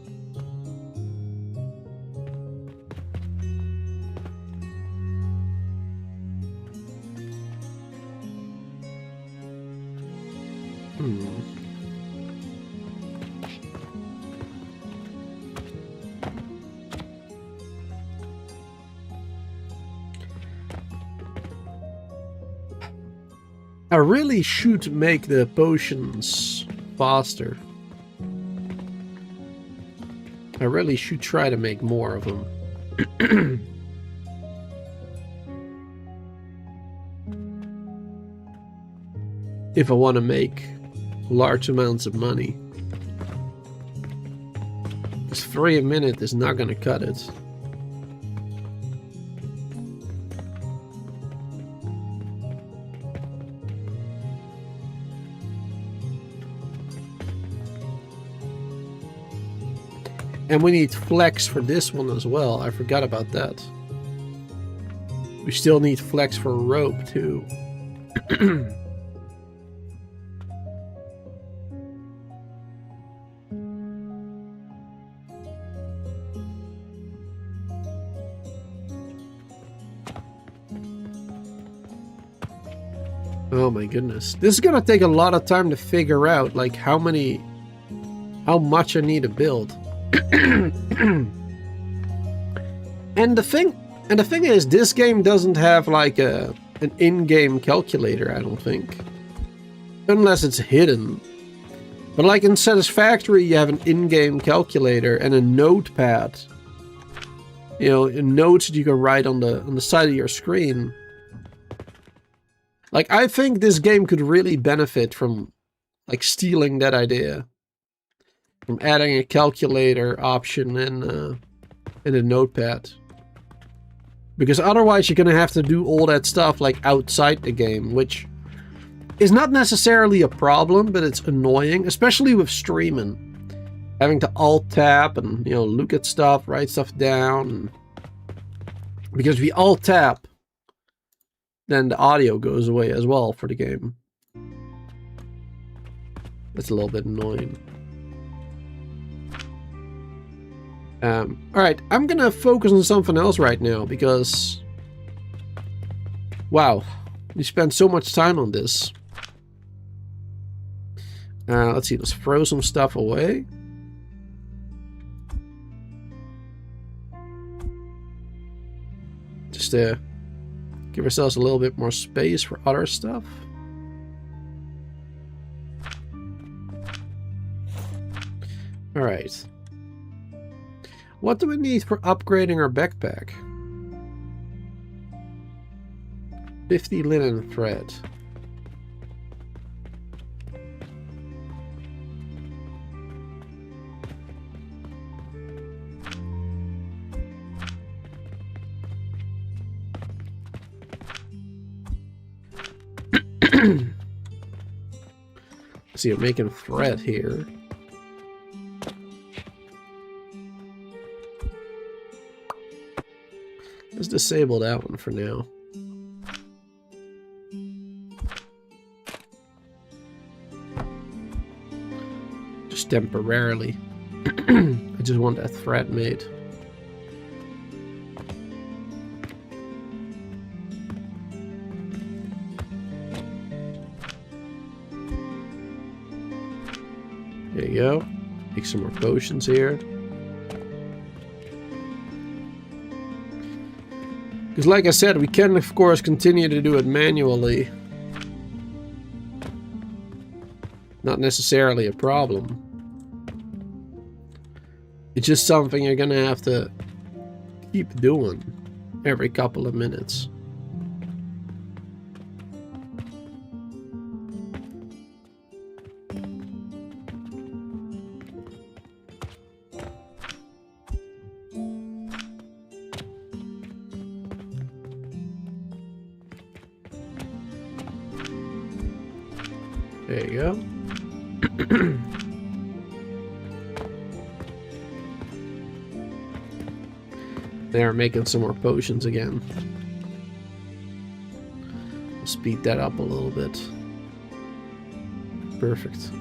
I really should make the potions faster. I really should try to make more of them. If I want to make large amounts of money. Because 3 a minute is not going to cut it. And we need flex for this one as well. I forgot about that. We still need flex for rope too. Oh my goodness. This is gonna take a lot of time to figure out like how much I need to build. And the thing is, this game doesn't have like an in-game calculator, I don't think. Unless it's hidden. But like in Satisfactory, you have an in-game calculator and a notepad. You know, notes that you can write on the side of your screen. Like, I think this game could really benefit from like stealing that idea. From adding a calculator option in a notepad. Because otherwise you're gonna have to do all that stuff like outside the game, which is not necessarily a problem, but it's annoying, especially with streaming. Having to alt-tab and, you know, look at stuff, write stuff down. Because if you alt-tab, then the audio goes away as well for the game. That's a little bit annoying. Alright, I'm gonna focus on something else right now because... Wow, we spent so much time on this. Let's see, let's throw some stuff away. Just to give ourselves a little bit more space for other stuff. Alright. What do we need for upgrading our backpack? 50 linen thread. See, I'm making thread here. Let's disable that one for now. Just temporarily. I just want that thread made. There you go. Make some more potions here. Because like I said, we can of course continue to do it manually. Not necessarily a problem. It's just something you're gonna have to keep doing every couple of minutes. There you go. They're making some more potions again. We'll speed that up a little bit. Perfect.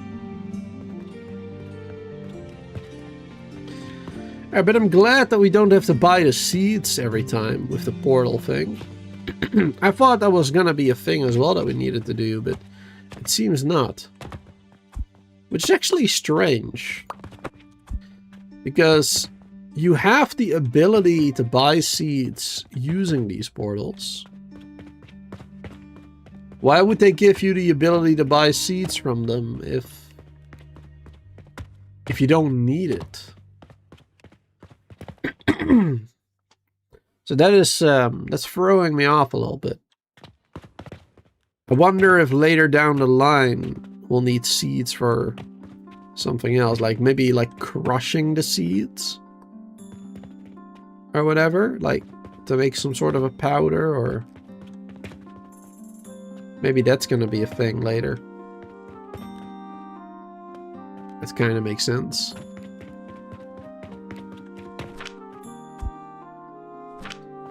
But I'm glad that we don't have to buy the seeds every time with the portal thing. I thought that was gonna be a thing as well that we needed to do, but it seems not. Which is actually strange. Because you have the ability to buy seeds using these portals. Why would they give you the ability to buy seeds from them if you don't need it? So that is that's throwing me off a little bit. I wonder if later down the line we'll need seeds for something else, like maybe like crushing the seeds or whatever, like to make some sort of a powder, or maybe that's gonna be a thing later. That kind of makes sense.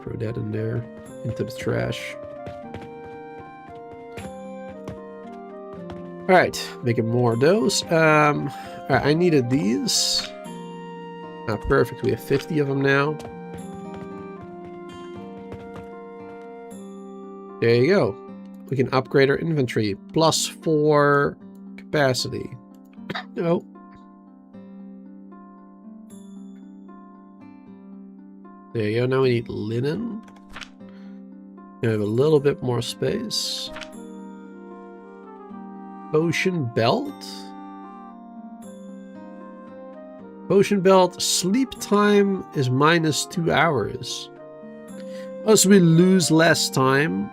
Throw that in there, into the trash. Alright, making more of those. Alright, I needed these. Perfect, we have 50 of them now. There you go. We can upgrade our inventory. +4 capacity. Oh. There you go, now we need linen. We have a little bit more space. Potion belt. Potion belt, sleep time is -2 hours. Oh, so we lose less time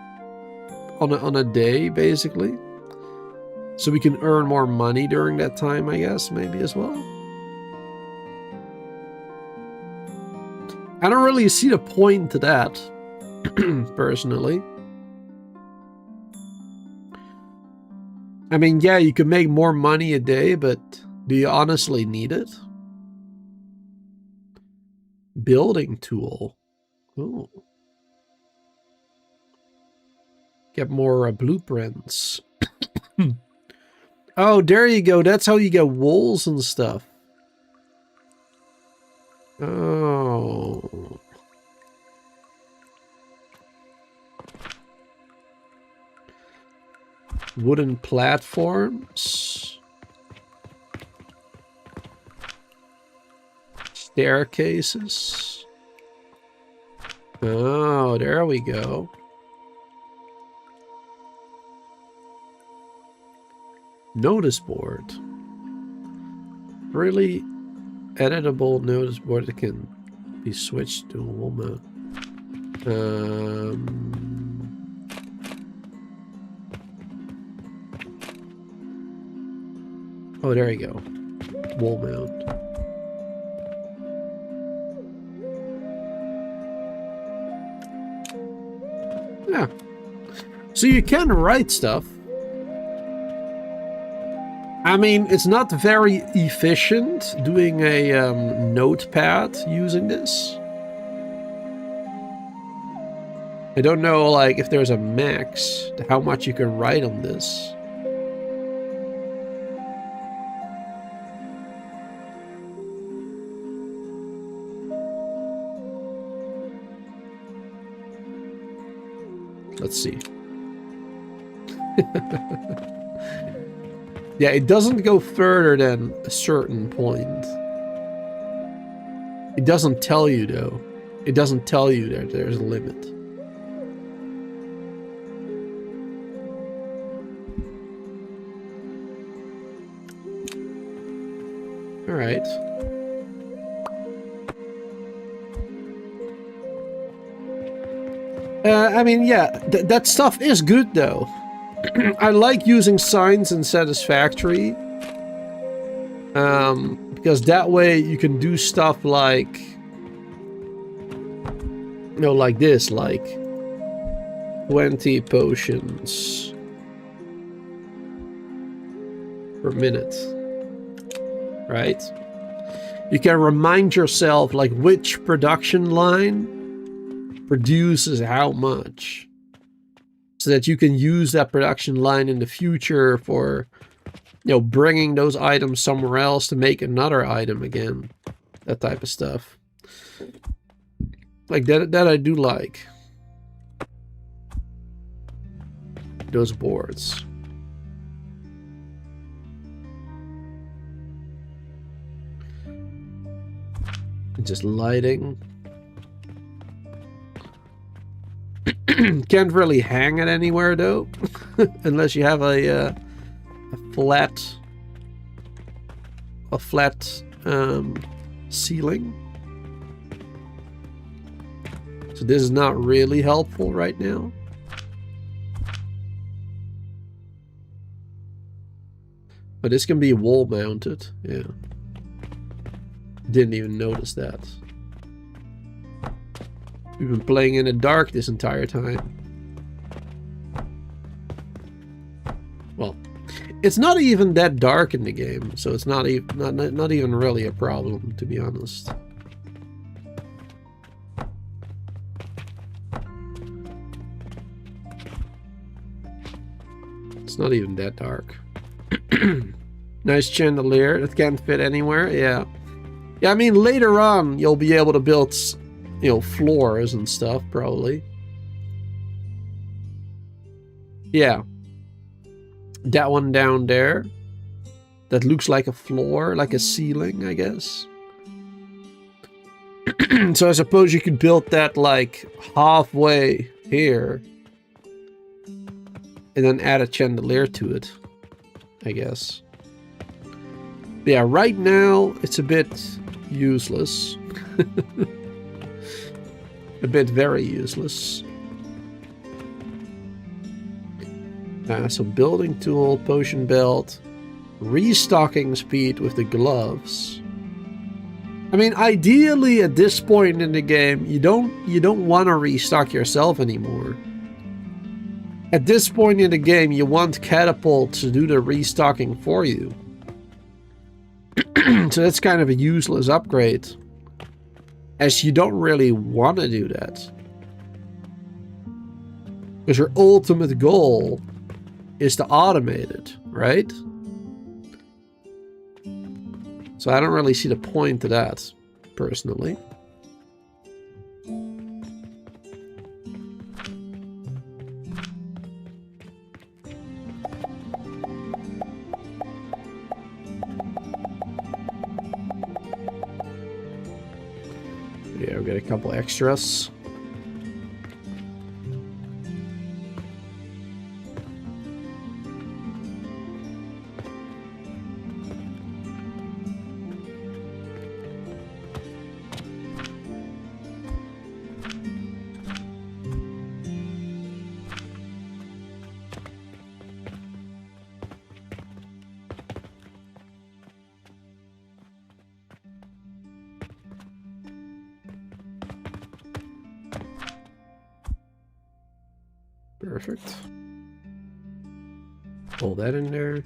on a day, basically. So we can earn more money during that time, I guess, maybe as well. I don't really see the point to that, personally. I mean, yeah, you can make more money a day, but do you honestly need it? Building tool. Ooh. Get more blueprints. Oh, there you go. That's how you get wools and stuff. Oh. Wooden platforms. Staircases. Oh, there we go. Notice board. Really editable notice board that can be switched to a wall mount. Oh, there you go. Wall mount. Yeah. So you can write stuff. I mean, it's not very efficient doing a notepad using this. I don't know, like, if there's a max to how much you can write on this. Let's see. Yeah, it doesn't go further than a certain point. It doesn't tell you, though. It doesn't tell you that there's a limit. All right. I mean, yeah, that stuff is good, though. I like using signs in Satisfactory. Because that way you can do stuff like... You know, like this, like... 20 potions per minute. Right? You can remind yourself, like, which production line produces how much, so that you can use that production line in the future for, you know, bringing those items somewhere else to make another item again, that type of stuff. Like that I do like. Those boards. Just lighting. Can't really hang it anywhere though, unless you have a flat ceiling. So this is not really helpful right now. But this can be wall mounted. Yeah. Didn't even notice that. We've been playing in the dark this entire time. Well, it's not even that dark in the game, so it's not even really a problem, to be honest. It's not even that dark. Nice chandelier that can't fit anywhere. Yeah. Yeah, I mean, later on, you'll be able to build, you know, floors and stuff, probably. Yeah. That one down there. That looks like a floor, like a ceiling, I guess. So I suppose you could build that, like, halfway here. And then add a chandelier to it, I guess. But yeah, right now, it's a bit useless. A bit very useless. So building tool, potion belt, restocking speed with the gloves. I mean, ideally at this point in the game, you don't want to restock yourself anymore. At this point in the game, you want Catapult to do the restocking for you. So that's kind of a useless upgrade, as you don't really want to do that. Because your ultimate goal is to automate it, right? So I don't really see the point to that, personally. Yeah, we got a couple extras. Perfect. Pull that in there.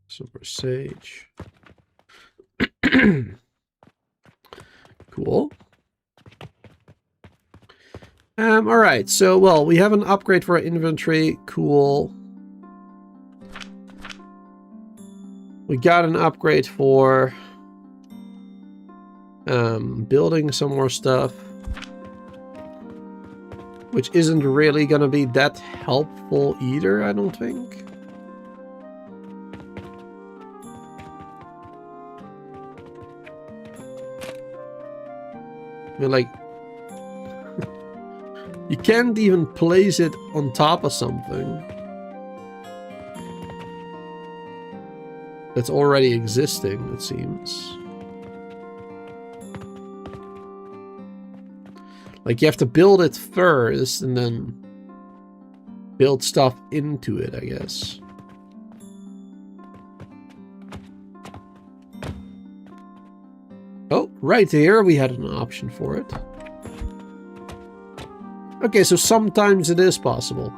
Some more sage. Cool. Alright, so, well, we have an upgrade for our inventory. Cool. We got an upgrade for building some more stuff, which isn't really gonna be that helpful either, I don't think. I mean, like, you can't even place it on top of something that's already existing, it seems. Like, you have to build it first, and then build stuff into it, I guess. Oh, right here we had an option for it. Okay, so sometimes it is possible.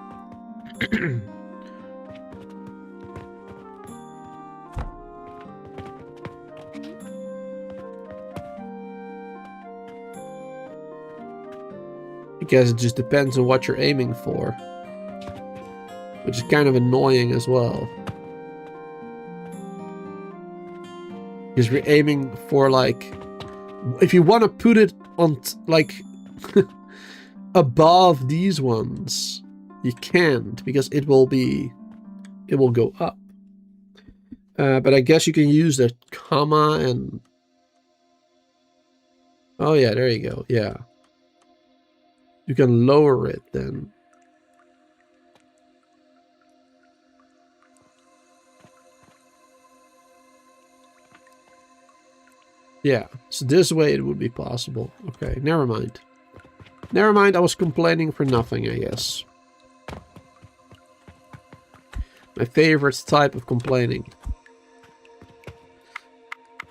Because it just depends on what you're aiming for. Which is kind of annoying as well. Because we're aiming for like, if you want to put it on like above these ones, you can't, because it will go up. But I guess you can use the comma and... Oh yeah, there you go, yeah. You can lower it then. Yeah, so this way it would be possible. Okay, never mind. Never mind, I was complaining for nothing, I guess. My favorite type of complaining.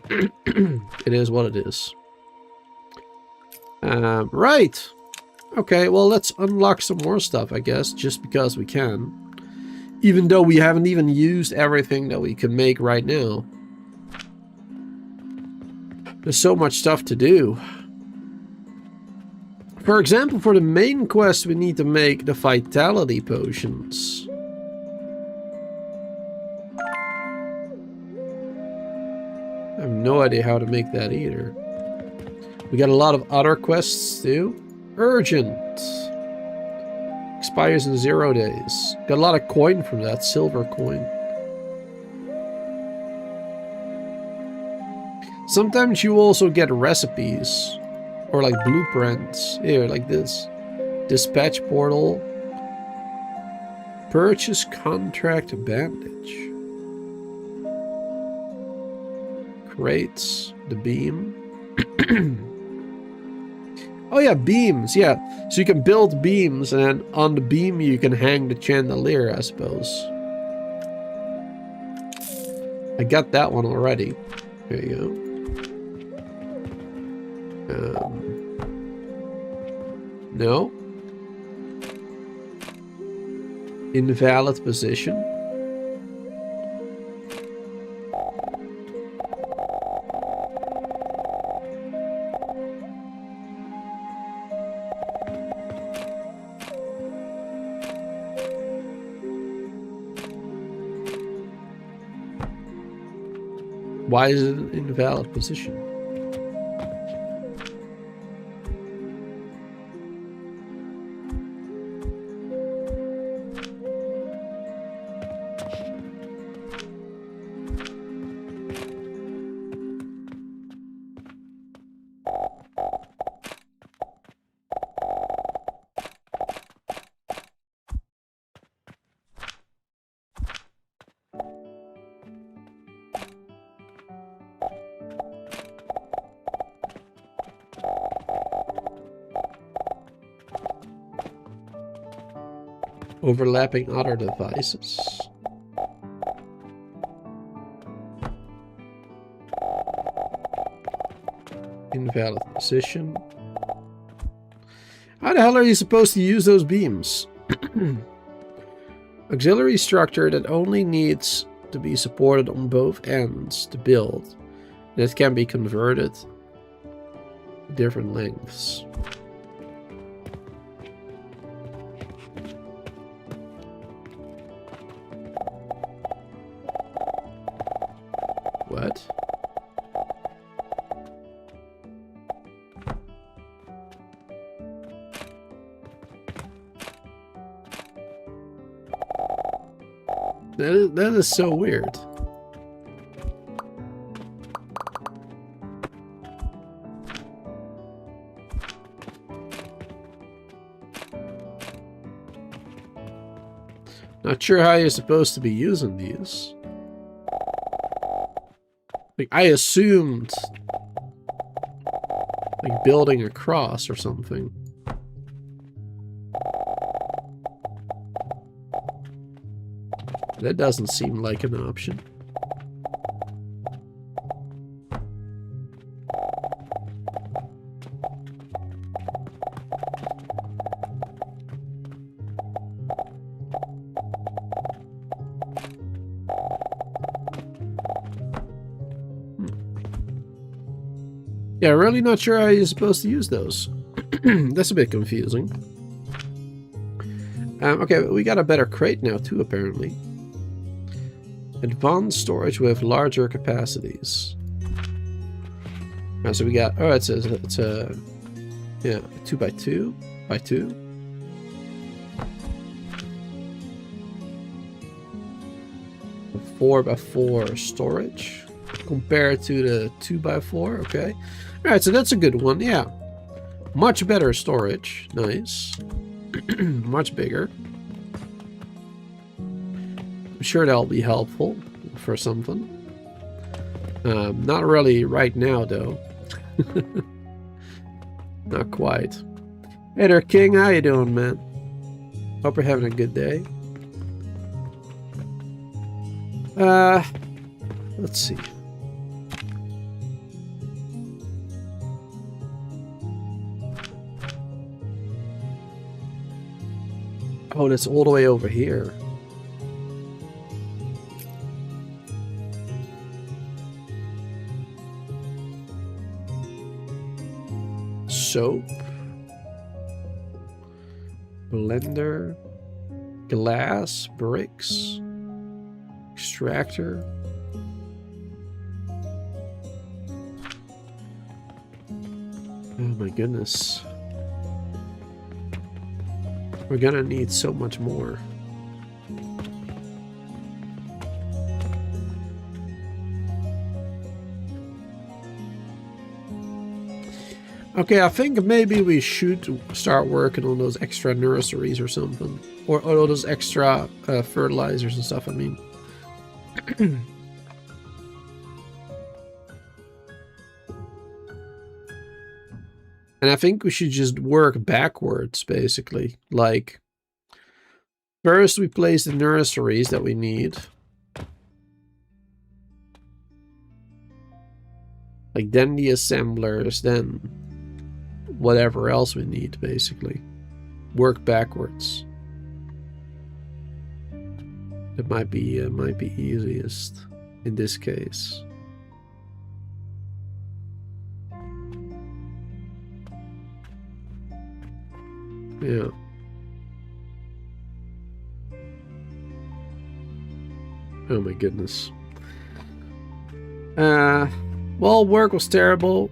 It is what it is. Right. Okay, well, let's unlock some more stuff, I guess, just because we can. Even though we haven't even used everything that we can make right now. There's so much stuff to do. For example, for the main quest, we need to make the vitality potions. I have no idea how to make that either. We got a lot of other quests too. Urgent. Expires in 0 days. Got a lot of coin from that, silver coin. Sometimes you also get recipes. Or like blueprints. Here, like this. Dispatch portal. Purchase contract bandage. Crates. The beam. Oh yeah, beams, yeah. So you can build beams, and then on the beam you can hang the chandelier, I suppose. I got that one already. There you go. No. Invalid position. Why is it an invalid position? Overlapping other devices. Invalid position. How the hell are you supposed to use those beams? Auxiliary structure that only needs to be supported on both ends to build. That can be converted to different lengths. What? That is so weird. Not sure how you're supposed to be using these. Like, I assumed like building a cross or something. That doesn't seem like an option. Yeah, really not sure how you're supposed to use those. That's a bit confusing. Okay, we got a better crate now too, apparently. Advanced storage with larger capacities. Alright, so we got, oh, it's a yeah, 2x2 by 2. A 4x4 storage compared to the 2x4. Okay. Alright, so that's a good one. Yeah. Much better storage. Nice. Much bigger. I'm sure that'll be helpful for something. Not really right now, though. Not quite. Hey there, King. How you doing, man? Hope you're having a good day. Let's see. Oh, that's all the way over here. Soap. Blender. Glass. Bricks. Extractor. Oh my goodness. We're gonna need so much more. Okay, I think maybe we should start working on those extra nurseries or something. Or those extra fertilizers and stuff, I mean. And I think we should just work backwards, basically. Like, first we place the nurseries that we need. Like, then the assemblers, then whatever else we need, basically. Work backwards. It might be easiest in this case. Yeah. Oh my goodness. Well, work was terrible,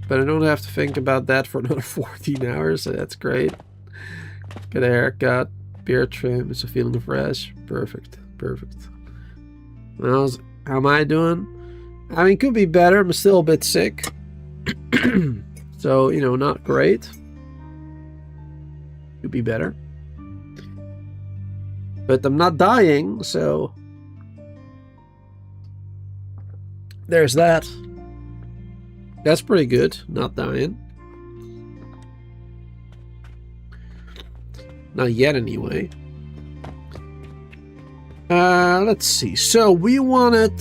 but I don't have to think about that for another 14 hours, so that's great. Get a haircut, beard trim, it's a feeling fresh. Perfect, perfect. How am I doing? I mean, could be better. I'm still a bit sick. So, you know, not great. Could be better. But I'm not dying, so there's that. That's pretty good, not dying. Not yet, anyway. Let's see. So we wanted...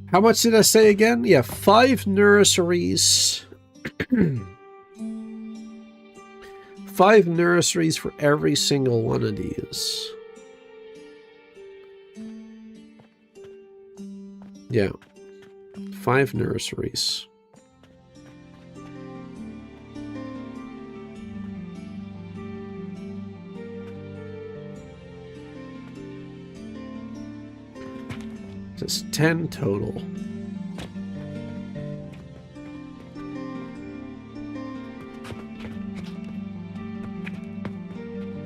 How much did I say again? Yeah, 5 nurseries. 5 nurseries for every single one of these. Yeah. 5 nurseries. That's 10 total.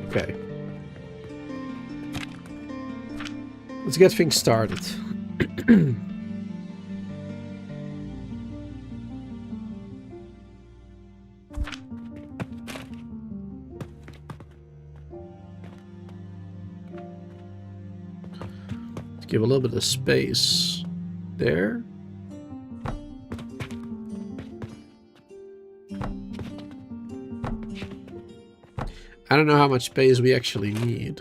Okay. Let's get things started. Give a little bit of space there. I don't know how much space we actually need.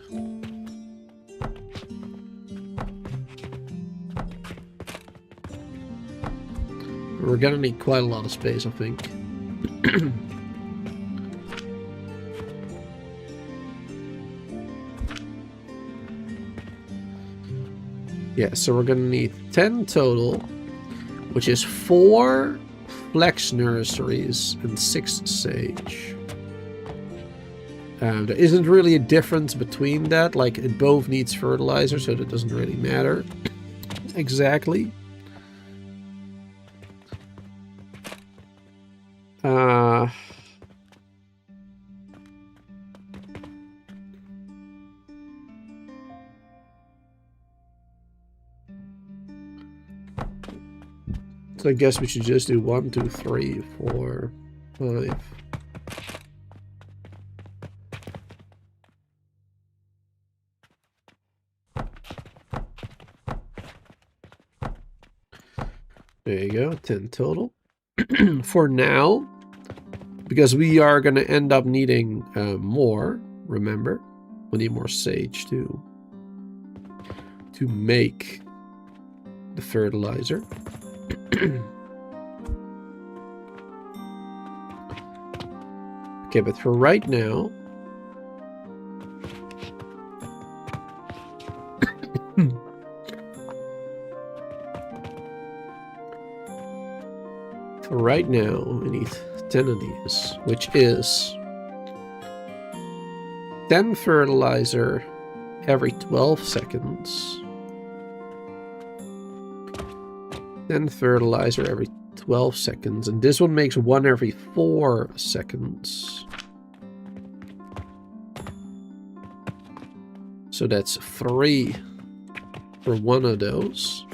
We're gonna need quite a lot of space, I think. Yeah, so we're gonna need 10 total, which is 4 flex nurseries and 6 sage. There isn't really a difference between that. Like, it both needs fertilizer, so that doesn't really matter exactly. So I guess we should just do 1, 2, 3, 4, 5. There you go, 10 total. For now, because we are going to end up needing more, remember? We need more sage too, to make the fertilizer. Okay, but for right now, we need 10 of these, which is 10 fertilizer every 12 seconds. 10 fertilizer every 12 seconds, and this one makes 1 every 4 seconds. So that's 3 for one of those.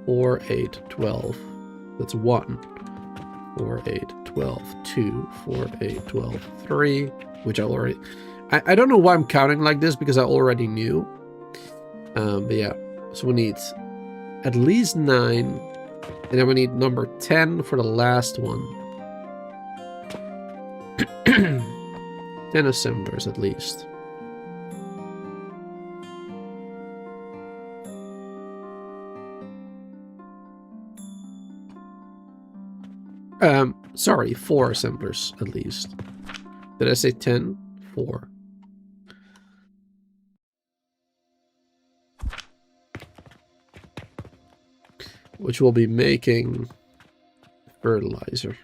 4, 8, 12. That's 1. 4, 8, 12, 2, 4, 8, 12, 3, which I already... I don't know why I'm counting like this, because I already knew. But yeah, so we need at least 9, and then we need number 10 for the last one. 10 assemblers at least. Sorry, 4 assemblers at least. Did I say 10? 4. Which will be making fertilizer.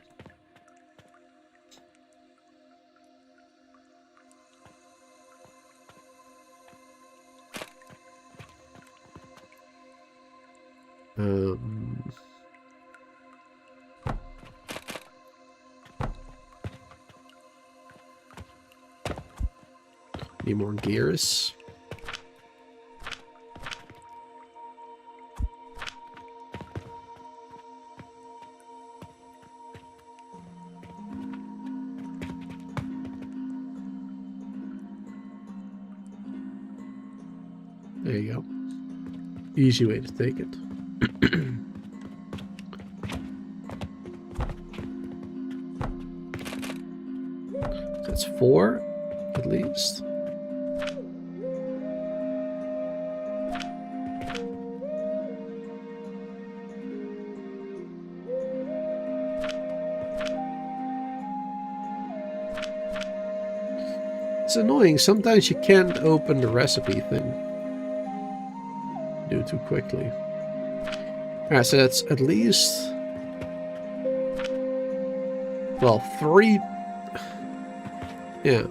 Need more gears. There you go. Easy way to take it. That's 4, at least. It's annoying. Sometimes you can't open the recipe thing. Do it too quickly. Alright, so that's at least... well, 3... yeah.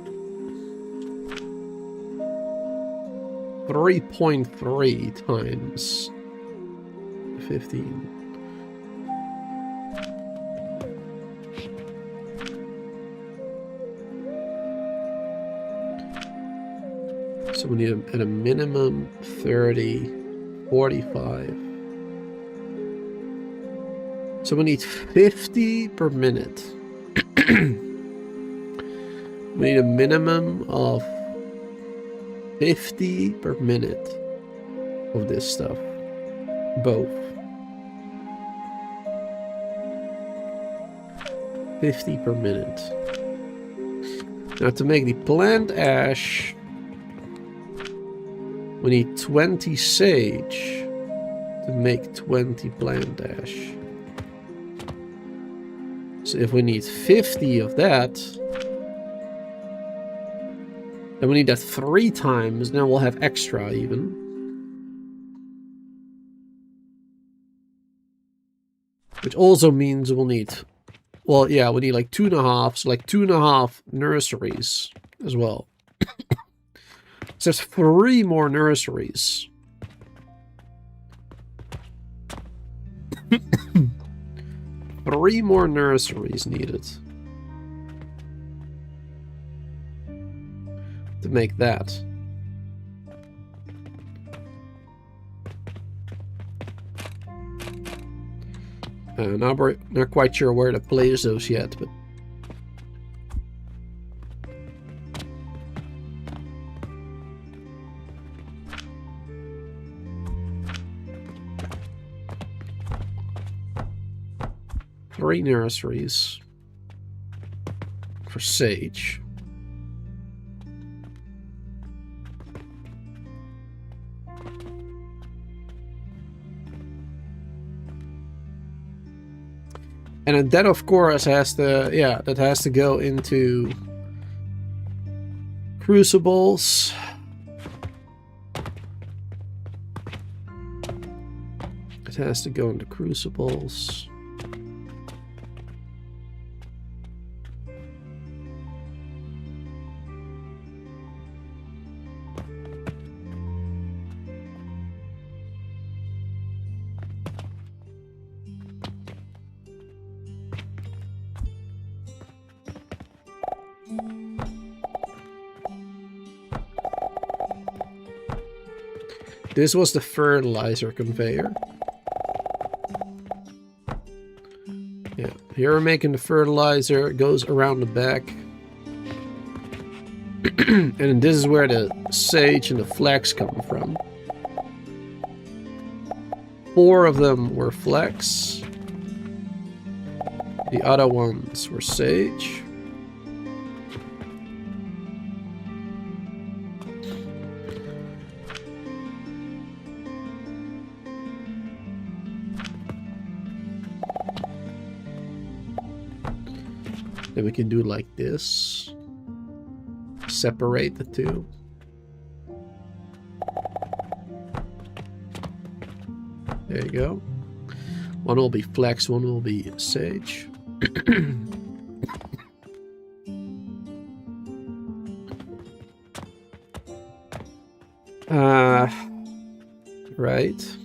3.3 times 15. So we need at a minimum 30, 45. So we need 50 per minute. We need a minimum of 50 per minute of this stuff. Both. 50 per minute. Now to make the plant ash, we need 20 sage to make 20 plant ash. So if we need 50 of that, then we need that 3 times, then we'll have extra even. Which also means we'll need, well, yeah, we need like 2.5, so like 2.5 nurseries as well. So there's 3 more nurseries. 3 more nurseries needed to make that. Now we're not quite sure where to place those yet, but three nurseries for sage. And that, of course, has to, yeah, that has to go into crucibles. It has to go into crucibles. This was the fertilizer conveyor. Yeah, here we're making the fertilizer. It goes around the back. And this is where the sage and the flax come from. 4 of them were flax. The other ones were sage. Then we can do like this. Separate the 2. There you go. One will be flax, one will be sage. Right.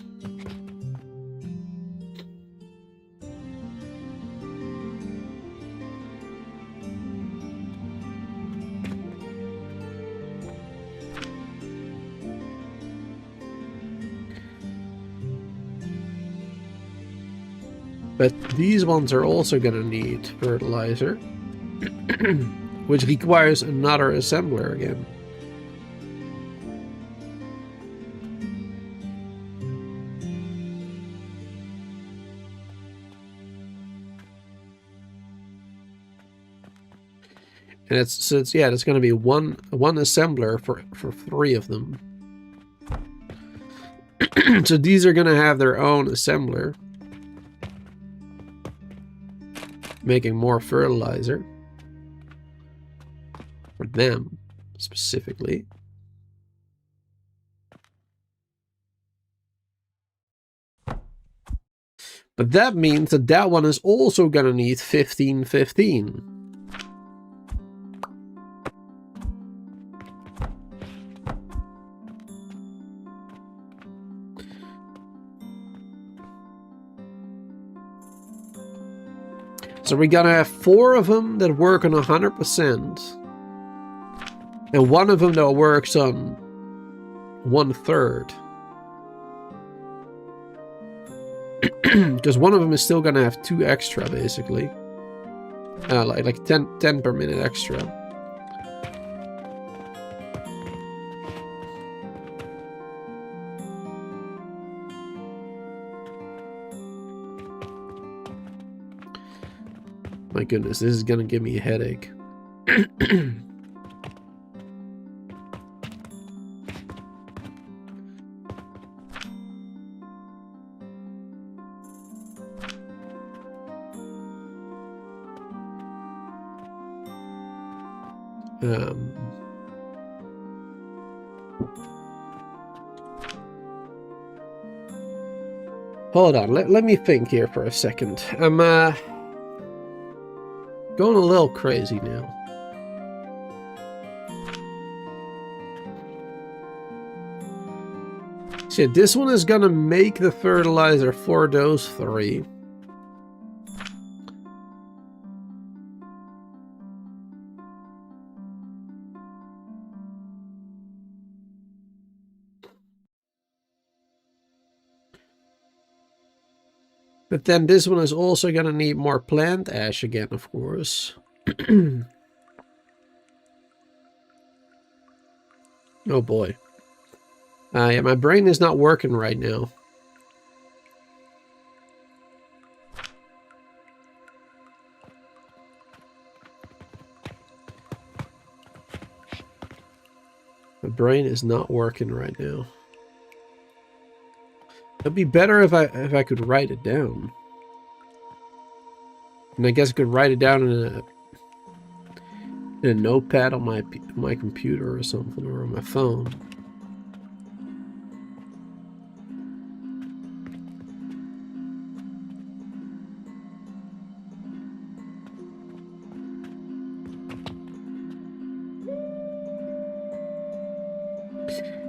But these ones are also going to need fertilizer, which requires another assembler again. And it's going to be one assembler for 3 of them. So these are going to have their own assembler, making more fertilizer for them specifically. But that means that that one is also going to need 1515. So we're gonna have 4 of them that work on 100%, and 1 of them that works on 1/3. Because 1 of them is still gonna have 2 extra, basically, like 10 per minute extra. My goodness, this is gonna give me a headache. Hold on, let me think here for a second. I'm going a little crazy now. So yeah, this one is gonna make the fertilizer for those 3. But then this one is also gonna need more plant ash again, of course. Oh boy. Yeah, my brain is not working right now. My brain is not working right now. It'd be better if I could write it down. And I guess I could write it down in a notepad on my computer or something, or on my phone.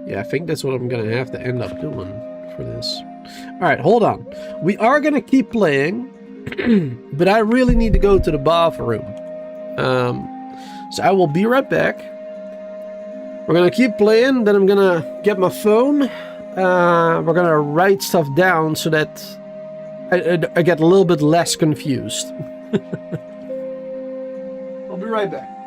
Yeah, I think that's what I'm gonna have to end up doing for this. Alright, hold on. We are gonna keep playing, but I really need to go to the bathroom. So I will be right back. We're gonna keep playing, then I'm gonna get my phone. We're gonna write stuff down so that I get a little bit less confused. I'll be right back.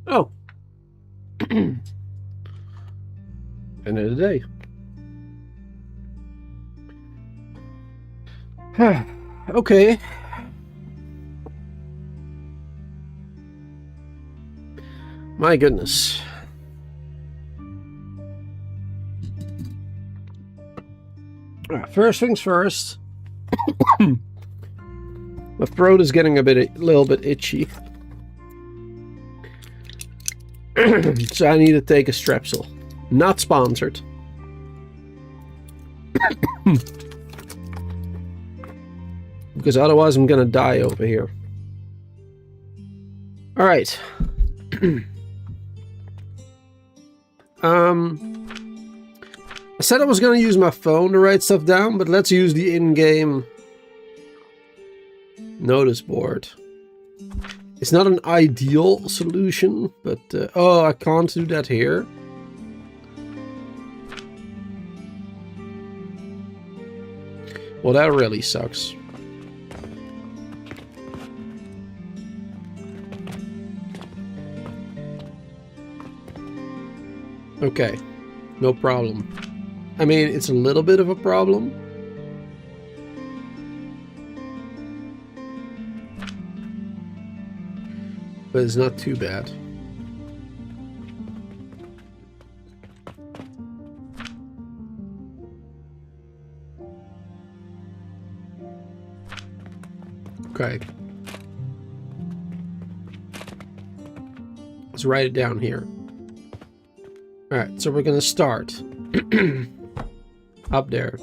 Oh. End of the day. Okay. My goodness. First things first. My throat is getting a little bit itchy. So I need to take a Strepsil. Not sponsored. Because otherwise I'm gonna die over here. Alright. I said I was gonna use my phone to write stuff down, but let's use the in-game notice board. It's not an ideal solution, but oh, I can't do that here. Well, that really sucks. Okay, no problem. I mean, it's a little bit of a problem, but it's not too bad. Okay. Let's write it down here. Alright, so we're gonna start up there.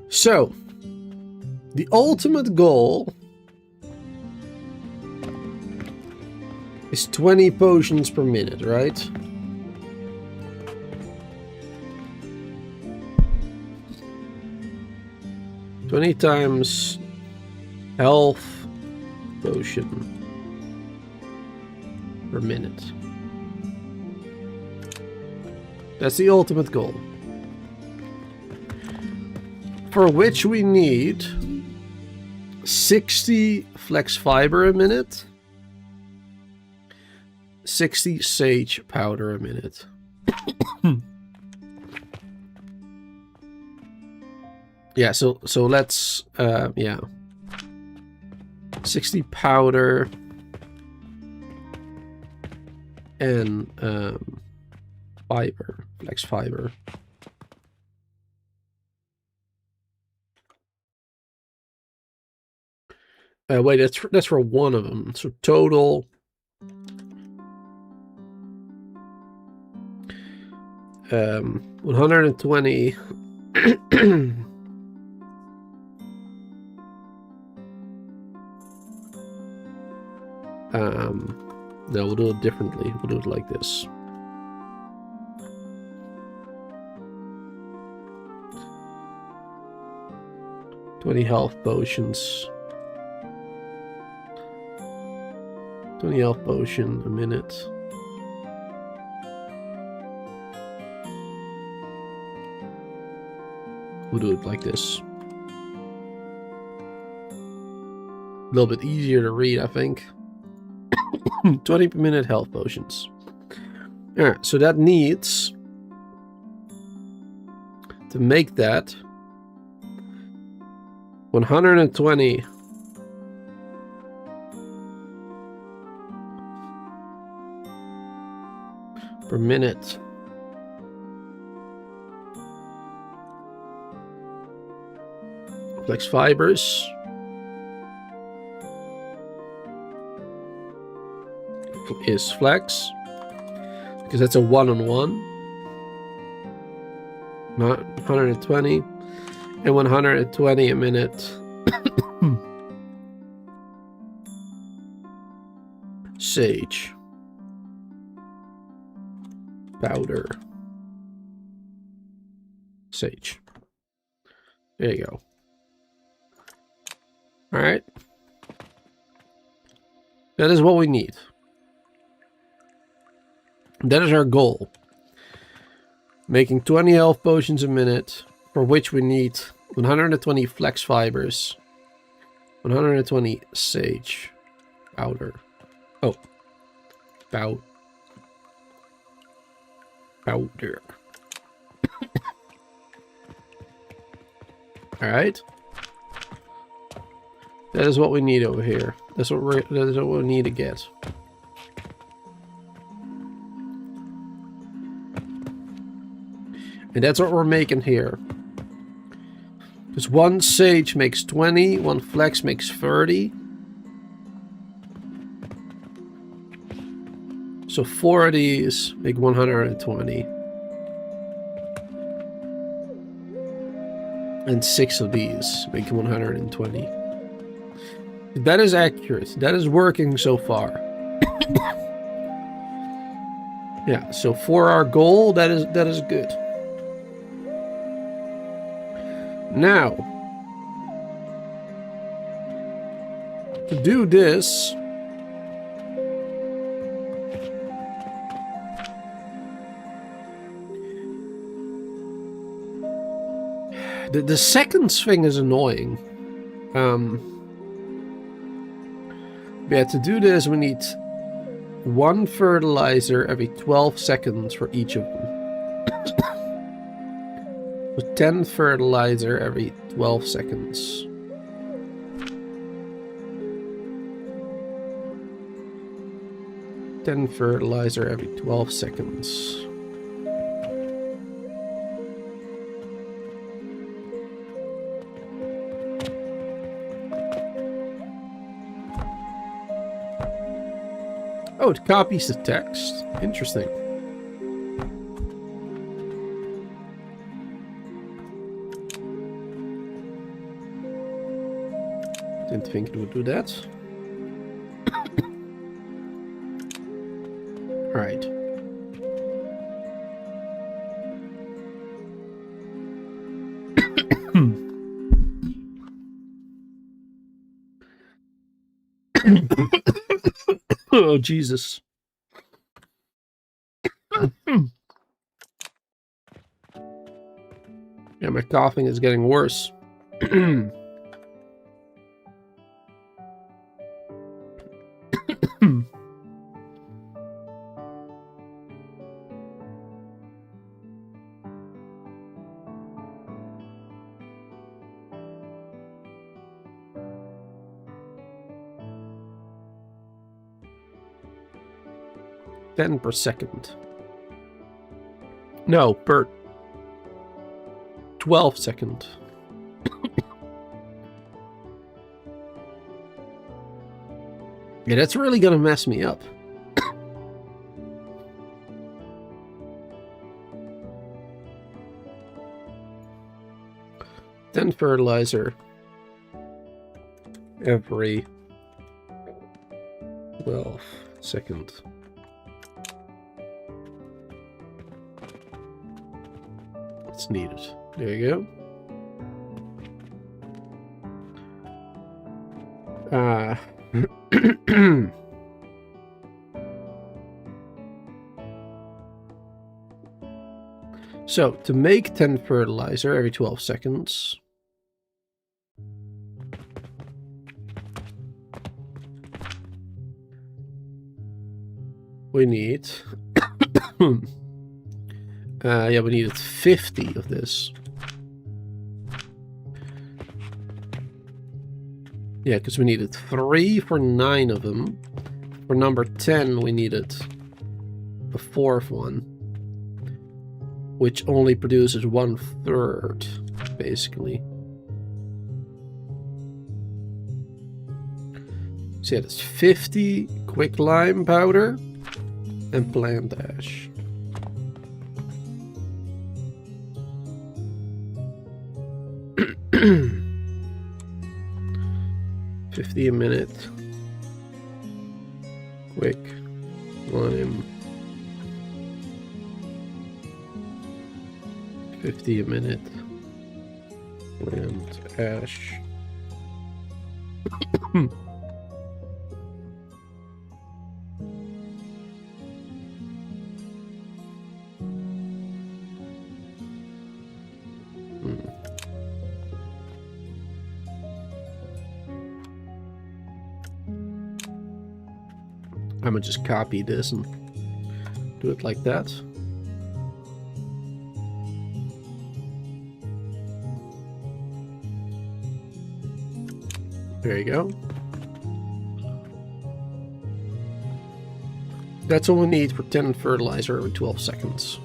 So, the ultimate goal is 20 potions per minute, right? Twenty times health potion per minute. That's the ultimate goal. For which we need 60 flex fiber a minute, 60 sage powder a minute. Yeah, so let's yeah. 60 powder and fiber, flex fiber. Wait, that's for one of them. So total 120. No, we'll do it differently. We'll do it like this. "20 health potions. 20 health potion a minute. We'll do it like this. A little bit easier to read, I think. 20 per minute health potions. Alright, so that needs to make that 120 per minute. Flex fibers. Is flex. Because that's a one-on-one. 120. And 120 a minute. Sage. Powder. Sage. There you go. Alright. That is what we need. That is our goal. Making 20 health potions a minute, for which we need 120 flex fibers, 120 sage powder. Oh. Powder. Alright. That is what we need over here. That is what we need to get. And that's what we're making here. Because one sage makes 20, one flex makes 30. So 4 of these make 120. And 6 of these make 120. That is accurate. That is working so far. Yeah, so for our goal, that is good. Now, to do this, the seconds thing is annoying. Yeah, to do this, we need 1 fertilizer every 12 seconds for each of them. So 10 fertilizer every 12 seconds. 10 fertilizer every 12 seconds. Oh, it copies the text. Interesting. Didn't think it would do that. Right. Oh, Jesus. Yeah, my coughing is getting worse. 10 per second. No, per 12 second. Yeah, that's really gonna mess me up. Then fertilizer every 12 seconds. It's needed. There you go. So, to make 10 fertilizer every 12 seconds, we need yeah, we needed 50 of this. Yeah, because we needed 3 for 9 of them. For number 10, we needed a 4th one, which only produces 1/3, basically. So yeah, that's 50 quick lime powder and plant ash. $50 a minute. Quick lime. 50 a minute. Plant ash. I'm gonna just copy this and do it like that. There you go. That's all we need for 10 fertilizer every 12 seconds.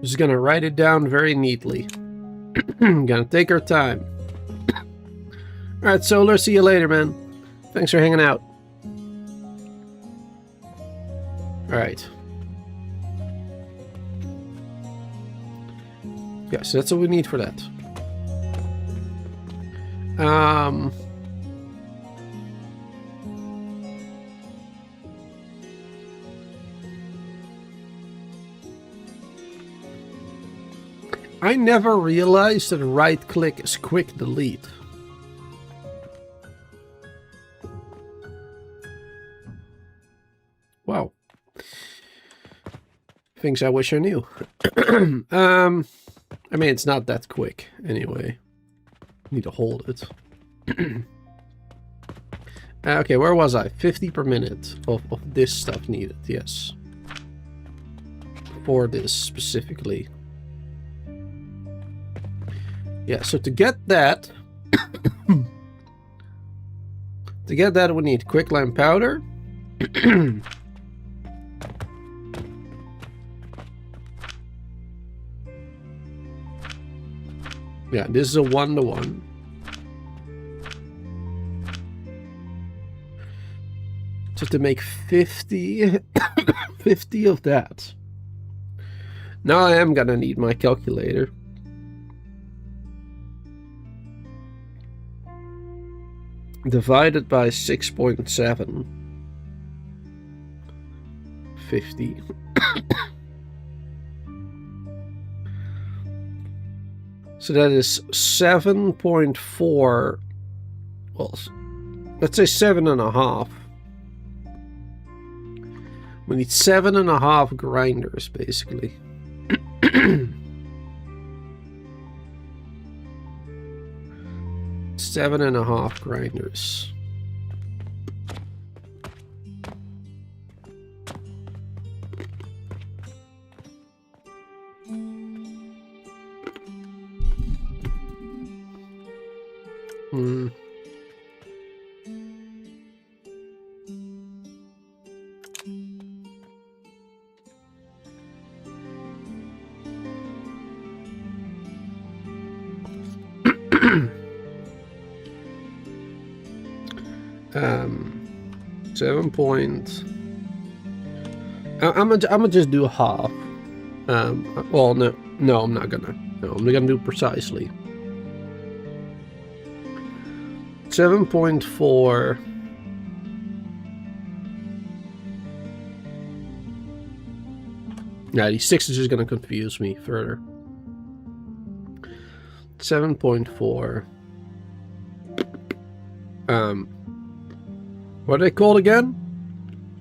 Just gonna write it down very neatly. Gonna take our time. Alright, Solar, see you later, man. Thanks for hanging out. Alright. Yeah, so that's all we need for that. I never realized that right click is quick delete. Wow. Things I wish I knew. I mean, it's not that quick anyway. Need to hold it. Okay, where was I? 50 per minute of this stuff needed, yes. for this specifically. Yeah, so to get that, we need quicklime powder. Yeah, this is a 1-to-1. So to make 50, 50 of that. Now I am gonna need my calculator. Divided by 6.7. 50. So that is 7.4. Well, let's say 7.5. We need 7.5 grinders, basically. 7.5 grinders. I'm gonna just do half. Well, no, I'm not gonna. No, I'm gonna do precisely. 7.4. Yeah, these 6 is just gonna confuse me further. 7.4. What are they called again?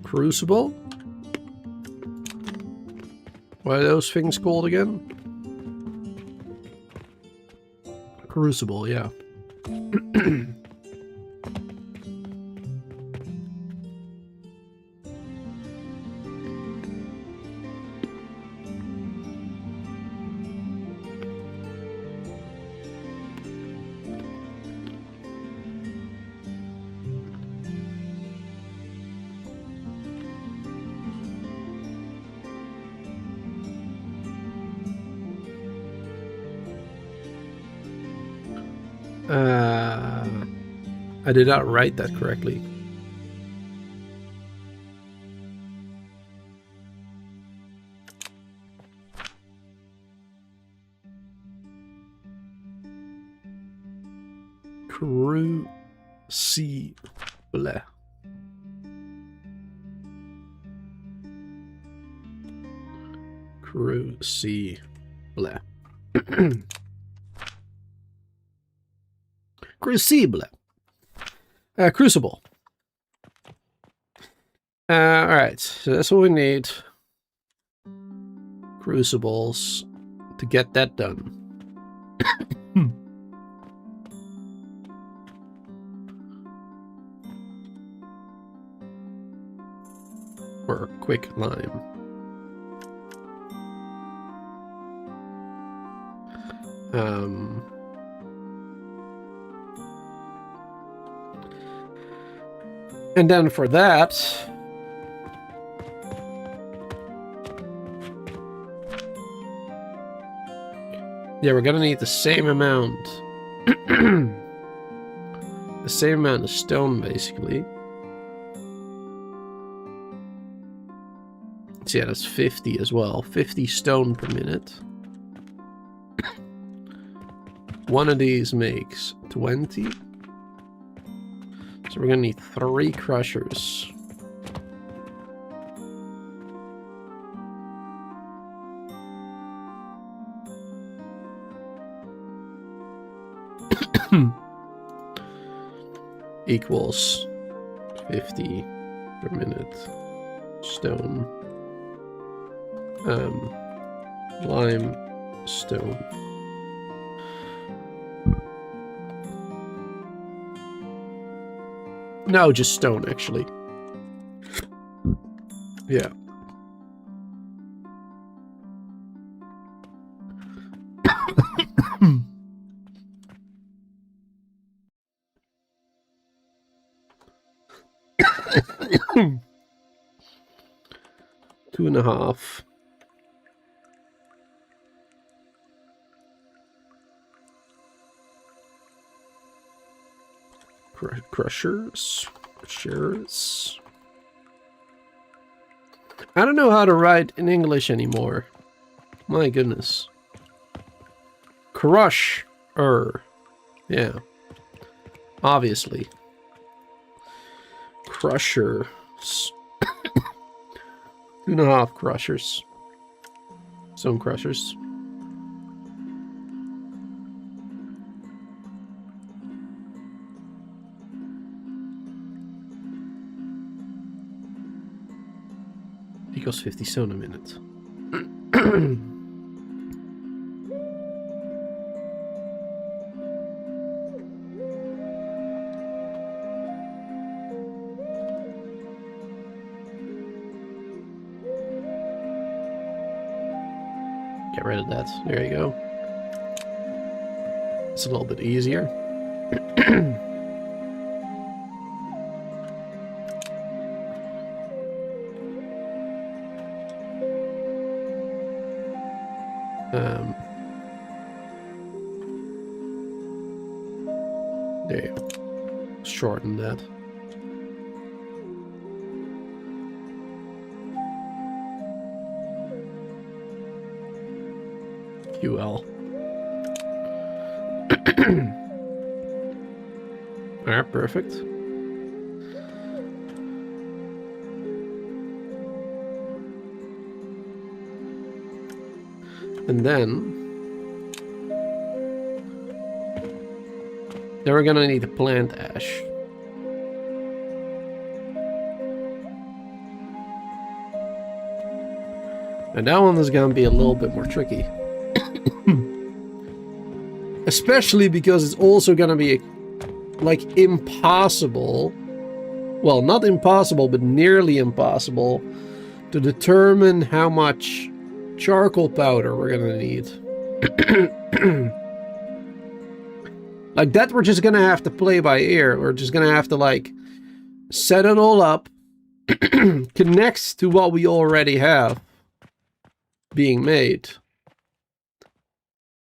Crucible? What are those things called again? Crucible, yeah. I did not write that correctly. Crucible. Crucible. Crucible. Crucible. Alright, so that's what we need. Crucibles to get that done. Or quick lime. And then for that, yeah, we're gonna need the same amount. The same amount of stone, basically. So yeah, that's 50 as well. 50 stone per minute. One of these makes 20. So we're gonna need 3 crushers. Equals 50 per minute stone. Lime stone. No, just stone, actually. Yeah. 2.5. Crushers. I don't know how to write in English anymore. My goodness. Crusher. Yeah. Obviously. Crushers. 2.5 crushers. Stone crushers. Equals 50 stone a minute. Get rid of that. There you go. It's a little bit easier. There you go. Shorten that. QL. Alright, perfect. And then we're gonna need a plant ash. And that one is gonna be a little bit more tricky. Especially because it's also gonna be like impossible, well, not impossible, but nearly impossible to determine how much charcoal powder we're gonna need. Like that we're just gonna have to play by ear. We're just gonna have to like set it all up, connects to what we already have being made,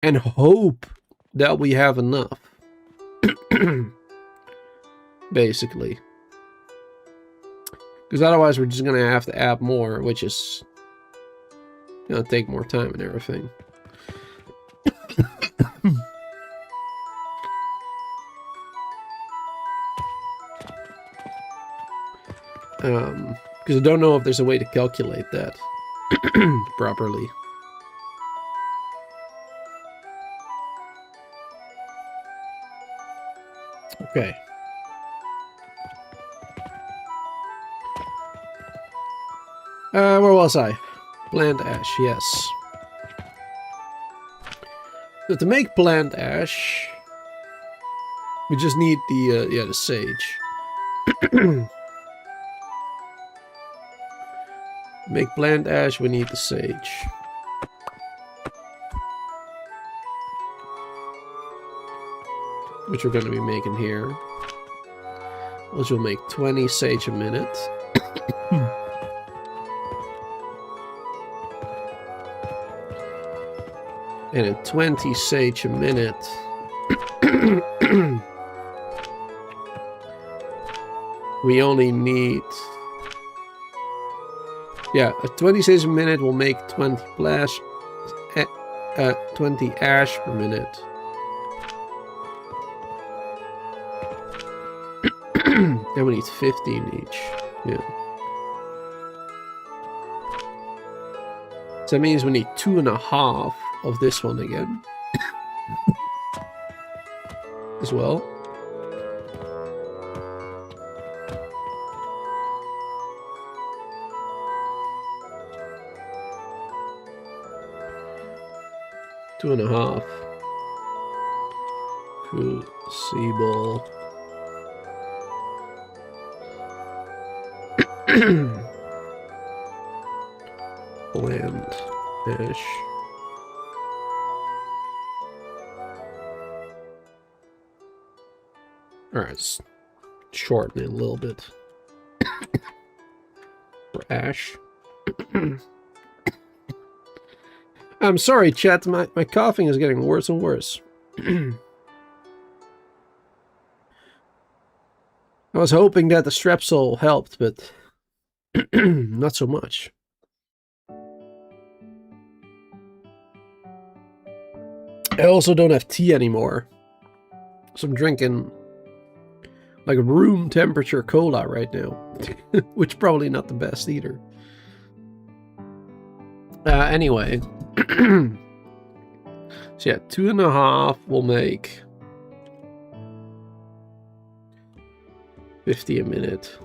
and hope that we have enough. Basically. Because otherwise we're just gonna have to add more, which is gonna take more time and everything. Because I don't know if there's a way to calculate that properly. Okay. Where was I? Plant ash, yes. So to make plant ash, we just need the sage. Make plant ash, we need the sage. Which we're going to be making here. Which will make 20 sage a minute. And at 20 sage a minute, we only need... Yeah, a 20 sage a minute will make 20 ash per minute. And we need 15 each. Yeah. So that means we need 2.5 of this one again. As well. Two and a half. Crucible. Plant ash. Alright, let's shorten it a little bit. for ash. I'm sorry, chat. My coughing is getting worse and worse. I was hoping that the Strepsil helped, but not so much. I also don't have tea anymore. So I'm drinking like room temperature cola right now. Which probably not the best either. Anyway. So yeah, 2.5 will make 50 a minute.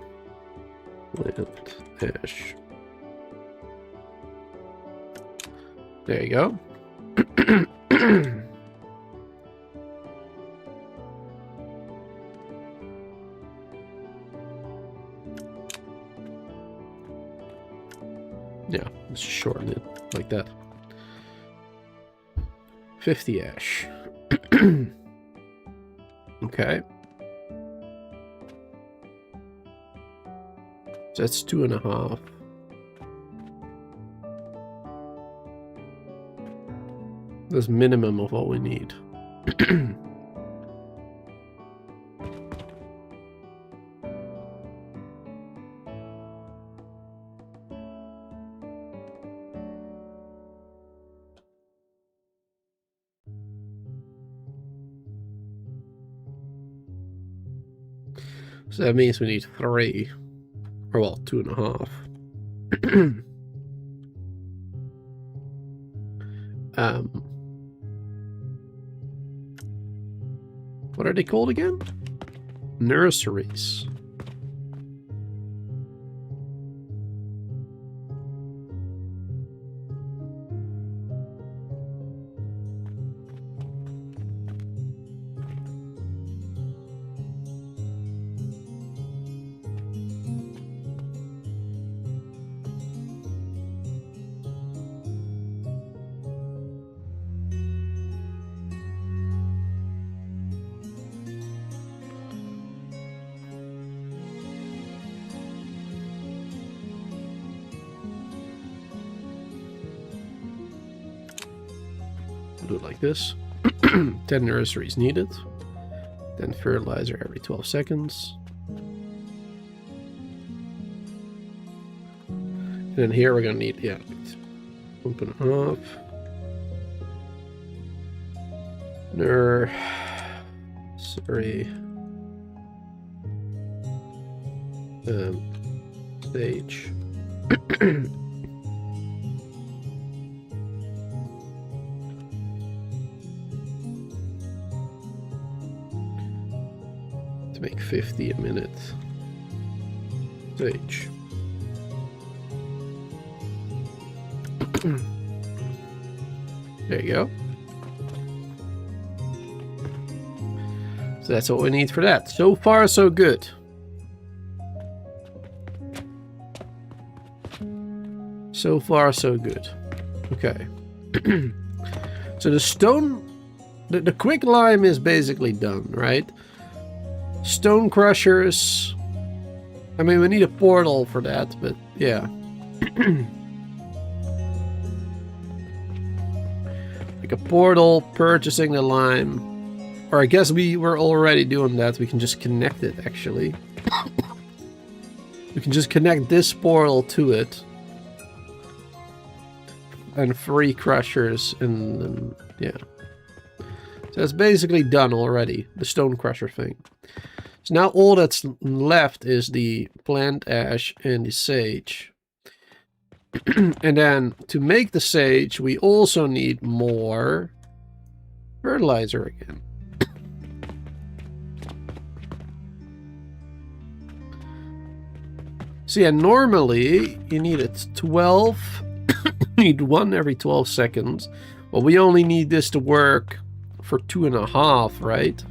Plant ash. There you go. Yeah, let's shorten it like that. 50 ash. Okay. So that's 2.5. That's minimum of what we need. So that means we need 3. Or well, 2.5. What are they called again? Nurseries. Do it like this. 10 nurseries needed. Then fertilizer every 12 seconds. And then here we're gonna need, yeah, 1.5. Nursery. Stage. To make 50 a minute. Stage. There you go. So that's what we need for that. So far, so good. So far, so good. Okay. So the stone... The quick lime is basically done, right? Stone crushers. I mean, we need a portal for that, but yeah. Like a portal, purchasing the lime. Or I guess we were already doing that. We can just connect it, actually. We can just connect this portal to it. And 3 crushers, and then, yeah. So that's basically done already, the stone crusher thing. So now all that's left is the plant ash and the sage. And then to make the sage, we also need more fertilizer again. So yeah, normally you need it 12. You need 1 every 12 seconds. Well, we only need this to work for 2.5, right?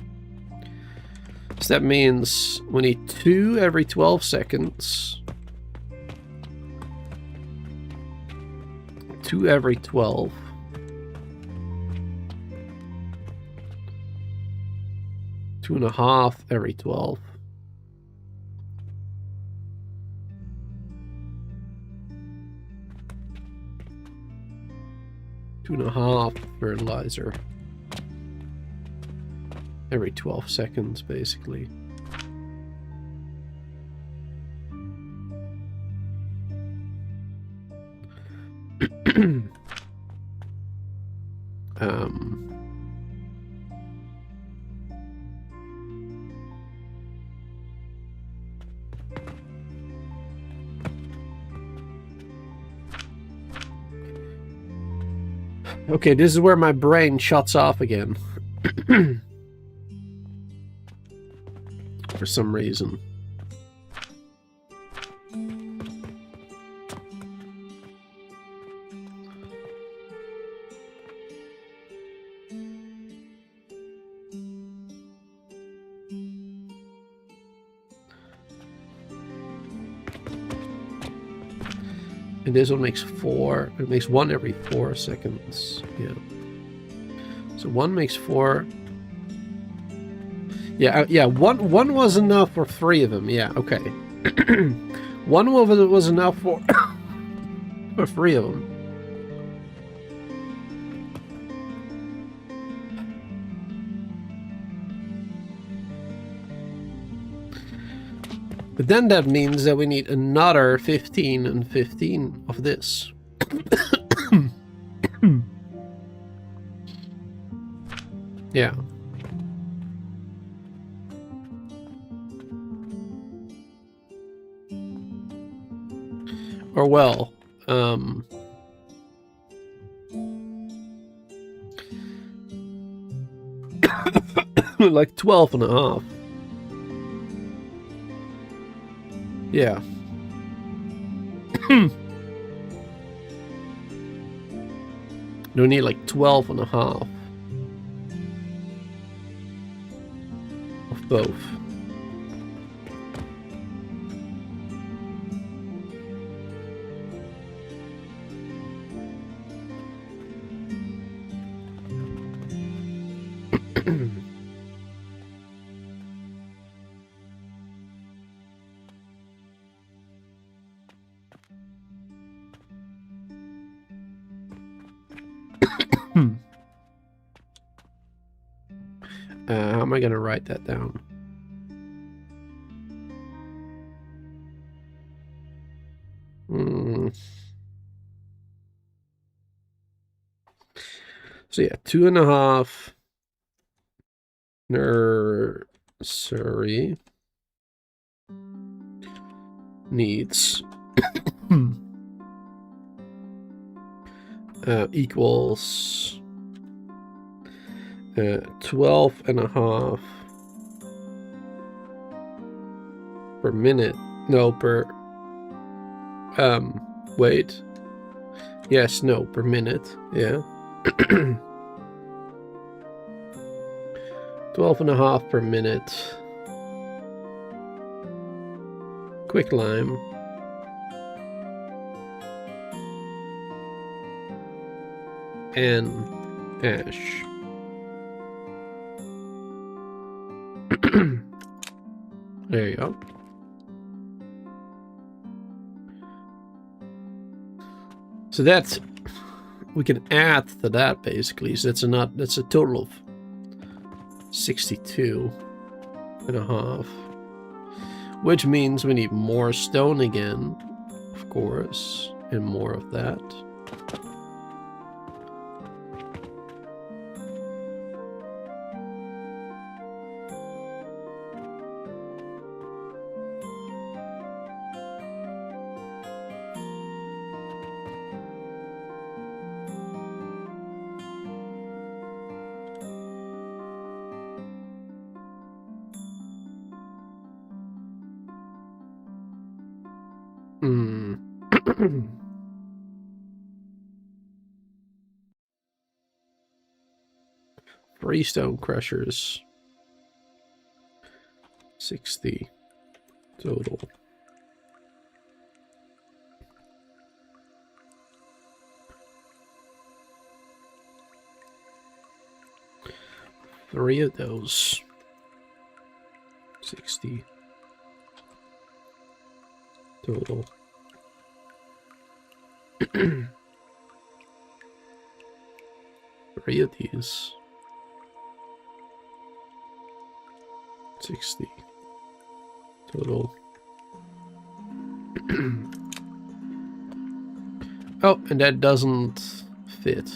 So that means we need 2 every 12 seconds. 2 every 12. 2.5 every 12. 2.5 fertilizer. Every 12 seconds, basically. Okay, this is where my brain shuts off again. For some reason. And this one makes 4. It makes 1 every 4 seconds. Yeah. So 1 makes 4. Yeah, yeah. One was enough for 3 of them. Yeah, okay. 1 was enough for for 3 of them. But then that means that we need another 15 and 15 of this. Yeah. Or well, like 12.5. Yeah. We need like 12.5 of both. How am I going to write that down? So yeah, 2.5 nursery needs equals 12.5 per minute. No, per wait. Yes, no, per minute. Yeah. 12.5 per minute. Quick lime. And ash. There you go. So that's, we can add to that basically. So that's a total of 62.5, which means we need more stone again, of course, and more of that. Three stone crushers. 60 total. Three of those. 60 total. 3 of these. 60 total. Oh, and that doesn't fit.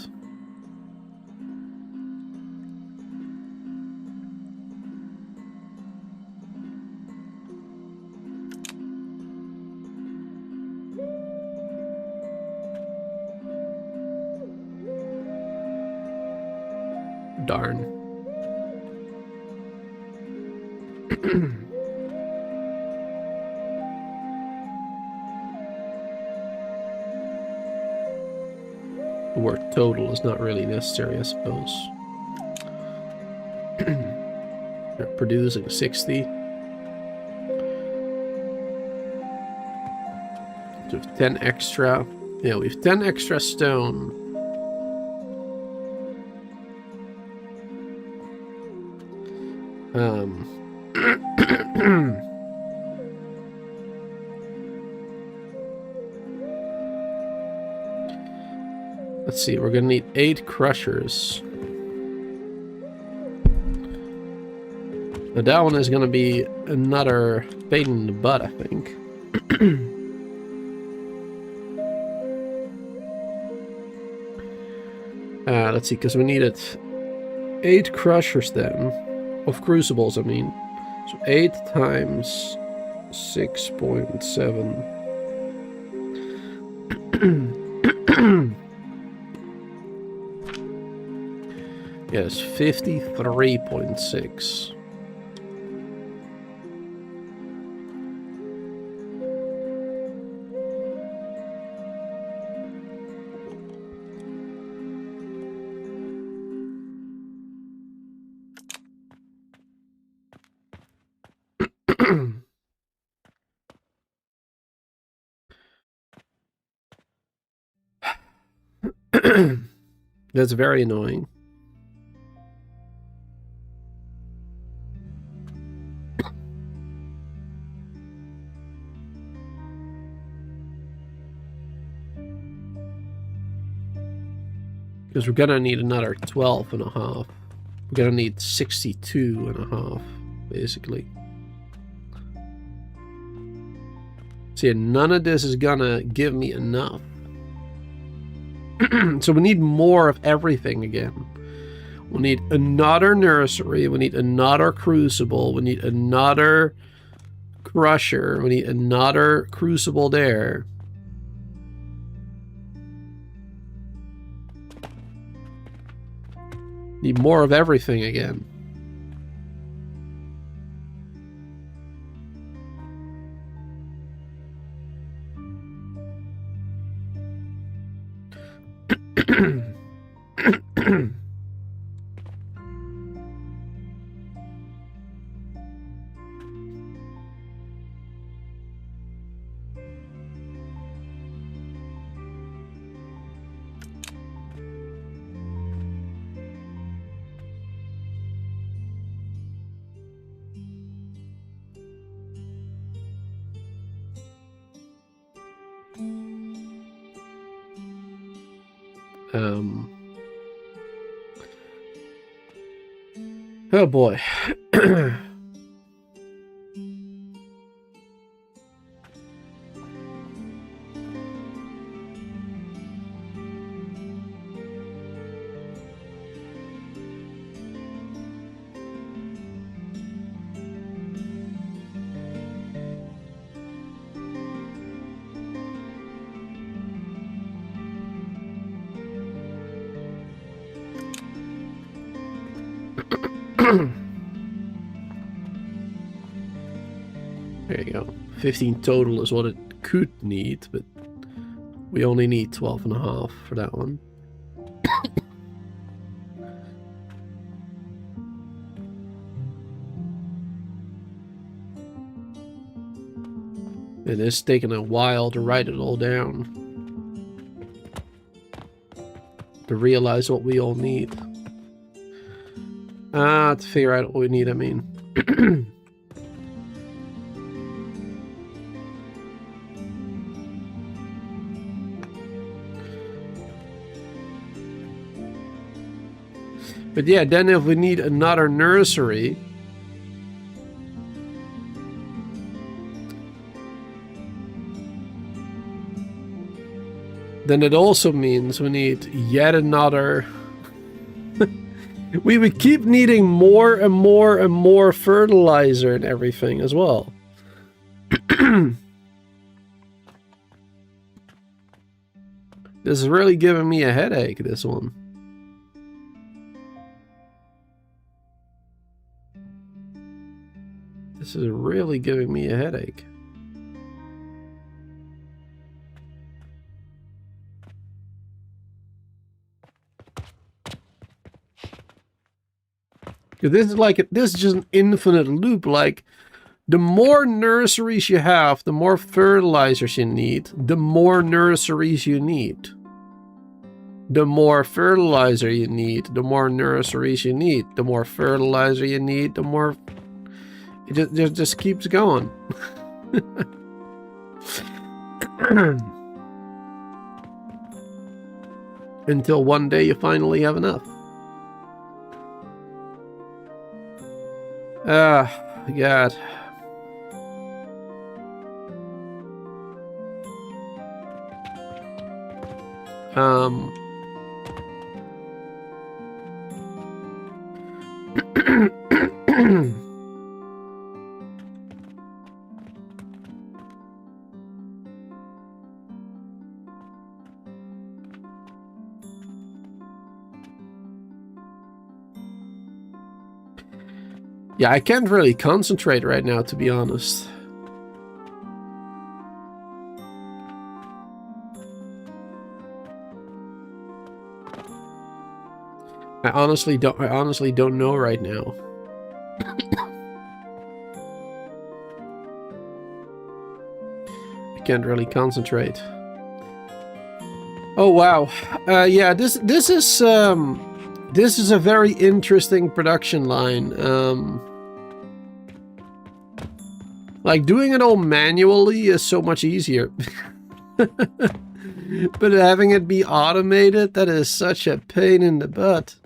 Darn. The word total is not really necessary, I suppose. They're producing 60. So we have 10 extra. Yeah, we have 10 extra stone. Let's see, we're gonna need 8 crushers. Now that one is gonna be another pain in the butt, I think. Let's see, because we needed 8 crushers then. Of crucibles, I mean. So 8 times 6.7. Yes, 53.6. That's very annoying. Because we're gonna need another 12 and a half. We're gonna need 62 and a half, basically. See, none of this is gonna give me enough. So we need more of everything again. We need another nursery. We need another crucible. We need another crusher. We need another crucible there. Need more of everything again. Oh boy. There you go. 15 total is what it could need, but we only need 12 and a half for that one. It is taking a while to write it all down. To realize what we all need. To figure out what we need, I mean. But yeah, then if we need another nursery, then it also means we need yet another. We would keep needing more and more and more fertilizer and everything as well. This is really giving me a headache, this one. This is really giving me a headache. This is just an infinite loop. Like, the more nurseries you have, the more fertilizers you need, the more nurseries you need. The more fertilizer you need, the more nurseries you need. The more fertilizer you need, the more... It just keeps going. Until one day you finally have enough. God. Yeah, I can't really concentrate right now, to be honest. I honestly don't know right now. I can't really concentrate. Oh wow. Yeah, this is a very interesting production line. Like, doing it all manually is so much easier. But having it be automated, that is such a pain in the butt.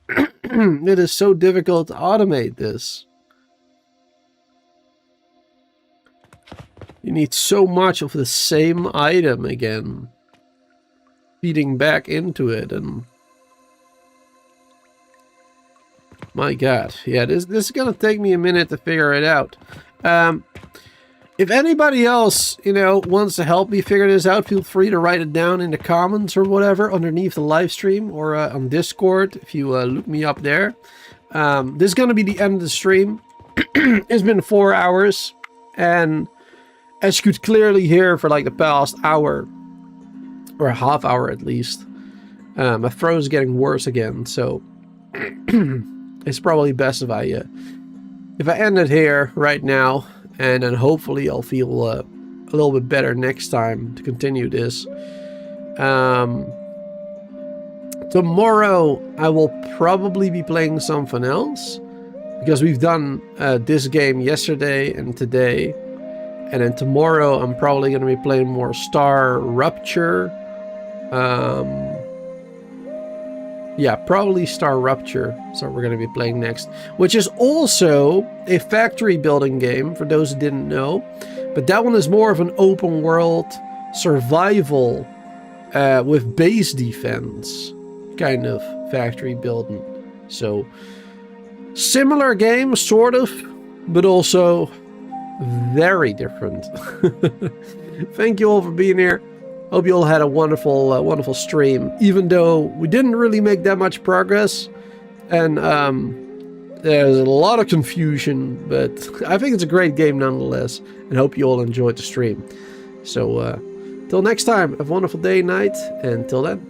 It is so difficult to automate this. You need so much of the same item again. Feeding back into it, and... My god. Yeah, this is gonna take me a minute to figure it out. If anybody else, you know, wants to help me figure this out, feel free to write it down in the comments or whatever underneath the live stream, or on Discord if you look me up there. This is going to be the end of the stream. It's been 4 hours, and as you could clearly hear for like the past hour, or a half hour at least, my throat is getting worse again, so it's probably best if I end it here right now. And then hopefully I'll feel a little bit better next time to continue this. Tomorrow I will probably be playing something else. Because we've done this game yesterday and today. And then tomorrow I'm probably going to be playing more Star Rupture. Yeah, probably Star Rupture. So we're going to be playing next. Which is also a factory building game, for those who didn't know. But that one is more of an open world survival with base defense kind of factory building. So, similar game, sort of, but also very different. Thank you all for being here. Hope you all had a wonderful, wonderful stream, even though we didn't really make that much progress, and there's a lot of confusion, but I think it's a great game nonetheless, and hope you all enjoyed the stream. So, till next time, have a wonderful day, night, and till then.